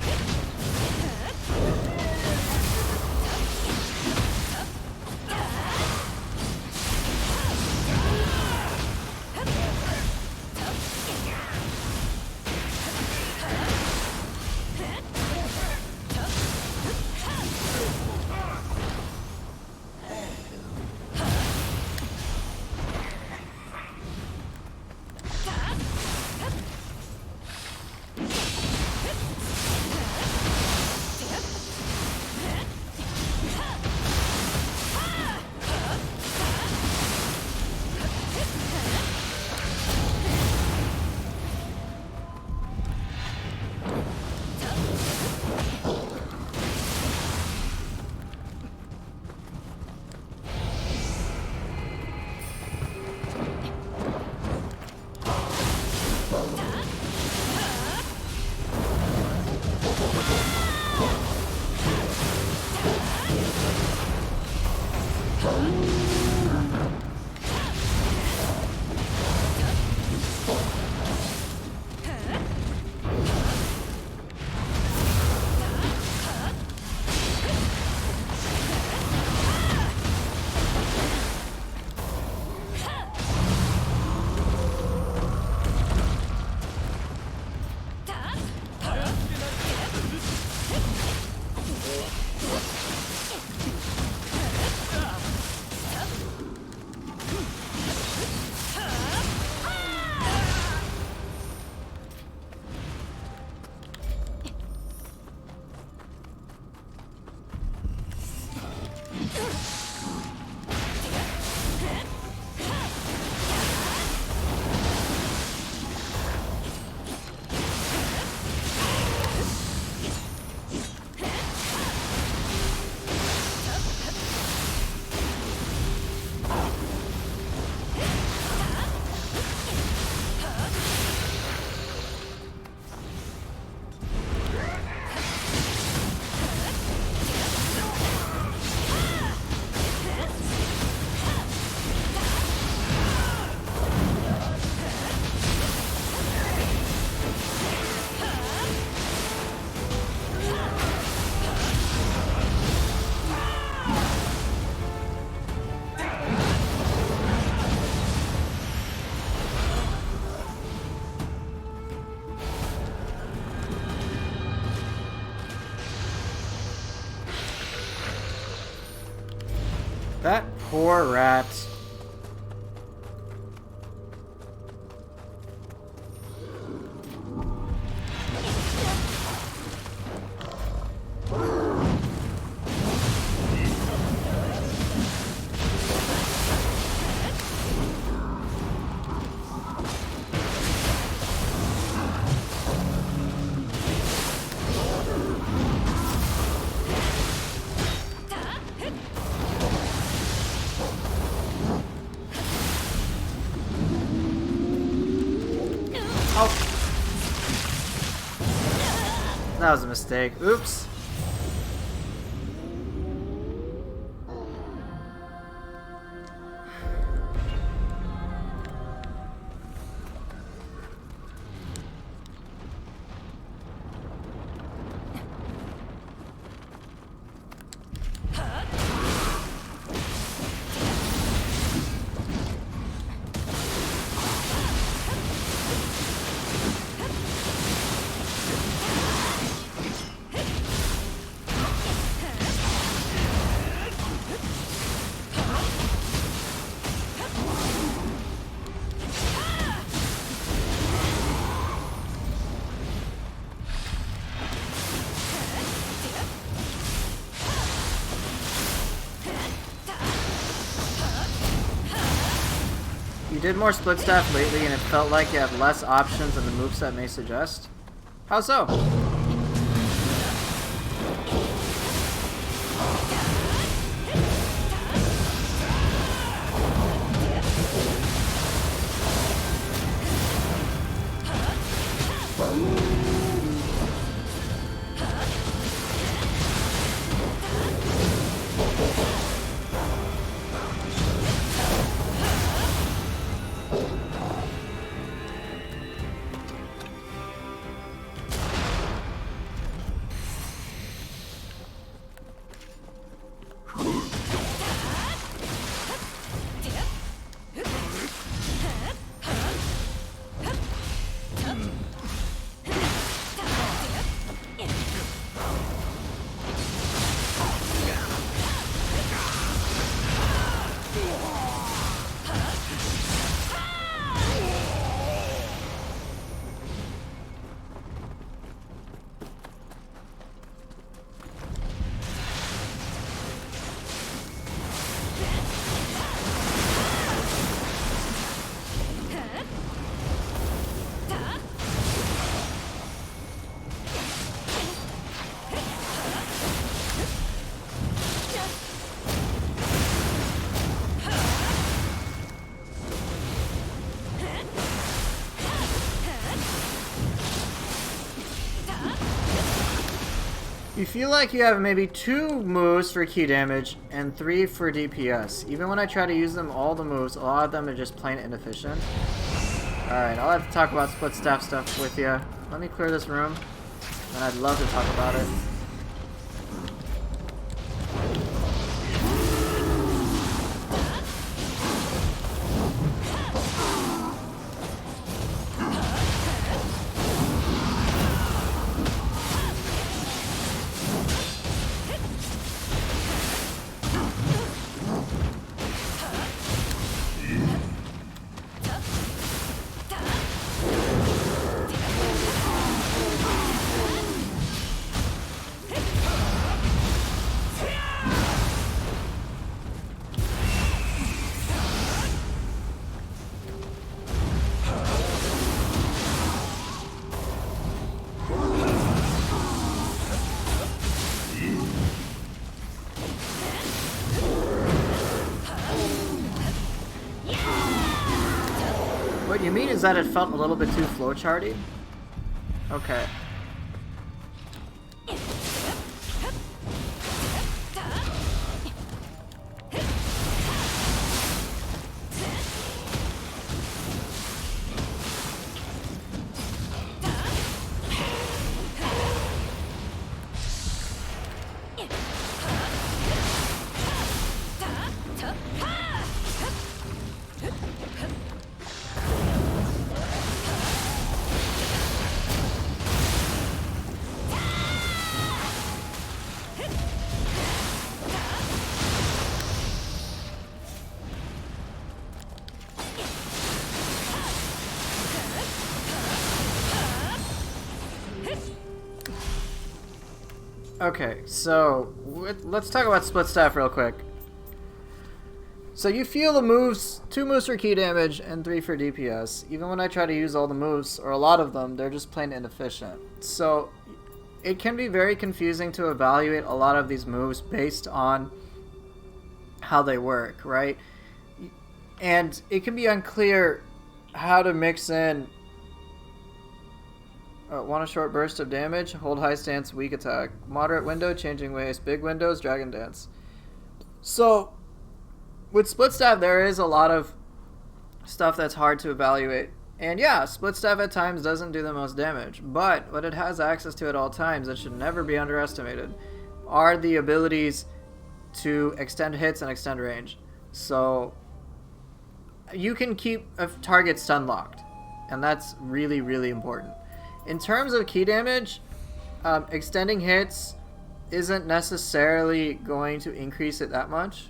That poor rat. Oh! That was a mistake. Oops. You did more split staff lately and it felt like you have less options than the moveset may suggest. How so? You feel like you have maybe 2 moves for key damage and 3 for DPS. Even when I try to use them, all the moves, a lot of them are just plain inefficient. Alright, I'll have to talk about split staff stuff with you. Let me clear this room, and I'd love to talk about it. What you mean is that it felt a little bit too flowcharty? Okay. Okay, so let's talk about split staff real quick. So you feel the moves, 2 moves for key damage and 3 for DPS. Even when I try to use all the moves, or a lot of them, they're just plain inefficient. So it can be very confusing to evaluate a lot of these moves based on how they work, right? And it can be unclear how to mix in Want a short burst of damage? Hold high stance, weak attack. Moderate window, changing ways. Big windows, dragon dance. So, with split staff, there is a lot of stuff that's hard to evaluate. And yeah, split staff at times doesn't do the most damage, but what it has access to at all times that should never be underestimated are the abilities to extend hits and extend range. So you can keep a target stun locked, and that's really, really important. In terms of key damage, extending hits isn't necessarily going to increase it that much,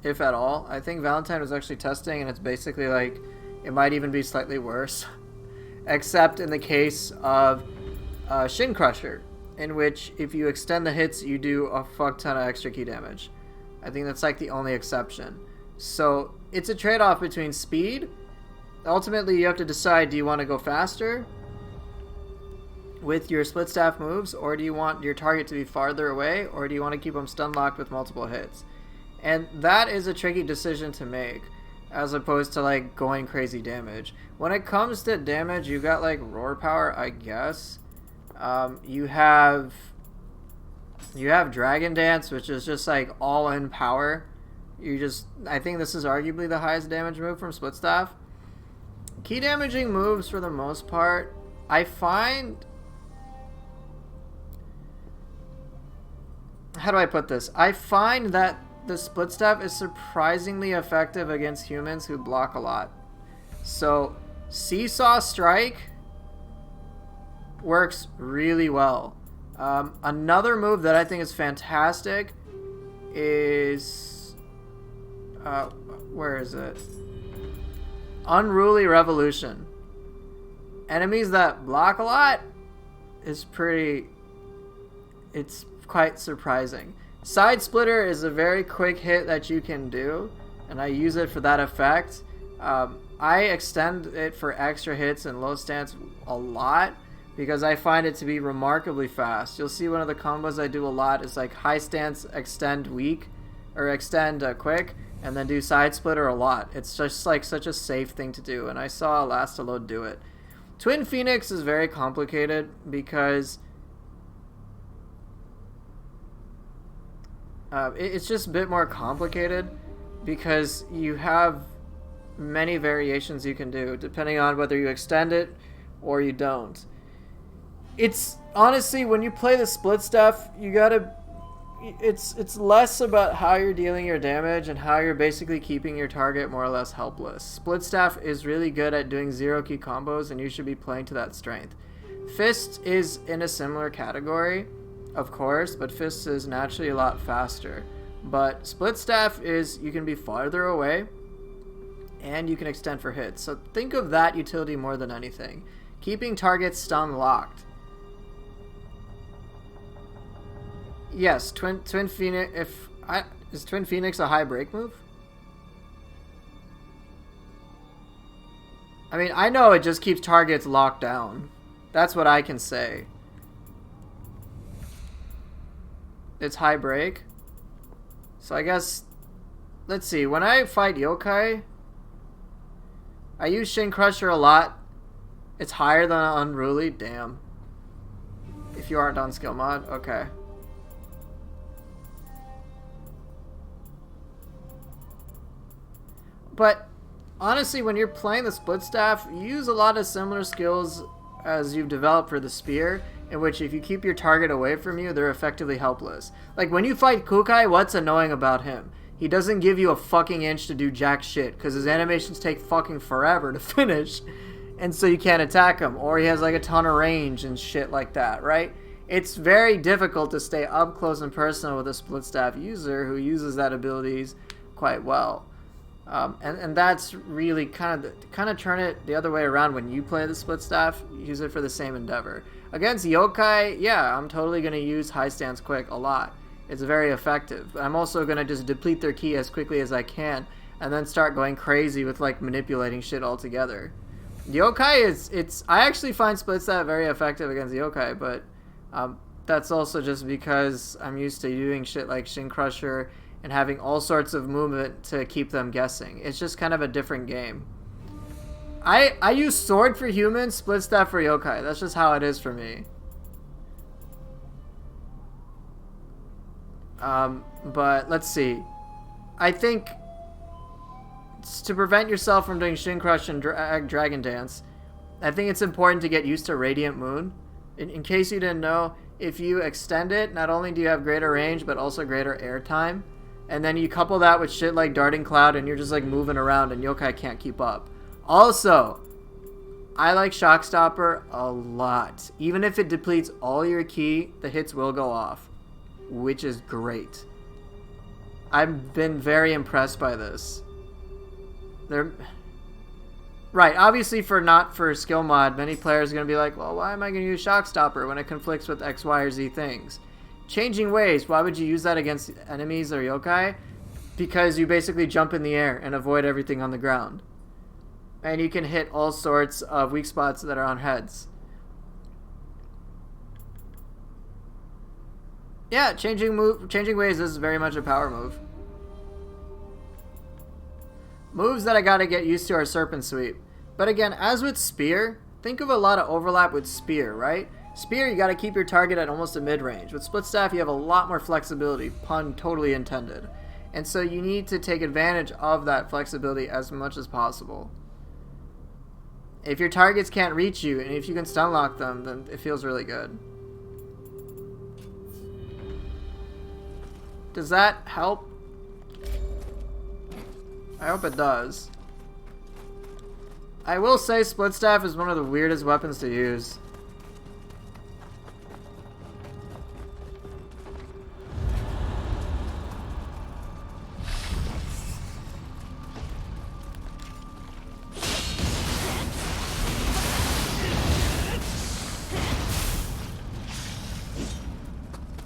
if at all. I think Valentine was actually testing, and it's basically like it might even be slightly worse, except in the case of Shin Crusher, in which if you extend the hits, you do a fuck ton of extra key damage. I think that's like the only exception. So it's a trade-off between speed. Ultimately, you have to decide, do you want to go faster with your split staff moves, or do you want your target to be farther away, or do you want to keep them stun locked with multiple hits? And that is a tricky decision to make, as opposed to like going crazy damage. When it comes to damage, you got like roar power, I guess. You have dragon dance, which is just like all in power. I think this is arguably the highest damage move from split staff. Key damaging moves, for the most part, I find, how do I put this? I find that the split staff is surprisingly effective against humans who block a lot. So Seesaw Strike works really well. Another move that I think is fantastic is where is it? Unruly Revolution. Enemies that block a lot is it's quite surprising. Side Splitter is a very quick hit that you can do, and I use it for that effect. I extend it for extra hits and low stance a lot because I find it to be remarkably fast. You'll see one of the combos I do a lot is like high stance, extend weak, or extend quick, and then do Side Splitter a lot. It's just like such a safe thing to do, and I saw Elastalode do it. Twin Phoenix is very complicated because it's just a bit more complicated because you have many variations you can do depending on whether you extend it or you don't. It's honestly, when you play the split stuff, it's less about how you're dealing your damage and how you're basically keeping your target more or less helpless. Split staff is really good at doing zero key combos, and you should be playing to that strength. Fist is in a similar category, of course, but Fist is naturally a lot faster. But split staff is, you can be farther away and you can extend for hits. So think of that utility more than anything. Keeping targets stun locked. Yes, Twin Phoenix. Is Twin Phoenix a high break move? I mean, I know it just keeps targets locked down. That's what I can say. It's high break. So I guess, let's see. When I fight yokai, I use Shin Crusher a lot. It's higher than Unruly. Damn. If you aren't on skill mod, okay. But honestly, when you're playing the split staff, you use a lot of similar skills as you've developed for the spear, in which if you keep your target away from you, they're effectively helpless. Like when you fight Kukai, what's annoying about him? He doesn't give you a fucking inch to do jack shit, because his animations take fucking forever to finish, and so you can't attack him. Or he has like a ton of range and shit like that, right? It's very difficult to stay up close and personal with a split staff user who uses that abilities quite well. And that's really kind of turn it the other way around when you play the split staff. Use it for the same endeavor. Against yokai, yeah, I'm totally going to use high stance quick a lot. It's very effective. I'm also going to just deplete their ki as quickly as I can and then start going crazy with like manipulating shit altogether. Yokai I actually find split staff very effective against yokai, but that's also just because I'm used to doing shit like Shin Crusher and having all sorts of movement to keep them guessing. It's just kind of a different game. I use sword for humans, split staff for yokai. That's just how it is for me. But let's see. I think to prevent yourself from doing Shin Crush and Dragon Dance, I think it's important to get used to Radiant Moon. In case you didn't know, if you extend it, not only do you have greater range, but also greater air time. And then you couple that with shit like Darting Cloud, and you're just like moving around, and yokai can't keep up. Also, I like Shock Stopper a lot. Even if it depletes all your ki, the hits will go off, which is great. I've been very impressed by this. Right, obviously not for skill mod, many players are going to be like, well, why am I going to use Shock Stopper when it conflicts with X, Y, or Z things? Changing ways, why would you use that against enemies or yokai? Because you basically jump in the air and avoid everything on the ground. And you can hit all sorts of weak spots that are on heads. Yeah, changing ways is very much a power move. Moves that I gotta get used to are Serpent Sweep. But again, as with Spear, think of a lot of overlap with Spear, right? Spear, you gotta keep your target at almost a mid-range. With Split Staff, you have a lot more flexibility, pun totally intended. And so you need to take advantage of that flexibility as much as possible. If your targets can't reach you, and if you can stun lock them, then it feels really good. Does that help? I hope it does. I will say Split Staff is one of the weirdest weapons to use.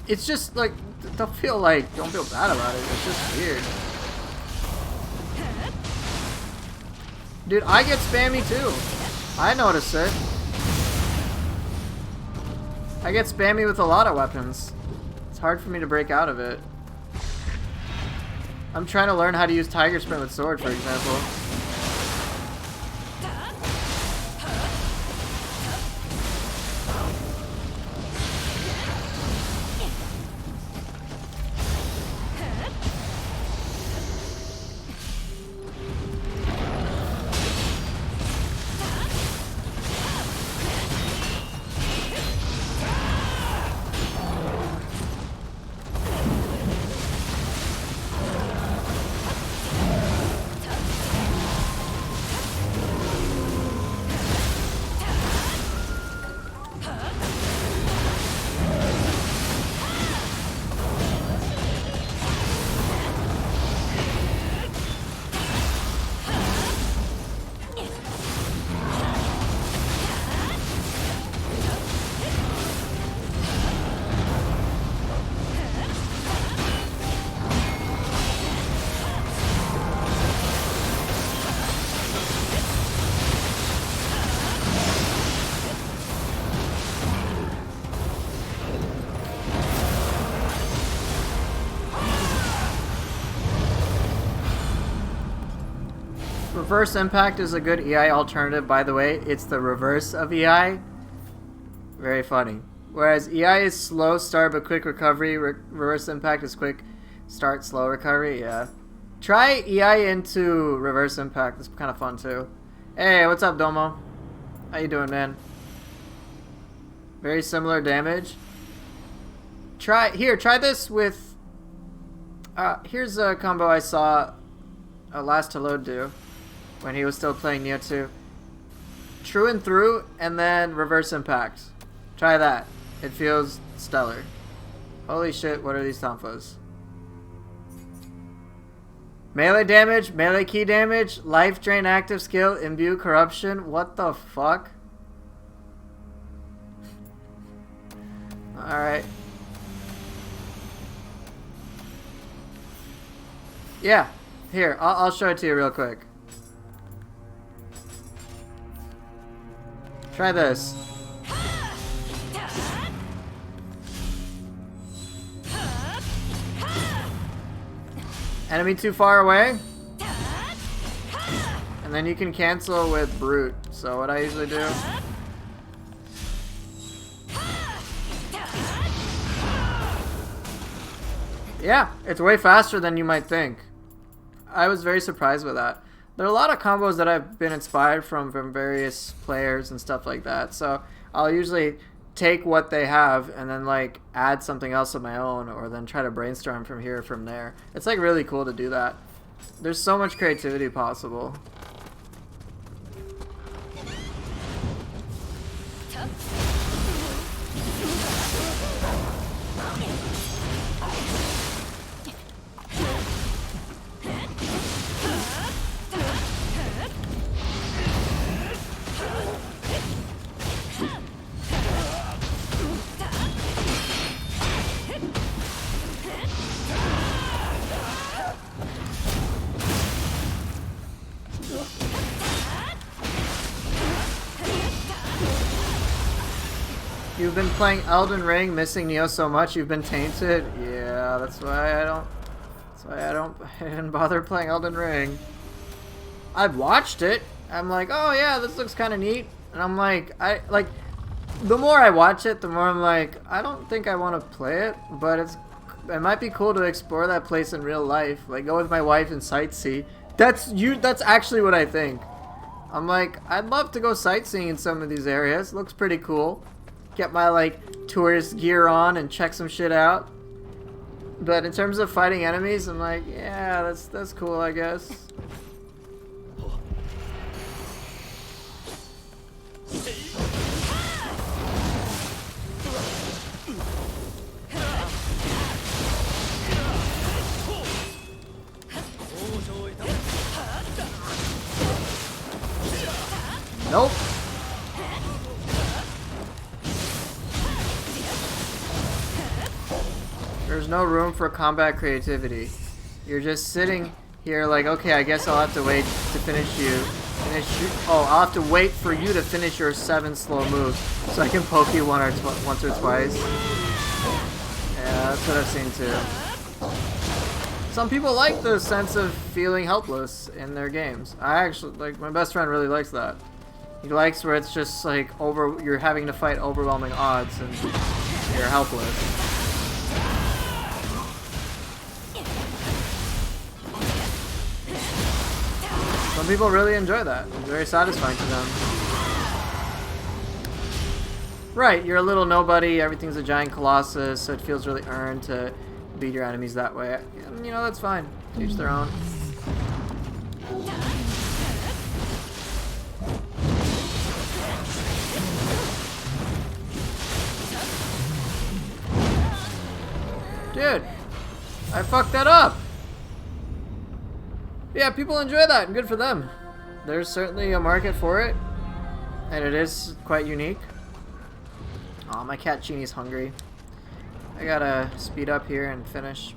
It's just like, don't feel bad about it. It's just weird. Dude, I get spammy too. I notice it. I get spammy with a lot of weapons. It's hard for me to break out of it. I'm trying to learn how to use Tiger Sprint with sword, for example. Reverse Impact is a good EI alternative, by the way. It's the reverse of EI. Very funny. Whereas EI is slow start but quick recovery, Reverse Impact is quick start, slow recovery, yeah. Try EI into Reverse Impact, it's kind of fun too. Hey, what's up, Domo? How you doing, man? Very similar damage. Try this with... here's a combo I saw Last to Load do when he was still playing Nioh 2. True and through, and then Reverse Impact. Try that. It feels stellar. Holy shit, what are these tonfas? Melee damage, melee key damage, life drain active skill, imbue corruption. What the fuck? Alright. Yeah. Here, I'll show it to you real quick. Try this. Enemy too far away. And then you can cancel with Brute. So what I usually do... Yeah, it's way faster than you might think. I was very surprised with that. There are a lot of combos that I've been inspired from various players and stuff like that. So I'll usually take what they have and then like add something else of my own, or then try to brainstorm from here or from there. It's like really cool to do that. There's so much creativity possible. You've been playing Elden Ring, missing Nioh so much you've been tainted. Yeah, that's why I didn't bother playing Elden Ring. I've watched it. I'm like, oh yeah, this looks kind of neat, and I'm like, the more I watch it, the more I'm like, I don't think I want to play it, but it might be cool to explore that place in real life. Like, go with my wife and sightsee. That's actually what I think. I'm like, I'd love to go sightseeing in some of these areas. Looks pretty cool. Get my like tourist gear on and check some shit out. But in terms of fighting enemies, I'm like, yeah, that's cool, I guess. Nope. There's no room for combat creativity. You're just sitting here like, okay, I guess I'll have to wait to finish you. Oh, I'll have to wait for you to finish your 7 slow moves so I can poke you once or twice. Yeah, that's what I've seen too. Some people like the sense of feeling helpless in their games. I actually, like, my best friend really likes that. He likes where it's just like you're having to fight overwhelming odds and you're helpless. Some people really enjoy that. It's very satisfying to them. Right, you're a little nobody, everything's a giant colossus, so it feels really earned to beat your enemies that way. And, you know, that's fine. To each their own. Dude, I fucked that up. Yeah, people enjoy that, and good for them. There's certainly a market for it, and it is quite unique. Aw, my cat Chini's hungry. I gotta speed up here and finish.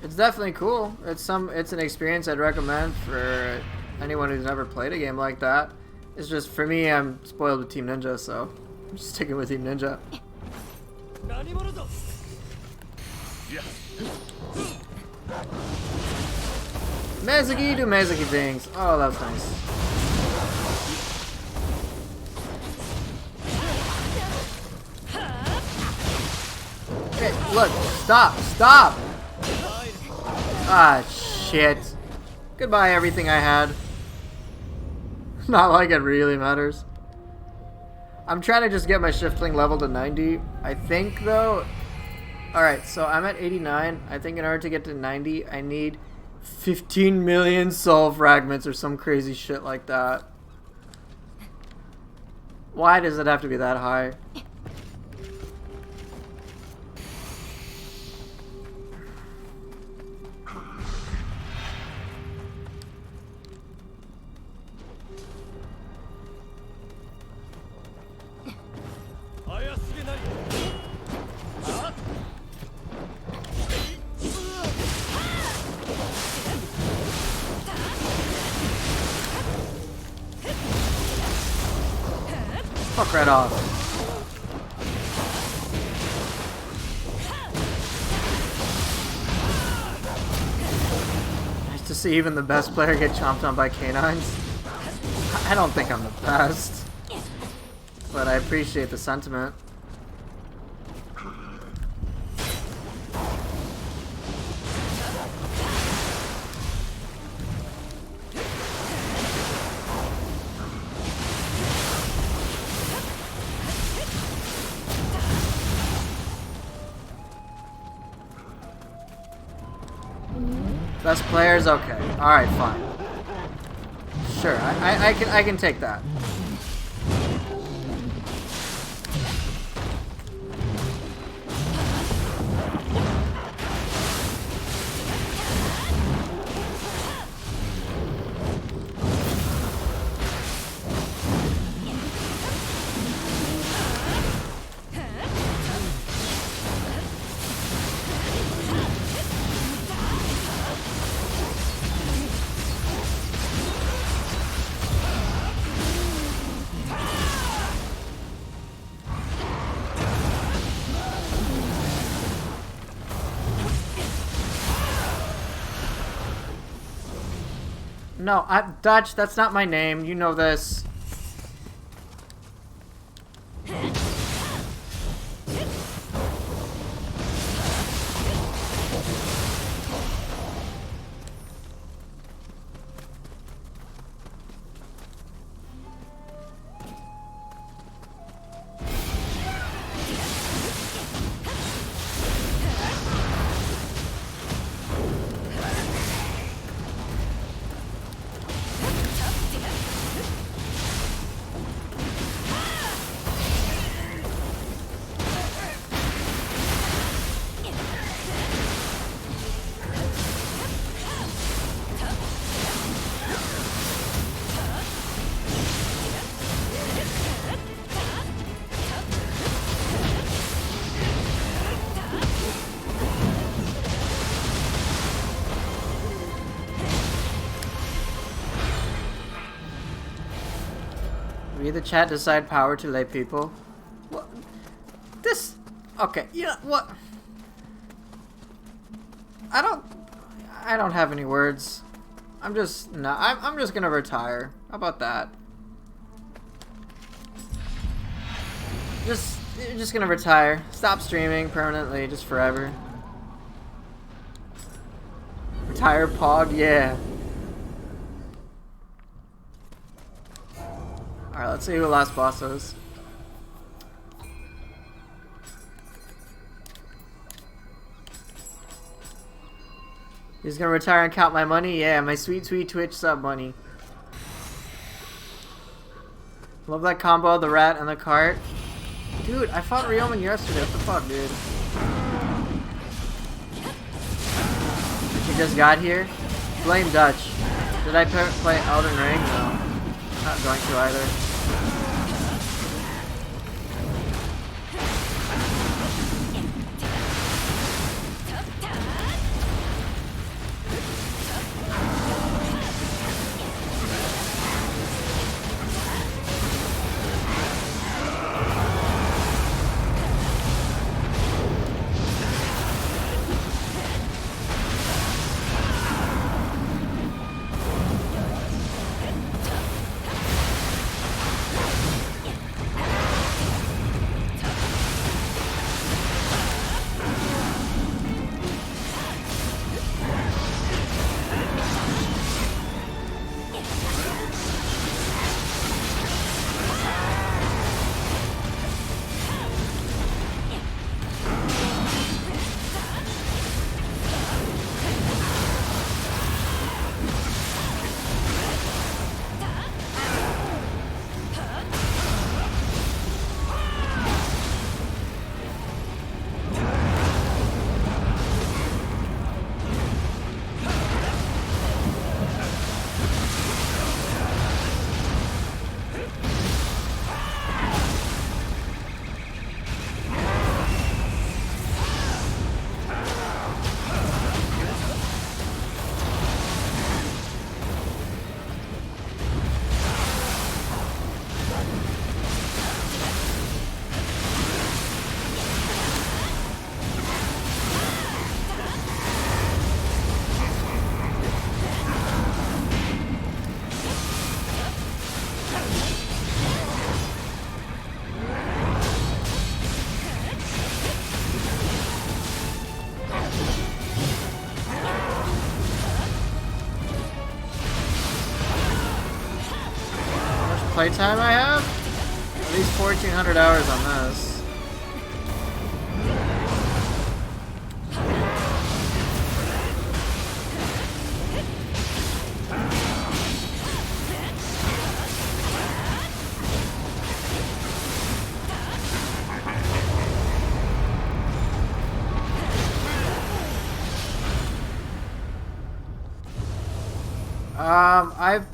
It's definitely cool. It's an experience I'd recommend for anyone who's never played a game like that. It's just, for me, I'm spoiled with Team Ninja, so I'm just sticking with Team Ninja. Mezuki do Mezuki things. Oh, that was nice. Hey, look, stop, stop! Ah, shit. Goodbye, everything I had. Not like it really matters. I'm trying to just get my Shiftling level to 90. I think, though... Alright, so I'm at 89. I think in order to get to 90, I need 15 million soul fragments or some crazy shit like that. Why does it have to be that high? Fuck right off. Nice to see even the best player get chomped on by canines. I don't think I'm the best, but I appreciate the sentiment. Best players, okay. All right, fine. Sure, I can take that. No, Dutch, that's not my name. You know this. We the chat decide power to lay people. What? This. Okay. You know what? I don't have any words. I'm just gonna retire. How about that? You're just gonna retire. Stop streaming permanently, just forever. Retire Pog, yeah. Alright, let's see who the last boss is. He's gonna retire and count my money? Yeah, my sweet, sweet Twitch sub money. Love that combo, the rat and the cart. Dude, I fought Ryoman yesterday. What the fuck, dude? She just got here? Blame Dutch. Did I play Elden Ring? No. Not going to either. playtime I have? At least 1,400 hours on this.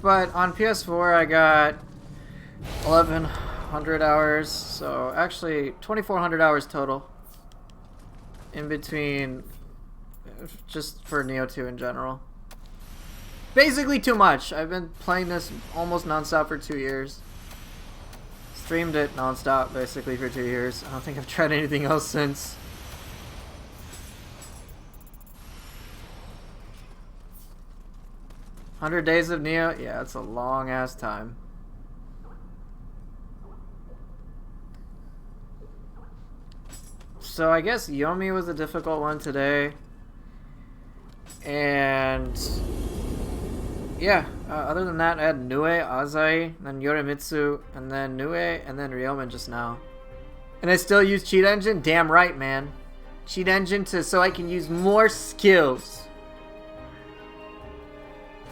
But on PS4 I got 1,100 hours, so actually 2,400 hours total. In between, just for Nioh 2 in general. Basically too much. I've been playing this almost non-stop for 2 years. Streamed it non-stop basically for 2 years. I don't think I've tried anything else since. "100 days of Nioh?" Yeah, it's a long ass time. So I guess Yomi was a difficult one today. And yeah, other than that I had Nioh, Azai, then Yorimitsu, and then Nioh, and then Ryomen just now. And I still use Cheat Engine? Damn right, man. Cheat Engine so I can use more skills.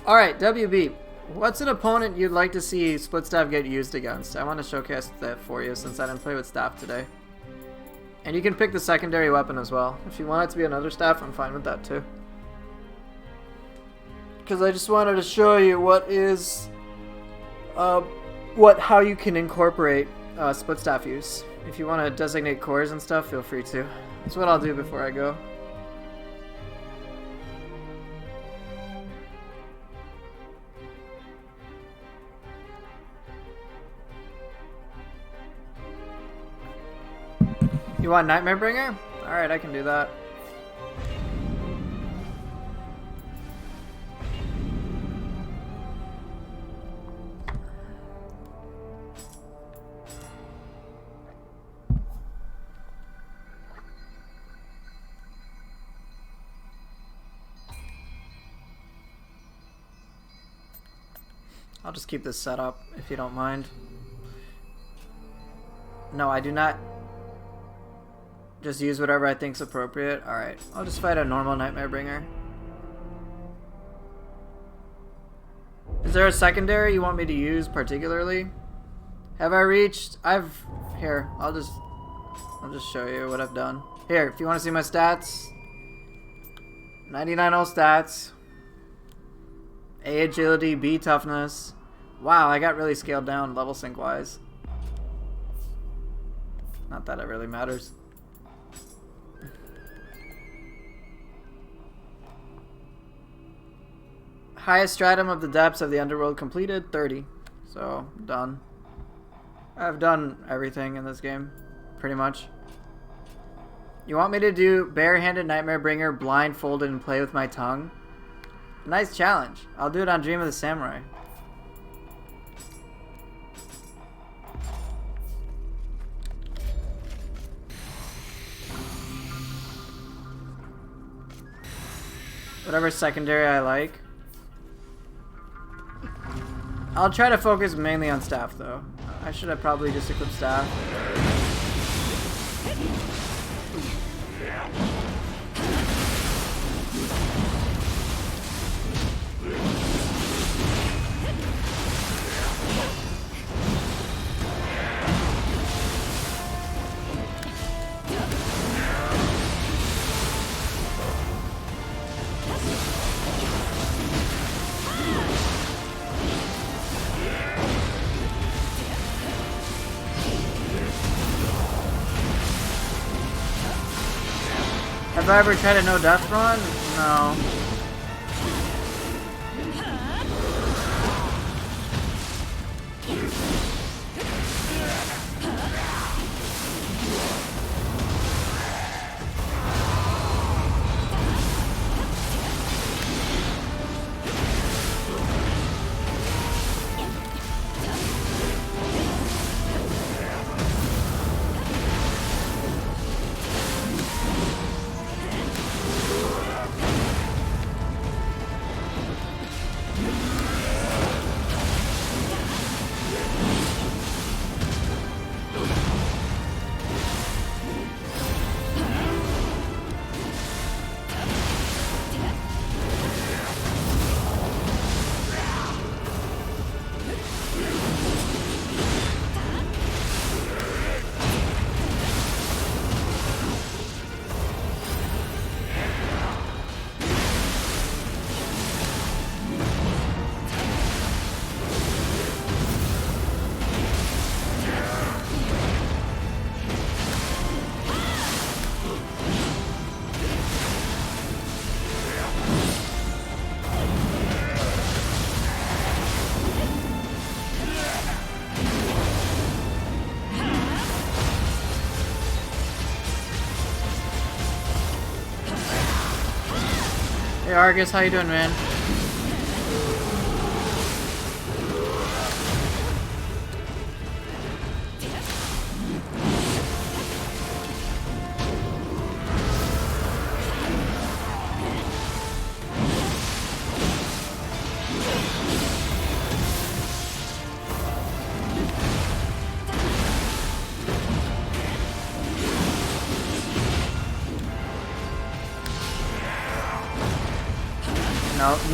Alright, WB, what's an opponent you'd like to see Split Staff get used against? I want to showcase that for you since I didn't play with Staff today. And you can pick the secondary weapon as well. If you want it to be another Staff, I'm fine with that too. Because I just wanted to show you what is... how you can incorporate Split Staff use. If you want to designate cores and stuff, feel free to. That's what I'll do before I go. You want Nightmare Bringer? Alright, I can do that. I'll just keep this set up if you don't mind. No, I do not. Just use whatever I think's appropriate. Alright, I'll just fight a normal Nightmare Bringer. Is there a secondary you want me to use particularly? Have I reached? Here, I'll just show you what I've done. Here, if you want to see my stats. 99 all stats. A agility, B toughness. Wow, I got really scaled down level sync wise. Not that it really matters. Highest stratum of the depths of the underworld completed, 30. So, done. I've done everything in this game, pretty much. You want me to do barehanded Nightmare Bringer, blindfolded, and play with my tongue? Nice challenge. I'll do it on Dream of the Samurai. Whatever secondary I like. I'll try to focus mainly on Staff though. I should have probably just equipped Staff. Have I ever tried a no death run? No. Argus, how you doing, man?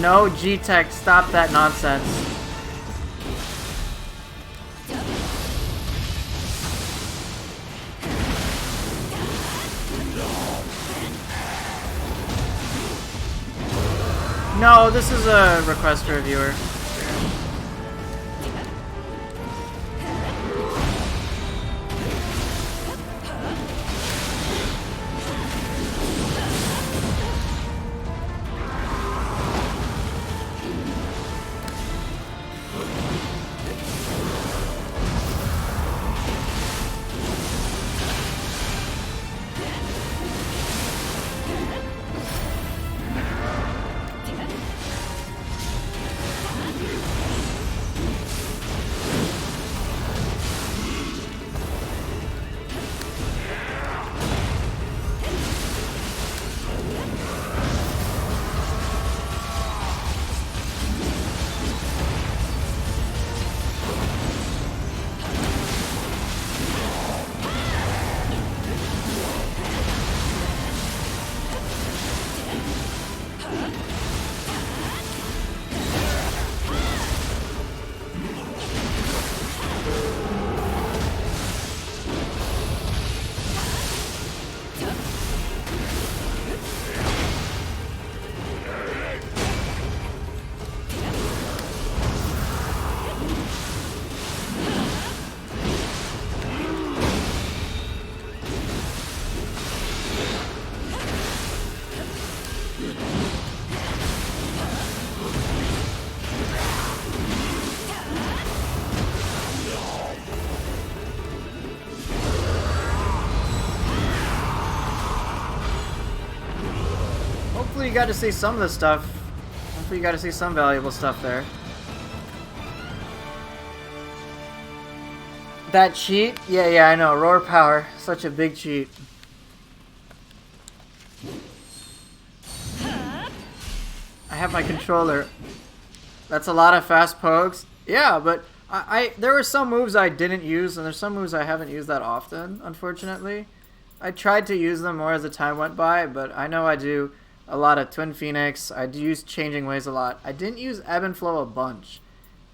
No, G-Tech, stop that nonsense. No, this is a request for a viewer. Hopefully you got to see some of the stuff. Hopefully you got to see some valuable stuff there. That cheat? Yeah, I know. Roar power. Such a big cheat. I have my controller. That's a lot of fast pokes. Yeah, but there were some moves I didn't use, and there's some moves I haven't used that often, unfortunately. I tried to use them more as the time went by, but I know I do a lot of Twin Phoenix. I do use Changing Ways a lot. I didn't use Ebb and Flow a bunch.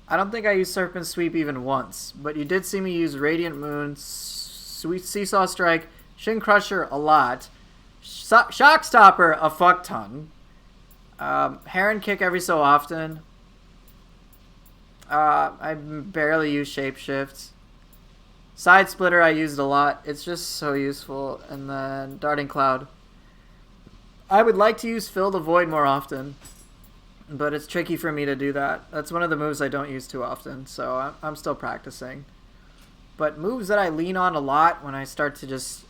I don't think I used Serpent Sweep even once, but you did see me use Radiant Moon, Sweet Seesaw Strike, Shin Crusher a lot, Shock Stopper a fuck ton, Heron Kick every so often. I barely use Shapeshift. Side Splitter I used a lot. It's just so useful. And then Darting Cloud. I would like to use Fill the Void more often, but it's tricky for me to do that. That's one of the moves I don't use too often, so I'm still practicing. But moves that I lean on a lot when I start to just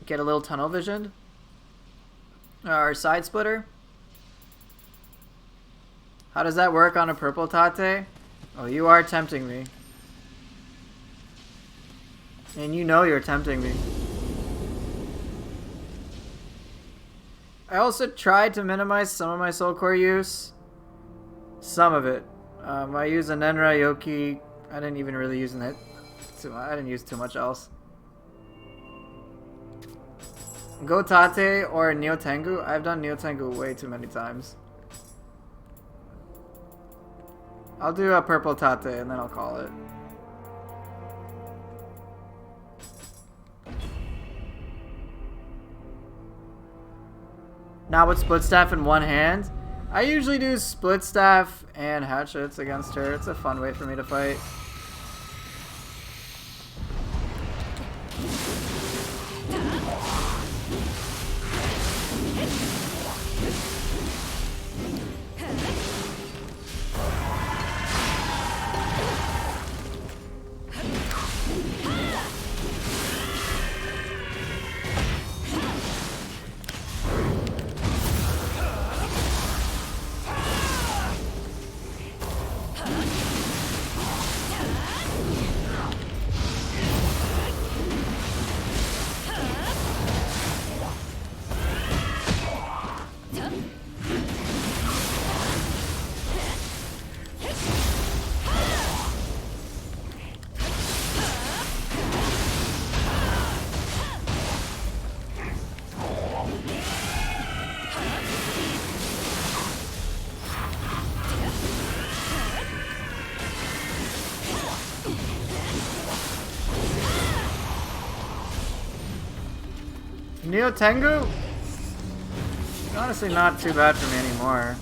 get a little tunnel visioned are Side Splitter. How does that work on a purple Tate? Oh, you are tempting me. And you know you're tempting me. I also tried to minimize some of my Soul Core use. Some of it. I use a Nenra Yoki. I didn't even really use it. I didn't use too much else. Go Tate or Nioh Tengu. I've done Nioh Tengu way too many times. I'll do a purple Tate and then I'll call it. Now with Split Staff in one hand, I usually do Split Staff and Hatchets against her. It's a fun way for me to fight. Nioh Tengu? Honestly, not too bad for me anymore.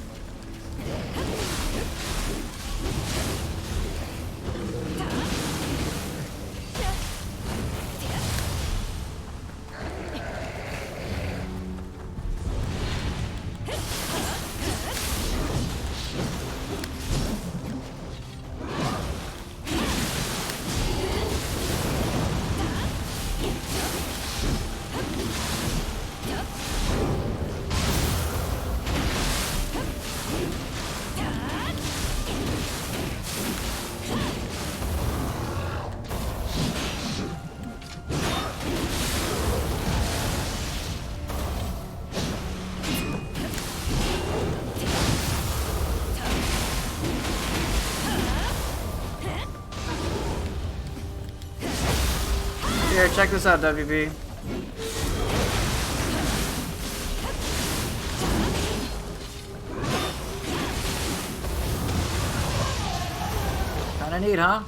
Here, check this out, WB. Kinda neat, huh?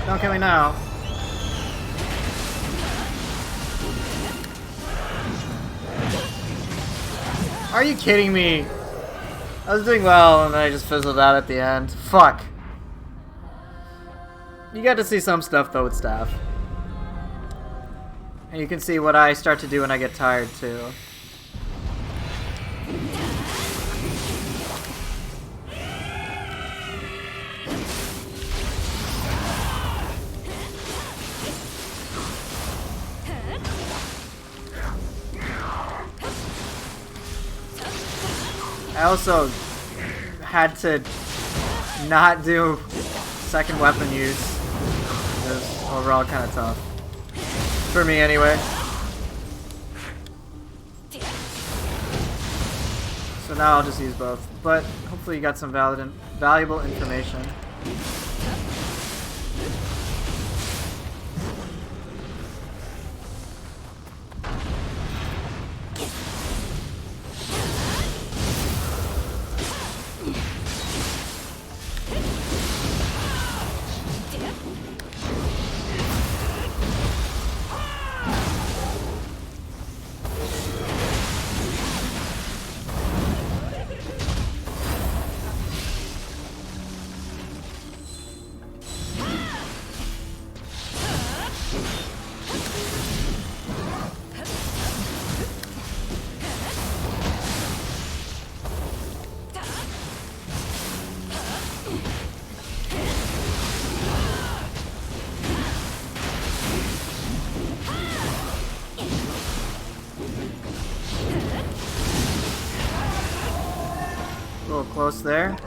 Don't kill me now. Are you kidding me? I was doing well and then I just fizzled out at the end. Fuck. You got to see some stuff though with staff. And you can see what I start to do when I get tired too. I also had to not do second weapon use. It was overall kind of tough. For me anyway. So now I'll just use both. But hopefully you got some valuable information. A little close there.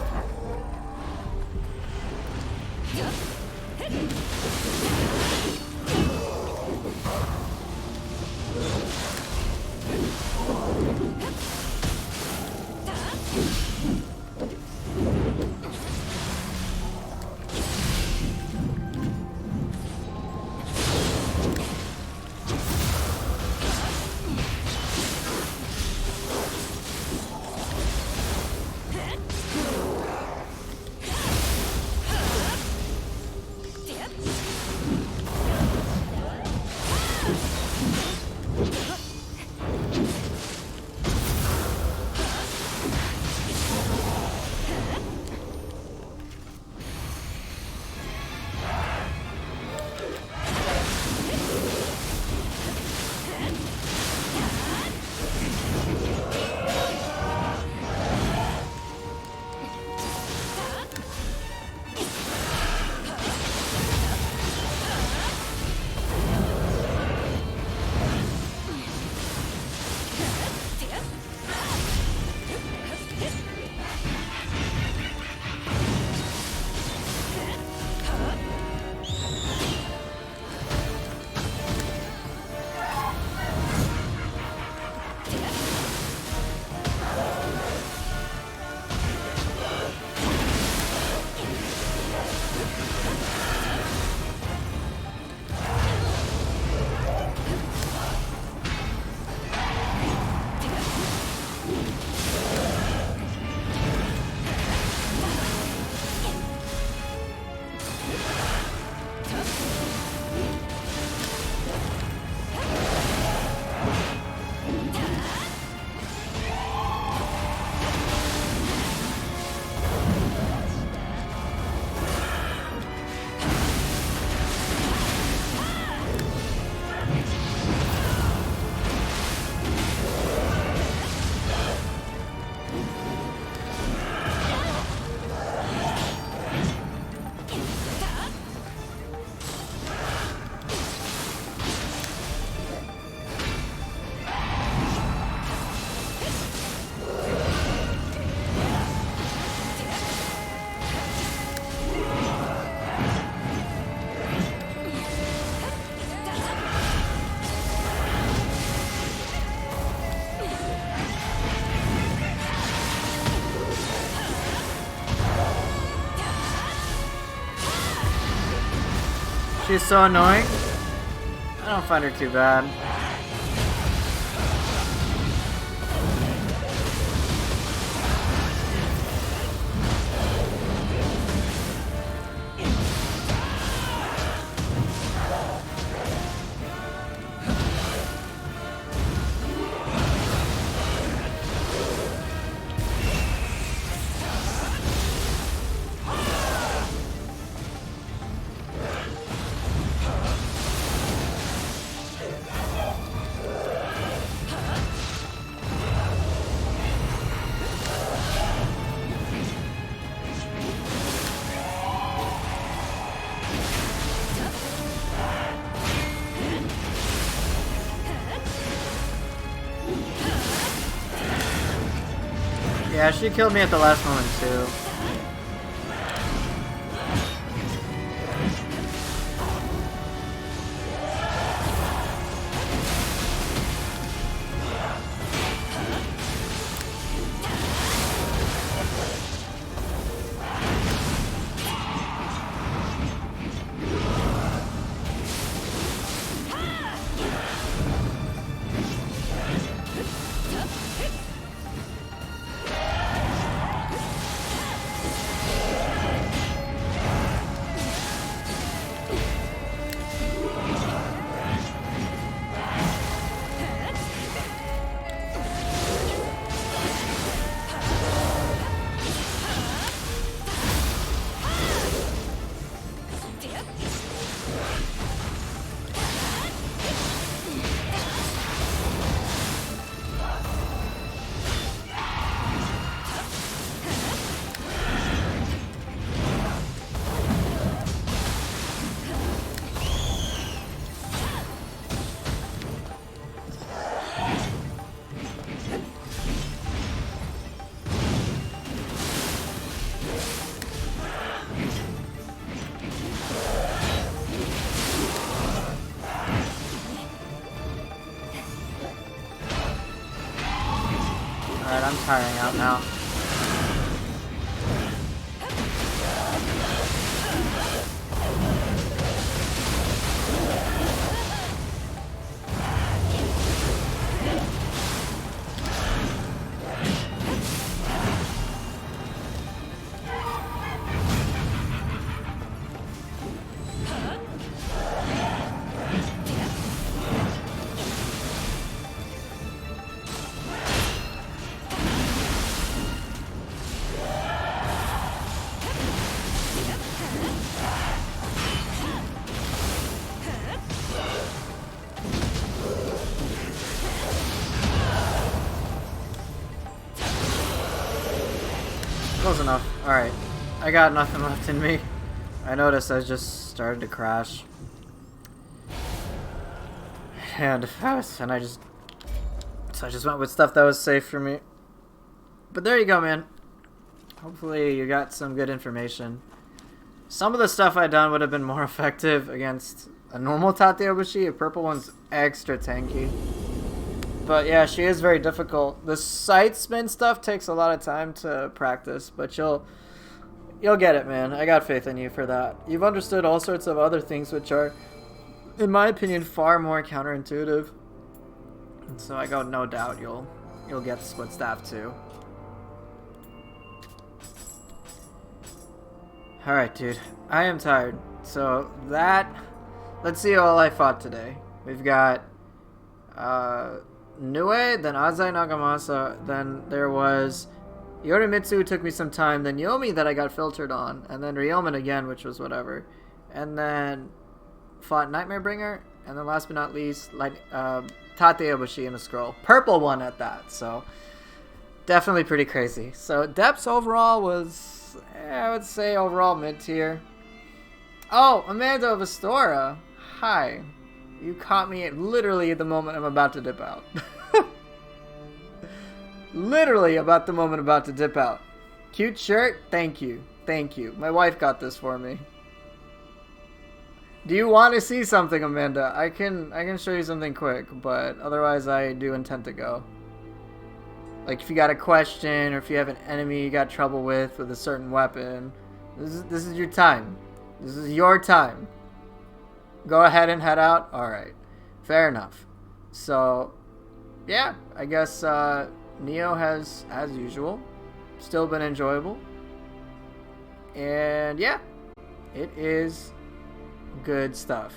She's so annoying. I don't find her too bad. Yeah, she killed me at the last moment too. Alright, I'm tiring out now. Close enough. Alright. I got nothing left in me. I noticed I just started to crash. And I just went with stuff that was safe for me. But there you go, man. Hopefully you got some good information. Some of the stuff I done would have been more effective against a normal Tateobushi. A purple one's extra tanky. But yeah, she is very difficult. The side spin stuff takes a lot of time to practice, but you'll get it, man. I got faith in you for that. You've understood all sorts of other things which are, in my opinion, far more counterintuitive. And so I got no doubt you'll get the split staff too. Alright, dude. I am tired. So let's see all I fought today. We've got Nioh, then Azai Nagamasa, then there was Yorimitsu, who took me some time, then Yomi that I got filtered on, and then Ryomen again, which was whatever. And then fought Nightmare Bringer, and then last but not least, like Tateobushi in a scroll. Purple one at that, so definitely pretty crazy. So depths overall was, I would say overall mid-tier. Oh, Amanda of Astora. Hi. You caught me at literally the moment I'm about to dip out. Literally about the moment I'm about to dip out. Cute shirt? Thank you. Thank you. My wife got this for me. Do you want to see something, Amanda? I can show you something quick, but otherwise I do intend to go. Like if you got a question or if you have an enemy you got trouble with a certain weapon, this is your time. This is your time. Go ahead and head out? Alright. Fair enough. So, yeah, I guess Nioh has, as usual, still been enjoyable. And yeah, it is good stuff.